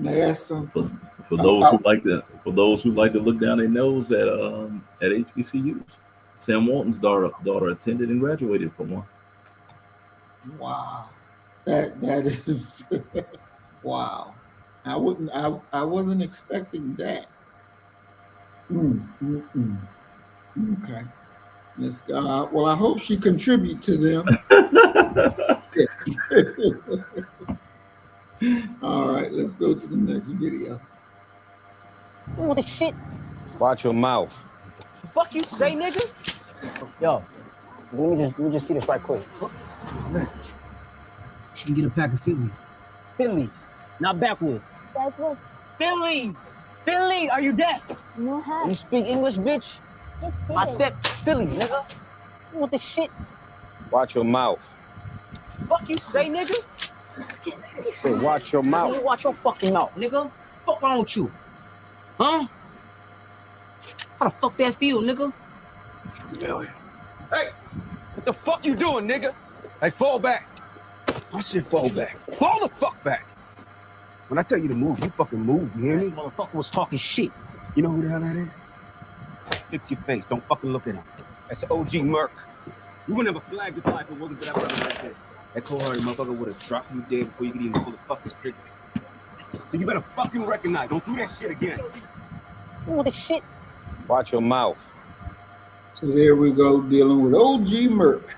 [SPEAKER 1] Now that's something.
[SPEAKER 2] For those who like to look down their nose at HBCUs, Sam Walton's daughter attended and graduated from one.
[SPEAKER 1] Wow, that is wow. I wasn't expecting that. Okay, let's go. Well, I hope she contribute to them. All right, let's go to the next video.
[SPEAKER 13] What the shit?
[SPEAKER 9] Watch your mouth.
[SPEAKER 13] Fuck you say, nigga? Yo, let me just see this right quick. You get a pack of Phillies. Phillies, not backwoods.
[SPEAKER 14] Backwoods.
[SPEAKER 13] Phillies! Phillies! Are you deaf?
[SPEAKER 14] No hat.
[SPEAKER 13] You speak English, bitch? I said Phillies, nigga. What the shit?
[SPEAKER 9] Watch your mouth.
[SPEAKER 13] Fuck you say, nigga?
[SPEAKER 9] Say, watch your mouth.
[SPEAKER 13] You watch your fucking mouth, nigga. Fuck wrong with you? Huh? How the fuck that feel, nigga?
[SPEAKER 9] Hey, what the fuck you doing, nigga? Hey, fall back. I said fall back. Fall the fuck back. When I tell you to move, you fucking move, you hear me?
[SPEAKER 13] This motherfucker was talking shit.
[SPEAKER 9] You know who the hell that is? Fix your face, don't fucking look at him. That's OG Merc. You wouldn't have a flag to fly if it wasn't for that brother right there. That cold-hearted motherfucker would have dropped you dead before you could even pull the fucking trigger. So you better fucking recognize, don't do that shit again.
[SPEAKER 13] What the shit?
[SPEAKER 9] Watch your mouth.
[SPEAKER 1] So there we go, dealing with OG Merc.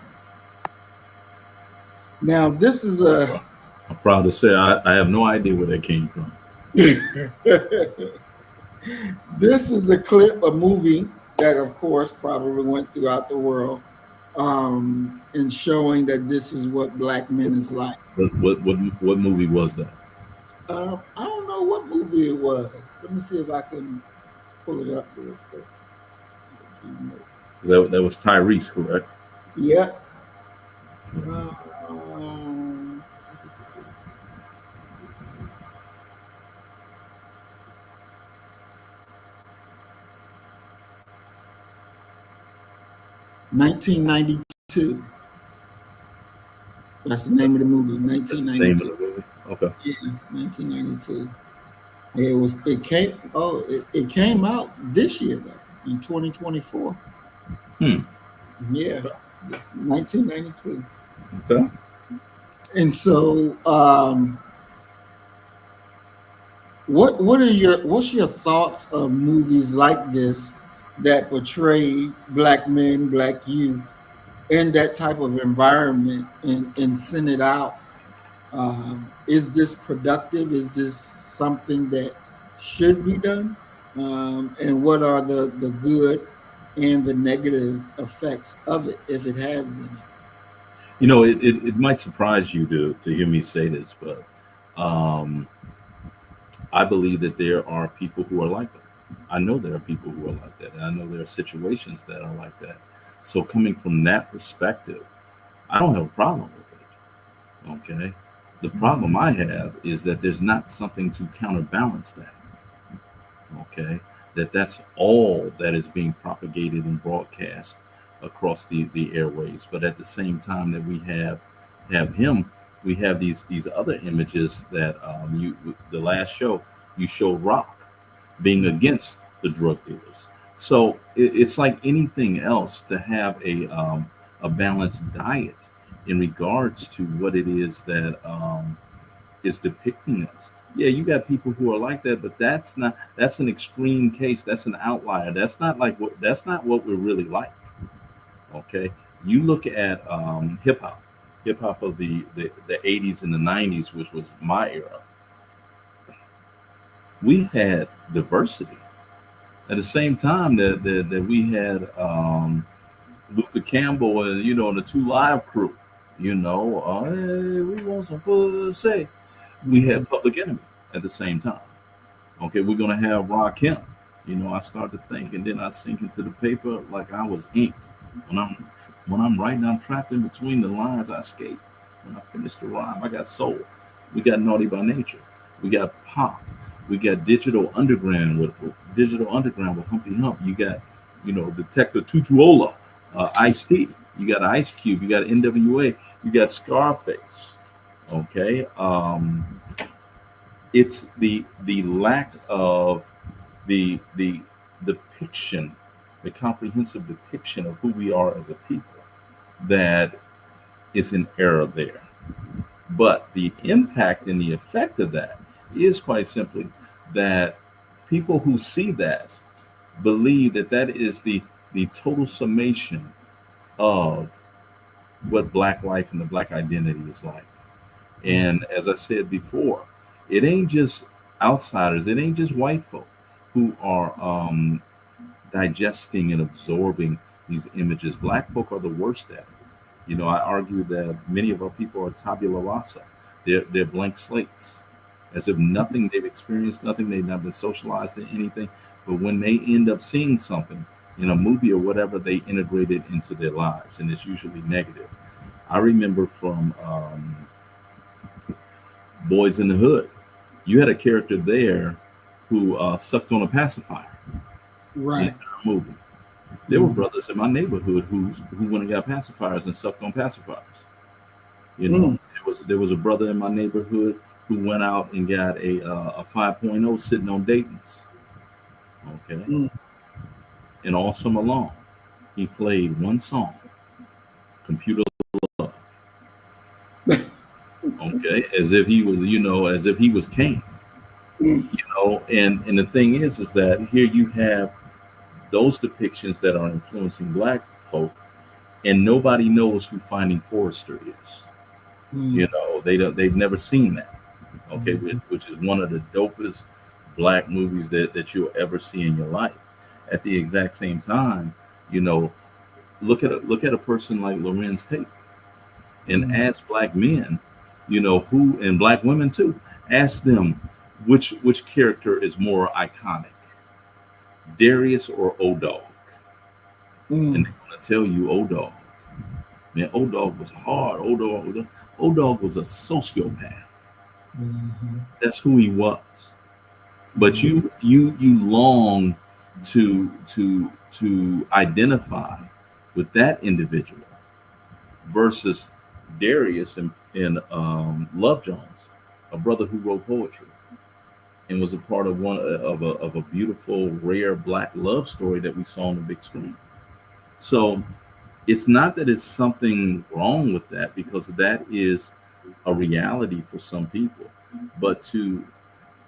[SPEAKER 1] Now, this is a...
[SPEAKER 2] I'm proud to say I have no idea where that came from.
[SPEAKER 1] This is a clip, a movie that, of course, probably went throughout the world, in showing that this is what black men is like.
[SPEAKER 2] What movie was that?
[SPEAKER 1] I don't know what movie it was. Let me see if I can pull it up real quick.
[SPEAKER 2] That was Tyrese, correct?
[SPEAKER 1] Yep. 1992. That's the name of the movie. 1992.
[SPEAKER 2] Okay.
[SPEAKER 1] Yeah, 1992. It came out this year though, in 2024. Yeah, 1992.
[SPEAKER 2] Okay.
[SPEAKER 1] And so, what's your thoughts of movies like this that portray black men, black youth in that type of environment and send it out? Is this productive? Is this something that should be done? And what are the good and the negative effects of it, if it has any?
[SPEAKER 2] You know, it might surprise you to hear me say this, but I believe that there are people who are like that. I know there are people who are like that, and I know there are situations that are like that. So coming from that perspective, I don't have a problem with it. Okay. The problem I have is that there's not something to counterbalance that. Okay. That's all that is being propagated and broadcast across the airways. But at the same time that we have him, we have these other images that the last show you showed Rock being against the drug dealers. So it's like anything else to have a balanced diet in regards to what it is that is depicting us. Yeah, you got people who are like that, but that's an extreme case. That's an outlier. That's not what we're really like. Okay. You look at hip hop of the 80s and the 90s, which was my era. We had diversity. At the same time that we had Luther Campbell and the 2 Live crew, hey, we want some pussy. We had Public Enemy at the same time. Okay, we're gonna have Rakim. I start to think, and then I sink into the paper like I was ink. When I'm writing, I'm trapped in between the lines. I escape. When I finish the rhyme, I got soul. We got Naughty by Nature. We got pop. We got Digital Underground with Humpty Hump. You got, Detective Tutuola, Ice-T. You got Ice Cube. You got NWA. You got Scarface. Okay. it's the lack of the depiction, the comprehensive depiction of who we are as a people that is an error there. But the impact and the effect of that is quite simply that people who see that believe that that is the total summation of what Black life and the Black identity is like. And as I said before, it ain't just outsiders, it ain't just white folk who are digesting and absorbing these images. Black folk are the worst at it. You know, I argue that many of our people are tabula rasa. They're blank slates, as if nothing they've experienced, nothing they've not been socialized in anything. But when they end up seeing something in a movie or whatever, they integrate it into their lives, and it's usually negative. I remember from Boys in the Hood, you had a character there who sucked on a pacifier.
[SPEAKER 1] Right.
[SPEAKER 2] The entire movie. There were brothers in my neighborhood who went and got pacifiers and sucked on pacifiers. You know, there was a brother in my neighborhood who went out and got a 5.0 sitting on Dayton's. Okay. And all summer long, he played one song, Computer Love. Okay, as if he was, as if he was king. And the thing is that here you have those depictions that are influencing Black folk, and nobody knows who Finding Forrester is. They've never seen that. Okay, which is one of the dopest Black movies that you'll ever see in your life. At the exact same time, look at a person like Lorenz Tate, and ask Black men, who, and Black women too, ask them which character is more iconic, Darius or O-Dog. And they're gonna tell you O-Dog. Man, O-Dog was hard. O-Dog was a sociopath. That's who he was. But you long to identify with that individual versus Darius in Love Jones, a brother who wrote poetry and was a part of a beautiful, rare Black love story that we saw on the big screen. So it's not that it's something wrong with that, because that is a reality for some people. But to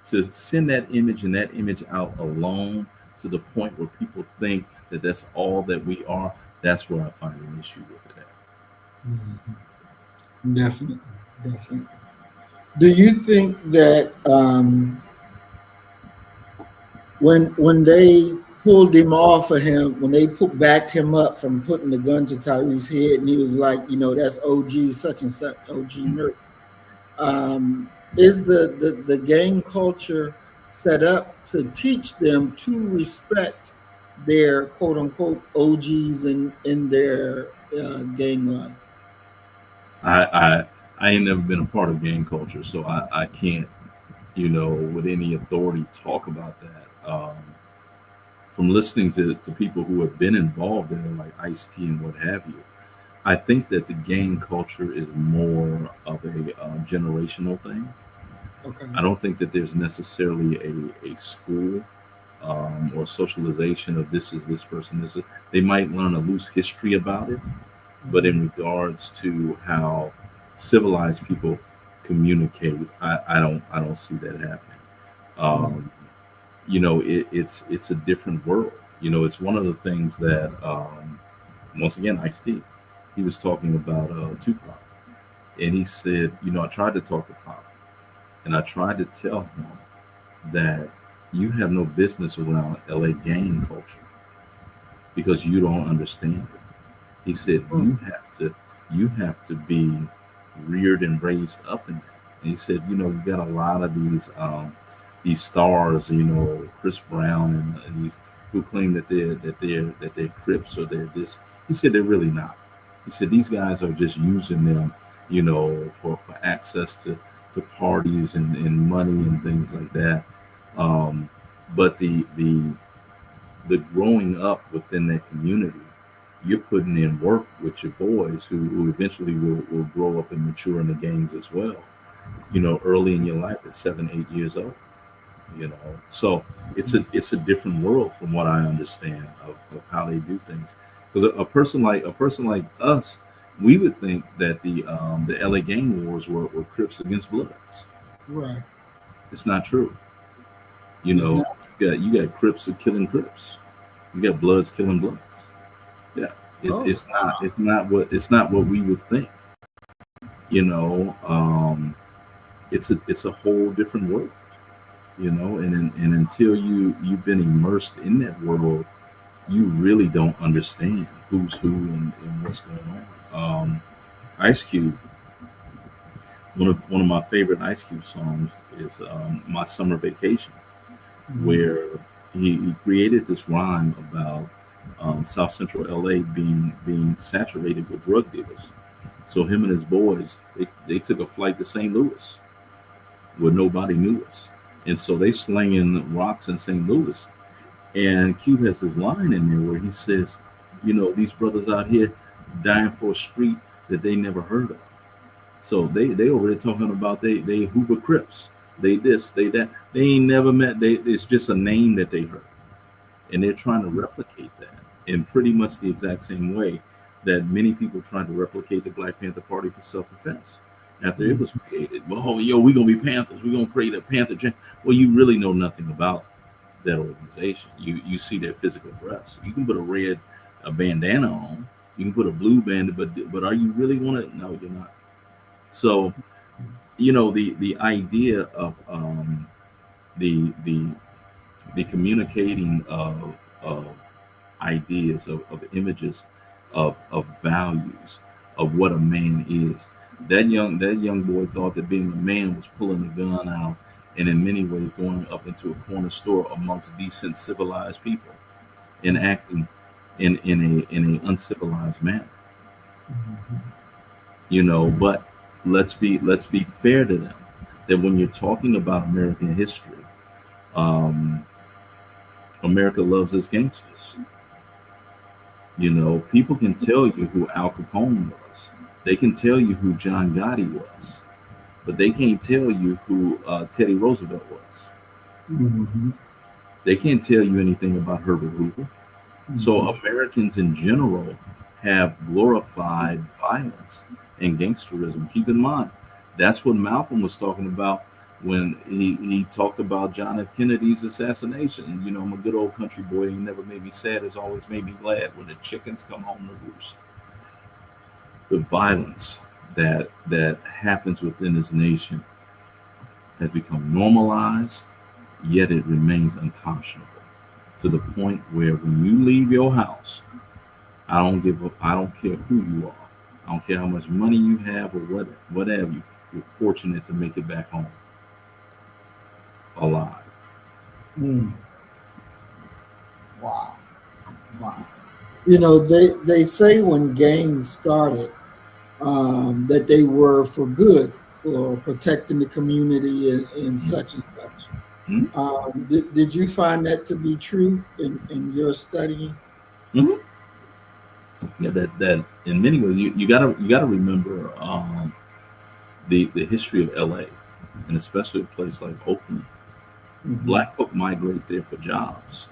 [SPEAKER 2] send that image and that image out alone to the point where people think that that's all that we are, that's where I find an issue with it.
[SPEAKER 1] Definitely. Do you think that when they pulled him off of him, when they backed him up from putting the gun to Tyrese's head, and he was like, that's OG such and such, OG Merck, is the gang culture set up to teach them to respect their quote unquote OGs in their gang life?
[SPEAKER 2] I ain't never been a part of gang culture, so I can't, with any authority talk about that. From listening to people who have been involved in it, like Ice-T and what have you, I think that the gang culture is more of a generational thing. Okay. I don't think that there's necessarily a school or socialization of this is this person. They might learn a loose history about it, but in regards to how civilized people communicate, I don't see that happening. It's a different world. It's one of the things that once again, Ice-T, he was talking about Tupac, and he said, I tried to talk to Pac, and I tried to tell him that you have no business around LA gang culture because you don't understand it. He said you have to be reared and raised up in that. And he said, you got a lot of these stars, Chris Brown and these who claim that they're Crips or they're this. He said they're really not. He said these guys are just using them, for access to parties and money and things like that. But the growing up within that community, you're putting in work with your boys who eventually will grow up and mature in the gangs as well. early in your life at 7, 8 years old. So it's a different world from what I understand of how they do things. Because a person like us, we would think that the LA gang wars were Crips against Bloods.
[SPEAKER 1] Right.
[SPEAKER 2] It's not true.
[SPEAKER 1] It's not.
[SPEAKER 2] You got Crips killing Crips. You got Bloods killing Bloods. Yeah, it's not what we would think. It's a whole different world. And until you've been immersed in that world, you really don't understand who's who and what's going on. Ice Cube, one of my favorite Ice Cube songs is "My Summer Vacation," where he created this rhyme about South Central LA being saturated with drug dealers. So him and his boys, they took a flight to St. Louis, where nobody knew us, and so they slinging rocks in St. Louis. And Cube has this line in there where he says, these brothers out here dying for a street that they never heard of. So they over there talking about they Hoover Crips, they this, they that. They ain't never met. It's just a name that they heard, and they're trying to replicate that in pretty much the exact same way that many people tried to replicate the Black Panther Party for self-defense after it was created. Well, we're gonna be Panthers. We're gonna create a Panther. Well, you really know nothing about that organization. You see their physical dress. You can put a bandana on. You can put a blue band, but are you really want to? No, you're not. So, the idea of the communicating of ideas of images of values of what a man is. That young boy thought that being a man was pulling a gun out and in many ways going up into a corner store amongst decent civilized people and acting in a uncivilized manner. But let's be fair to them, that when you're talking about American history, America loves its gangsters. People can tell you who Al Capone was. They can tell you who John Gotti was, but they can't tell you who Teddy Roosevelt was. They can't tell you anything about Herbert Hoover. So Americans in general have glorified violence and gangsterism. Keep in mind, that's what Malcolm was talking about when he talked about John F. Kennedy's assassination. I'm a good old country boy. He never made me sad. It's always made me glad when the chickens come home to roost. The violence that happens within this nation has become normalized, yet it remains unconscionable, to the point where when you leave your house, I don't care who you are. I don't care how much money you have or what have you. You're fortunate to make it back home alive.
[SPEAKER 1] Wow. They say when gangs started that they were for good, for protecting the community and such and such. Did you find that to be true in your studying?
[SPEAKER 2] Yeah, that in many ways you gotta remember the history of LA, and especially a place like Oakland. Black folk migrate there for jobs.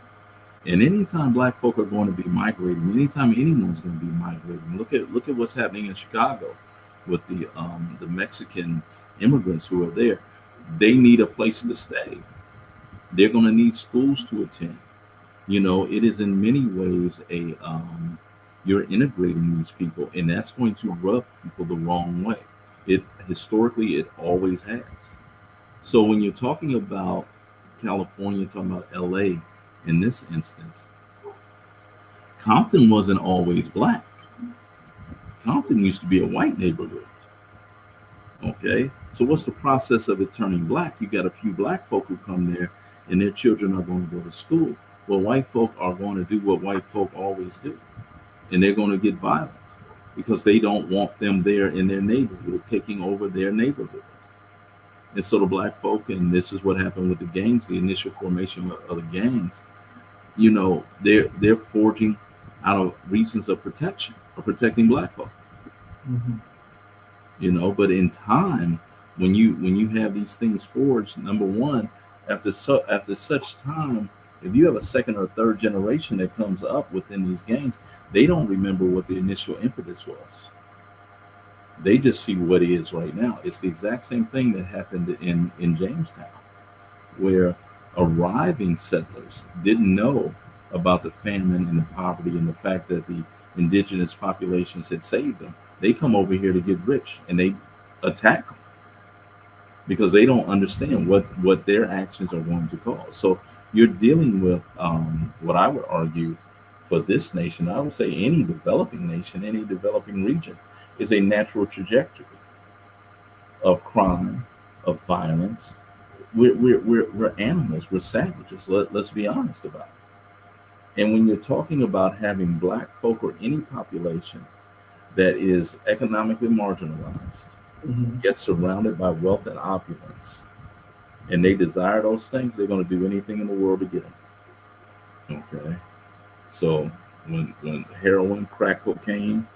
[SPEAKER 2] And anytime Black folk are going to be migrating, anytime anyone's going to be migrating, look at what's happening in Chicago with the Mexican immigrants who are there. They need a place to stay. They're going to need schools to attend. It is in many ways you're integrating these people, and that's going to rub people the wrong way. Historically, it always has. So when you're talking about California, talking about LA in this instance, Compton wasn't always Black. Compton used to be a white neighborhood. Okay, so what's the process of it turning Black? You got a few Black folk who come there and their children are going to go to school. Well, white folk are going to do what white folk always do, and they're going to get violent because they don't want them there in their neighborhood, taking over their neighborhood. And so the Black folk, and this is what happened with the gangs, the initial formation of the gangs, they're forging out of reasons of protection, of protecting Black folk. But in time, when you have these things forged, number one, after such time, if you have a second or third generation that comes up within these gangs, they don't remember what the initial impetus was. They just see what it is right now. It's the exact same thing that happened in Jamestown, where arriving settlers didn't know about the famine and the poverty and the fact that the indigenous populations had saved them. They come over here to get rich, and they attack them because they don't understand what their actions are going to cause. So you're dealing with what I would argue for this nation, I would say any developing nation, any developing region, is a natural trajectory of crime, of violence. We're animals, we're savages. Let's be honest about it. And when you're talking about having Black folk or any population that is economically marginalized, gets surrounded by wealth and opulence, and they desire those things, they're going to do anything in the world to get them. Okay, so when heroin, crack cocaine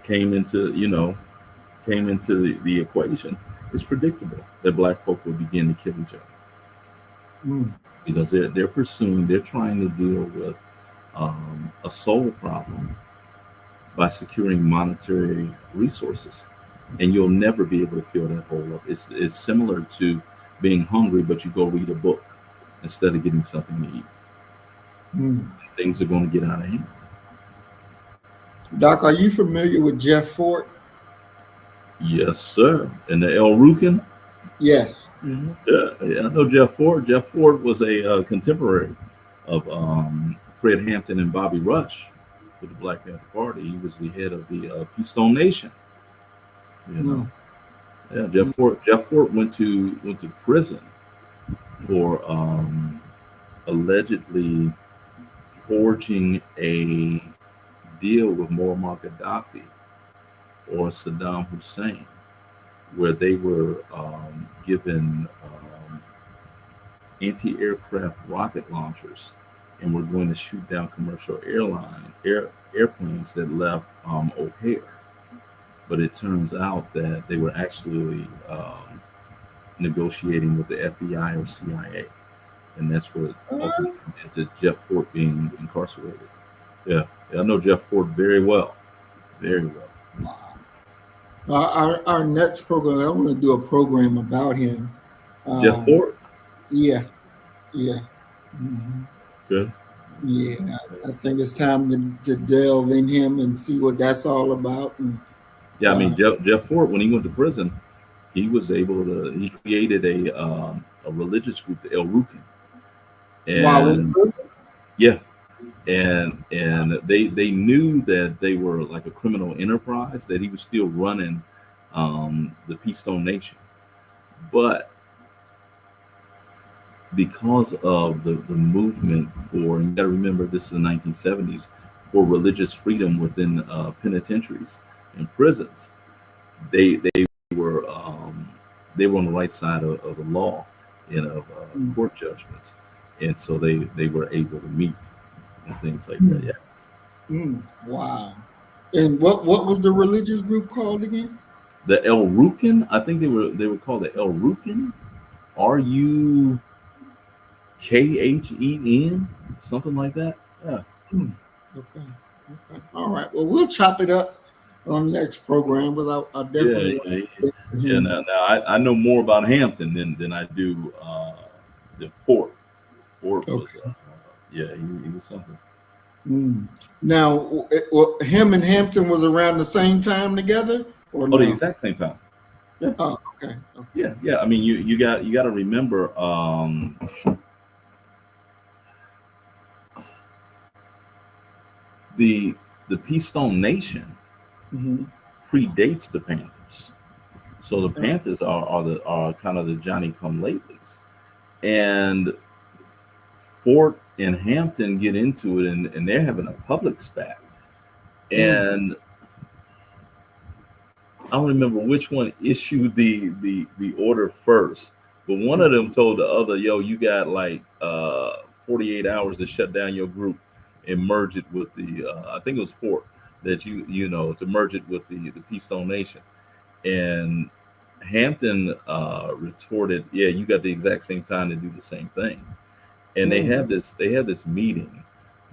[SPEAKER 2] came into the equation, it's predictable that Black folk will begin to kill each other because they're trying to deal with a soul problem by securing monetary resources, and you'll never be able to fill that hole up. It's similar to being hungry, but you go read a book instead of getting something to eat. Things are going to get out of hand.
[SPEAKER 1] Doc, are you familiar with Jeff Fort?
[SPEAKER 2] Yes, sir. And the El Rukin?
[SPEAKER 1] Yes.
[SPEAKER 2] Yeah, I know Jeff Fort. Jeff Fort was a contemporary of Fred Hampton and Bobby Rush with the Black Panther Party. He was the head of the Keystone Nation. Yeah, Jeff Fort went to prison for allegedly forging a deal with Muammar Gaddafi or Saddam Hussein, where they were given anti-aircraft rocket launchers and were going to shoot down commercial airplanes that left O'Hare. But it turns out that they were actually negotiating with the FBI or CIA, and that's what ultimately led to Jeff Fort being incarcerated. Yeah, I know Jeff Fort very well, very well.
[SPEAKER 1] Wow. Our next program, I want to do a program about him.
[SPEAKER 2] Jeff Fort?
[SPEAKER 1] Yeah.
[SPEAKER 2] Good.
[SPEAKER 1] Yeah, I think it's time to delve in him and see what that's all about. And,
[SPEAKER 2] yeah, I mean, Jeff Fort, when he went to prison, he was able to. He created a religious group, the El Rukin.
[SPEAKER 1] While in prison?
[SPEAKER 2] Yeah, and they knew that they were like a criminal enterprise, that he was still running the Keystone Nation, but because of the movement for, and you got to remember this is the 1970s, for religious freedom within penitentiaries and prisons, they were on the right side of the law and of court judgments, and so they were able to meet and things like that. Yeah.
[SPEAKER 1] Wow. And what was the religious group called again?
[SPEAKER 2] The El Rukin. I think they were called the El Rukin. RUKHEN, something like that. Yeah.
[SPEAKER 1] Okay. All right. Well, we'll chop it up on the next program, but I definitely.
[SPEAKER 2] Yeah. Now I know more about Hampton than I do the Fort. Fort was he was something.
[SPEAKER 1] Now, him and Hampton was around the same time together, or no?
[SPEAKER 2] The exact same time. Yeah.
[SPEAKER 1] Oh, okay.
[SPEAKER 2] Yeah. I mean, you got to remember. The Keystone Nation predates the Panthers, so the Panthers are kind of the Johnny come latelys, and Fort and Hampton get into it, and they're having a public spat, and I don't remember which one issued the order first, but one of them told the other, "Yo, you got like 48 hours to shut down your group and merge it with the I think it was Fort, that you know, to merge it with the Keystone Nation." And Hampton retorted, "Yeah, you got the exact same time to do the same thing." And they had this meeting,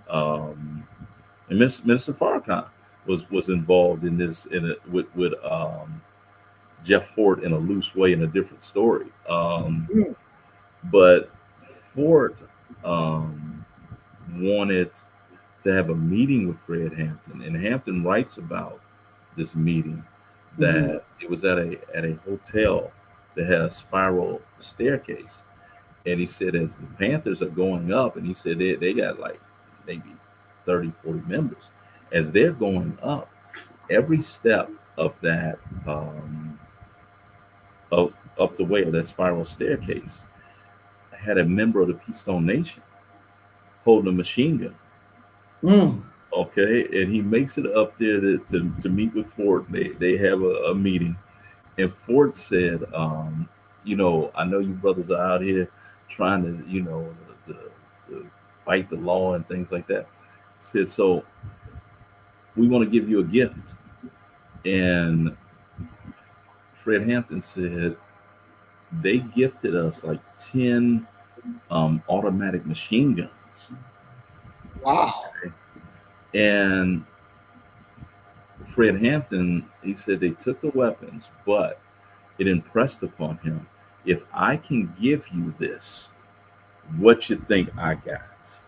[SPEAKER 2] and Minister Farrakhan was involved in this with Jeff Fort in a loose way, in a different story. But Fort wanted to have a meeting with Fred Hampton, and Hampton writes about this meeting that it was at a hotel that had a spiral staircase. And he said, as the Panthers are going up, and he said they got like maybe 30, 40 members. As they're going up, every step of that up the way of that spiral staircase had a member of the Keystone Nation holding a machine gun. Okay, and he makes it up there to meet with Ford. They have a meeting, and Ford said, you know, I know you brothers are out here trying to, you know, to fight the law and things like that. He said, so we want to give you a gift. And Fred Hampton said, they gifted us like 10 automatic machine guns.
[SPEAKER 1] Wow.
[SPEAKER 2] Okay. And Fred Hampton, he said they took the weapons, but it impressed upon him, if I can give you this, what you think I got?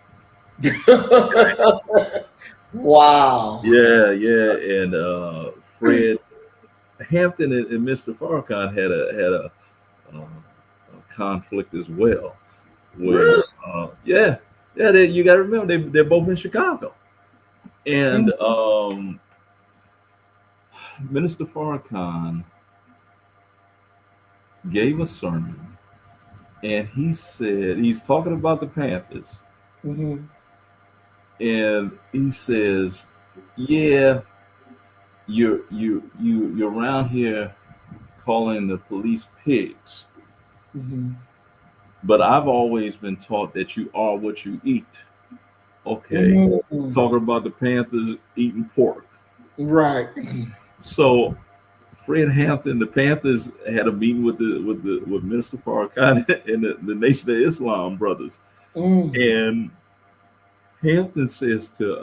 [SPEAKER 1] Wow.
[SPEAKER 2] Yeah. And Fred Hampton and Mr. Farrakhan had a conflict as well. Where,
[SPEAKER 1] really?
[SPEAKER 2] You got to remember they're both in Chicago, and Minister Farrakhan gave a sermon, and he said he's talking about the Panthers, and he says, "Yeah, you're around here calling the police pigs, but I've always been taught that you are what you eat." Okay, talking about the Panthers eating pork,
[SPEAKER 1] right?
[SPEAKER 2] So Fred Hampton, the Panthers had a meeting with Minister Farrakhan and the Nation of Islam brothers, and Hampton says to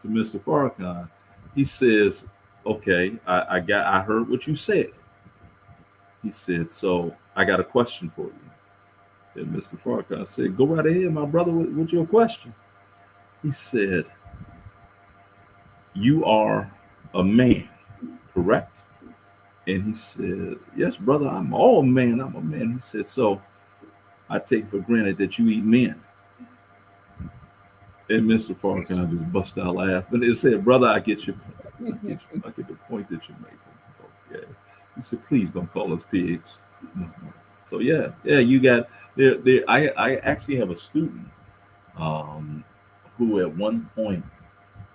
[SPEAKER 2] Mr. Farrakhan, he says, "Okay, I heard what you said." He said, "So I got a question for you." And Mr. Farrakhan said, "Go right ahead, my brother, with your question." He said, "You are a man, correct?" And he said, "Yes, brother, I'm all man. I'm a man." He said, "So I take for granted that you eat men." And Mr. Farrakhan just bust out laughing and said, "Brother, I get your point. I get the point that you're making." Okay. He said, "Please don't call us pigs." No. So yeah, you got there. I actually have a student who at one point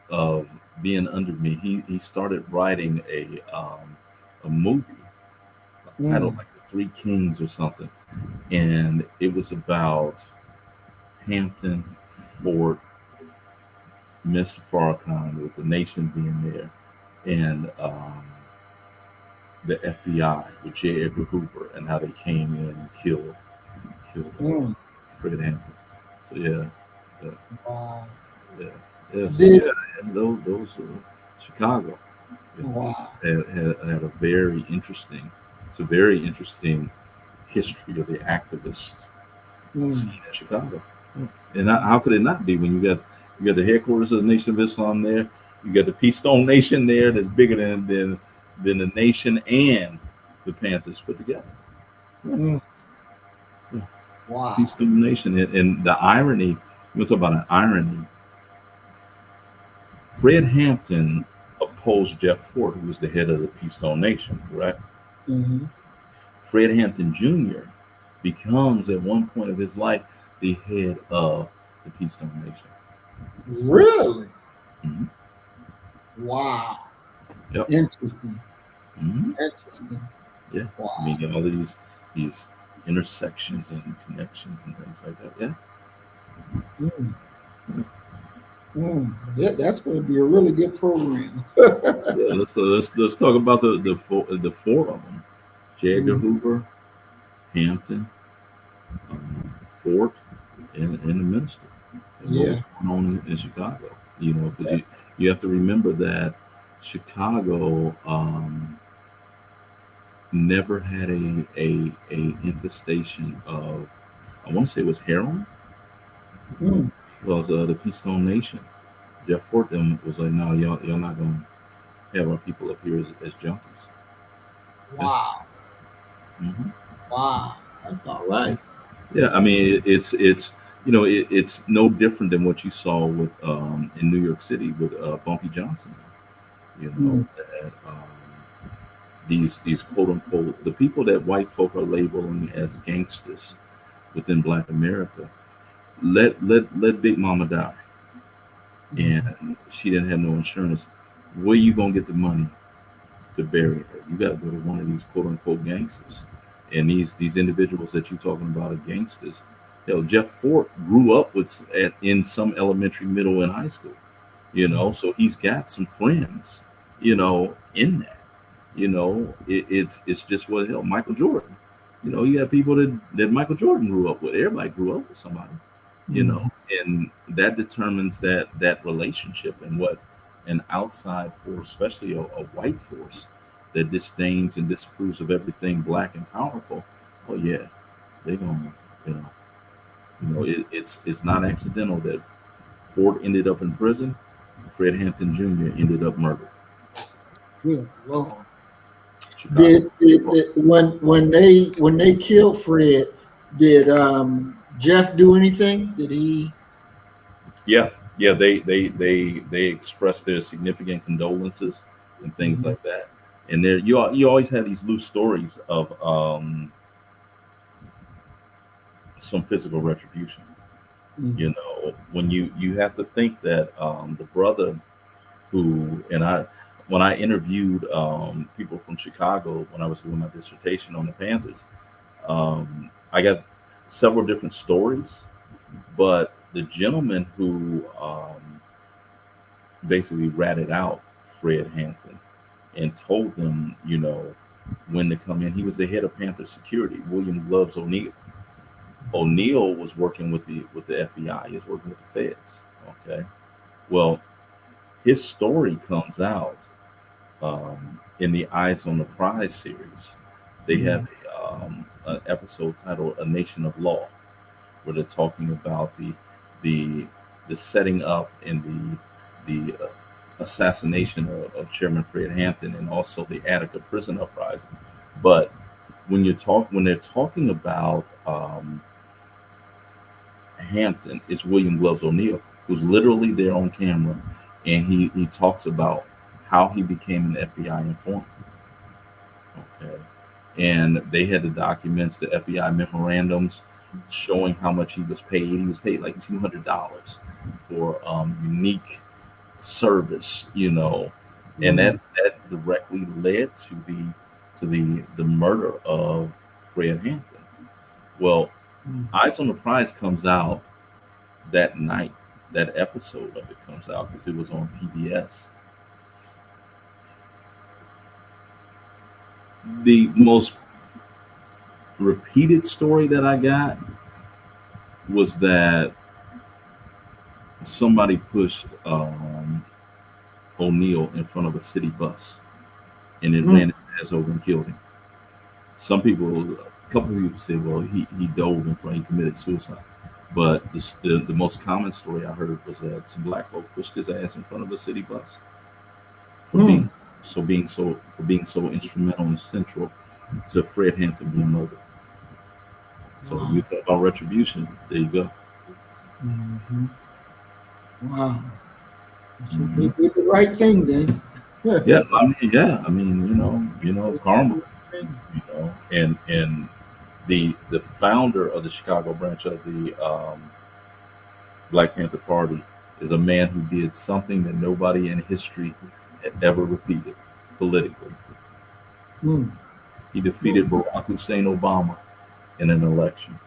[SPEAKER 2] of being under me, he started writing a movie titled like The Three Kings or something, and it was about Hampton, Fort, Mr. Farrakhan, with the nation being there, and the FBI with J. Edgar Hoover, and how they came in and killed Fred Hampton. So yeah.
[SPEAKER 1] Wow.
[SPEAKER 2] And those Chicago.
[SPEAKER 1] Wow.
[SPEAKER 2] Had a very interesting. It's a very interesting history of the activist scene in Chicago. And how could it not be when you got the headquarters of the Nation of Islam there, you got the Keystone Nation there that's bigger than the nation and the Panthers put together.
[SPEAKER 1] Wow.
[SPEAKER 2] Keystone Nation, and the irony. We'll talk about an irony. Fred Hampton opposed Jeff Fort, who was the head of the Keystone Nation, correct? Fred Hampton Jr. becomes, at one point of his life, the head of the Keystone Nation.
[SPEAKER 1] Really? Wow.
[SPEAKER 2] Yep.
[SPEAKER 1] Interesting. Interesting.
[SPEAKER 2] Yeah.
[SPEAKER 1] Wow.
[SPEAKER 2] I mean, all of these intersections and connections and things like that.
[SPEAKER 1] Yeah. That's going to be a really good program.
[SPEAKER 2] Let's talk about the four of them. J. Edgar
[SPEAKER 1] Mm.
[SPEAKER 2] Hoover, Hampton, Fort, and the Minister. And what was going on in Chicago? You know, because you have to remember that Chicago never had a infestation of, I want to say it was heroin, because the Keystone Nation, Jeff Fort them was like, no, y'all not gonna have our people up here as junkies.
[SPEAKER 1] Wow.
[SPEAKER 2] Mm-hmm.
[SPEAKER 1] Wow. That's all right.
[SPEAKER 2] Yeah, I mean it's you know it's no different than what you saw with in New York City with Bumpy Johnson. You know that these quote unquote the people that white folk are labeling as gangsters within Black America, let Big Mama die, and she didn't have no insurance. Where you gonna get the money to bury her? You got to go to one of these quote unquote gangsters, and these individuals that you're talking about are gangsters. You know, Jeff Fort grew up in some elementary, middle, and high school. You know, so he's got some friends. You know, in that. You know, it's just what hell. Michael Jordan. You know, you have people that Michael Jordan grew up with. Everybody grew up with somebody. You know, and that determines that relationship and what an outside force, especially a white force that disdains and disapproves of everything Black and powerful. Oh yeah, they're gonna, you know, it's not accidental that Ford ended up in prison. Fred Hampton Jr. ended up murdered.
[SPEAKER 1] Good Lord. Did when they killed Fred, did Jeff do anything? Did he?
[SPEAKER 2] Yeah, they expressed their significant condolences and things like that. And there you always have these loose stories of some physical retribution. You know, when you have to think that the brother who when I interviewed people from Chicago when I was doing my dissertation on the Panthers, I got several different stories, but the gentleman who basically ratted out Fred Hampton and told them, you know, when to come in. He was the head of Panther security, William Gloves O'Neill. O'Neill was working with the FBI. He was working with the feds. Okay, well, his story comes out in the Eyes on the Prize series. They have an episode titled "A Nation of Law," where they're talking about the setting up and the assassination of Chairman Fred Hampton and also the Attica prison uprising. But when they're talking about Hampton, it's William Gloves O'Neill, who's literally there on camera, and he talks about how he became an FBI informant. Okay, and they had the documents, the FBI memorandums showing how much he was paid. He was paid like $200 for unique service, you know, and that directly led to the murder of Fred Hampton. Well, Eyes on the Prize comes out that night. That episode of it comes out because it was on PBS. The most repeated story that I got was that somebody pushed O'Neill in front of a city bus, and it ran his ass over and killed him. A couple of people said, well, he dove in front, he committed suicide. But the most common story I heard was that some Black folk pushed his ass in front of a city bus for being so instrumental and central to Fred Hampton being murdered. So when you talk about retribution, there you go.
[SPEAKER 1] Wow. So they did the right thing then.
[SPEAKER 2] I mean, you know, karma. You know, and the founder of the Chicago branch of the Black Panther Party is a man who did something that nobody in history had ever repeated politically. He defeated Barack Hussein Obama in an election.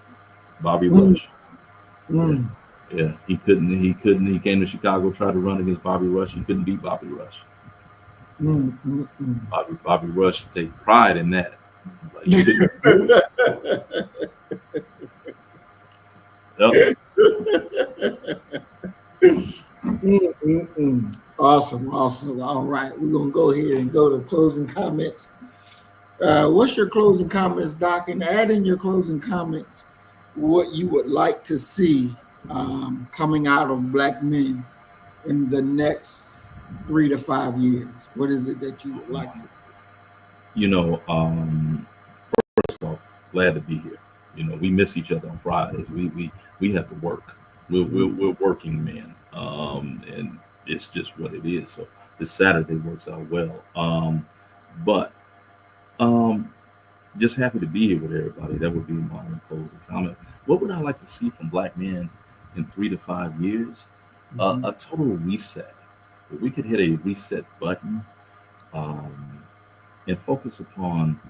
[SPEAKER 2] Bobby Rush. Yeah, he couldn't. He came to Chicago, tried to run against Bobby Rush. He couldn't beat Bobby Rush. Bobby Rush take pride in that. Like, you didn't. Yep.
[SPEAKER 1] Awesome, awesome. All right, we're gonna go ahead and go to closing comments. What's your closing comments, Doc? And add in your closing comments what you would like to see coming out of Black men in the next 3 to 5 years. What is it that you would like to see?
[SPEAKER 2] You know, first off, glad to be here. You know, we miss each other on Fridays. We have to work. We're working men, and it's just what it is. So this Saturday works out well. But just happy to be here with everybody. That would be my only closing comment. What would I like to see from Black men in 3 to 5 years? A total reset. If we could hit a reset button and focus upon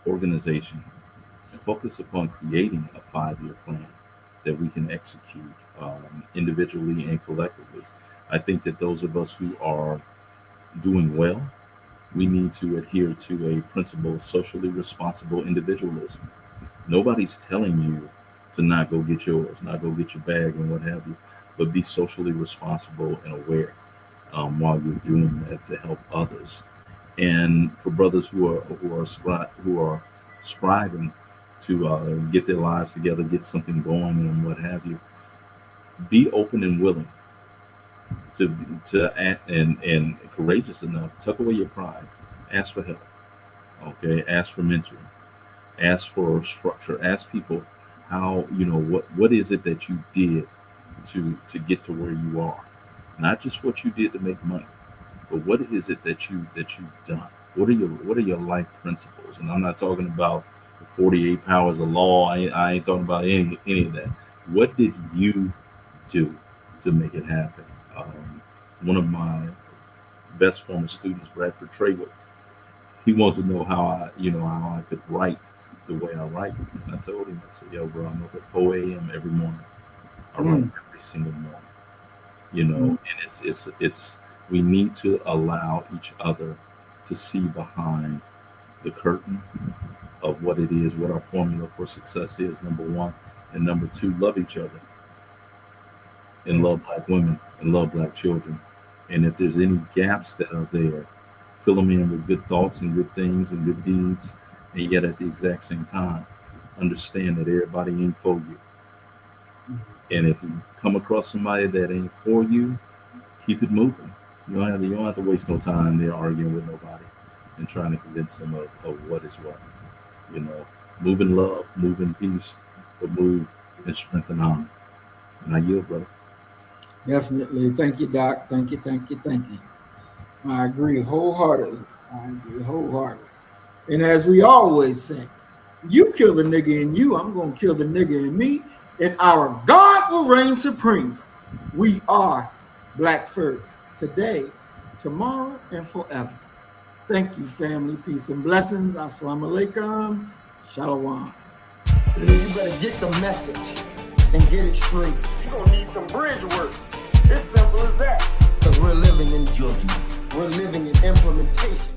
[SPEAKER 2] organization and focus upon creating a 5-year plan that we can execute individually and collectively. I think that those of us who are doing well, we need to adhere to a principle of socially responsible individualism. Nobody's telling you to not go get yours, not go get your bag and what have you, but be socially responsible and aware while you're doing that to help others. And for brothers who are striving to get their lives together, get something going and what have you, be open and willing to act and courageous enough, tuck away your pride, ask for help, okay, ask for mentoring, ask for structure, ask people how, you know, what is it that you did to get to where you are, not just what you did to make money, but what is it that you've done? What are your life principles? And I'm not talking about the 48 powers of law. I ain't talking about any of that. What did you do to make it happen? One of my best former students, Bradford Traywell, he wanted to know how I could write the way I write. And I told him, I said, yo, bro, I'm up at 4 a.m. every morning. I write every single morning. You know, and it's we need to allow each other to see behind the curtain of what it is, what our formula for success is, number one. And number two, love each other and love Black women and love Black children. And if there's any gaps that are there, fill them in with good thoughts and good things and good deeds. And yet at the exact same time, understand that everybody ain't for you. And if you come across somebody that ain't for you, keep it moving. You don't have to waste no time there arguing with nobody and trying to convince them of what is what. You know, move in love, move in peace, but move in strength and honor. And I yield, brother.
[SPEAKER 1] Definitely. Thank you, Doc. Thank you. I agree wholeheartedly. And as we always say, you kill the nigga in you, I'm going to kill the nigga in me, and our God will reign supreme. We are Black first, today, tomorrow, and forever. Thank you, family. Peace and blessings. Assalamu alaikum. Shalom.
[SPEAKER 14] You better get the message and get it straight. You're going to need some bridge work. It's simple as that. Because we're living in judgment. We're living in implementation.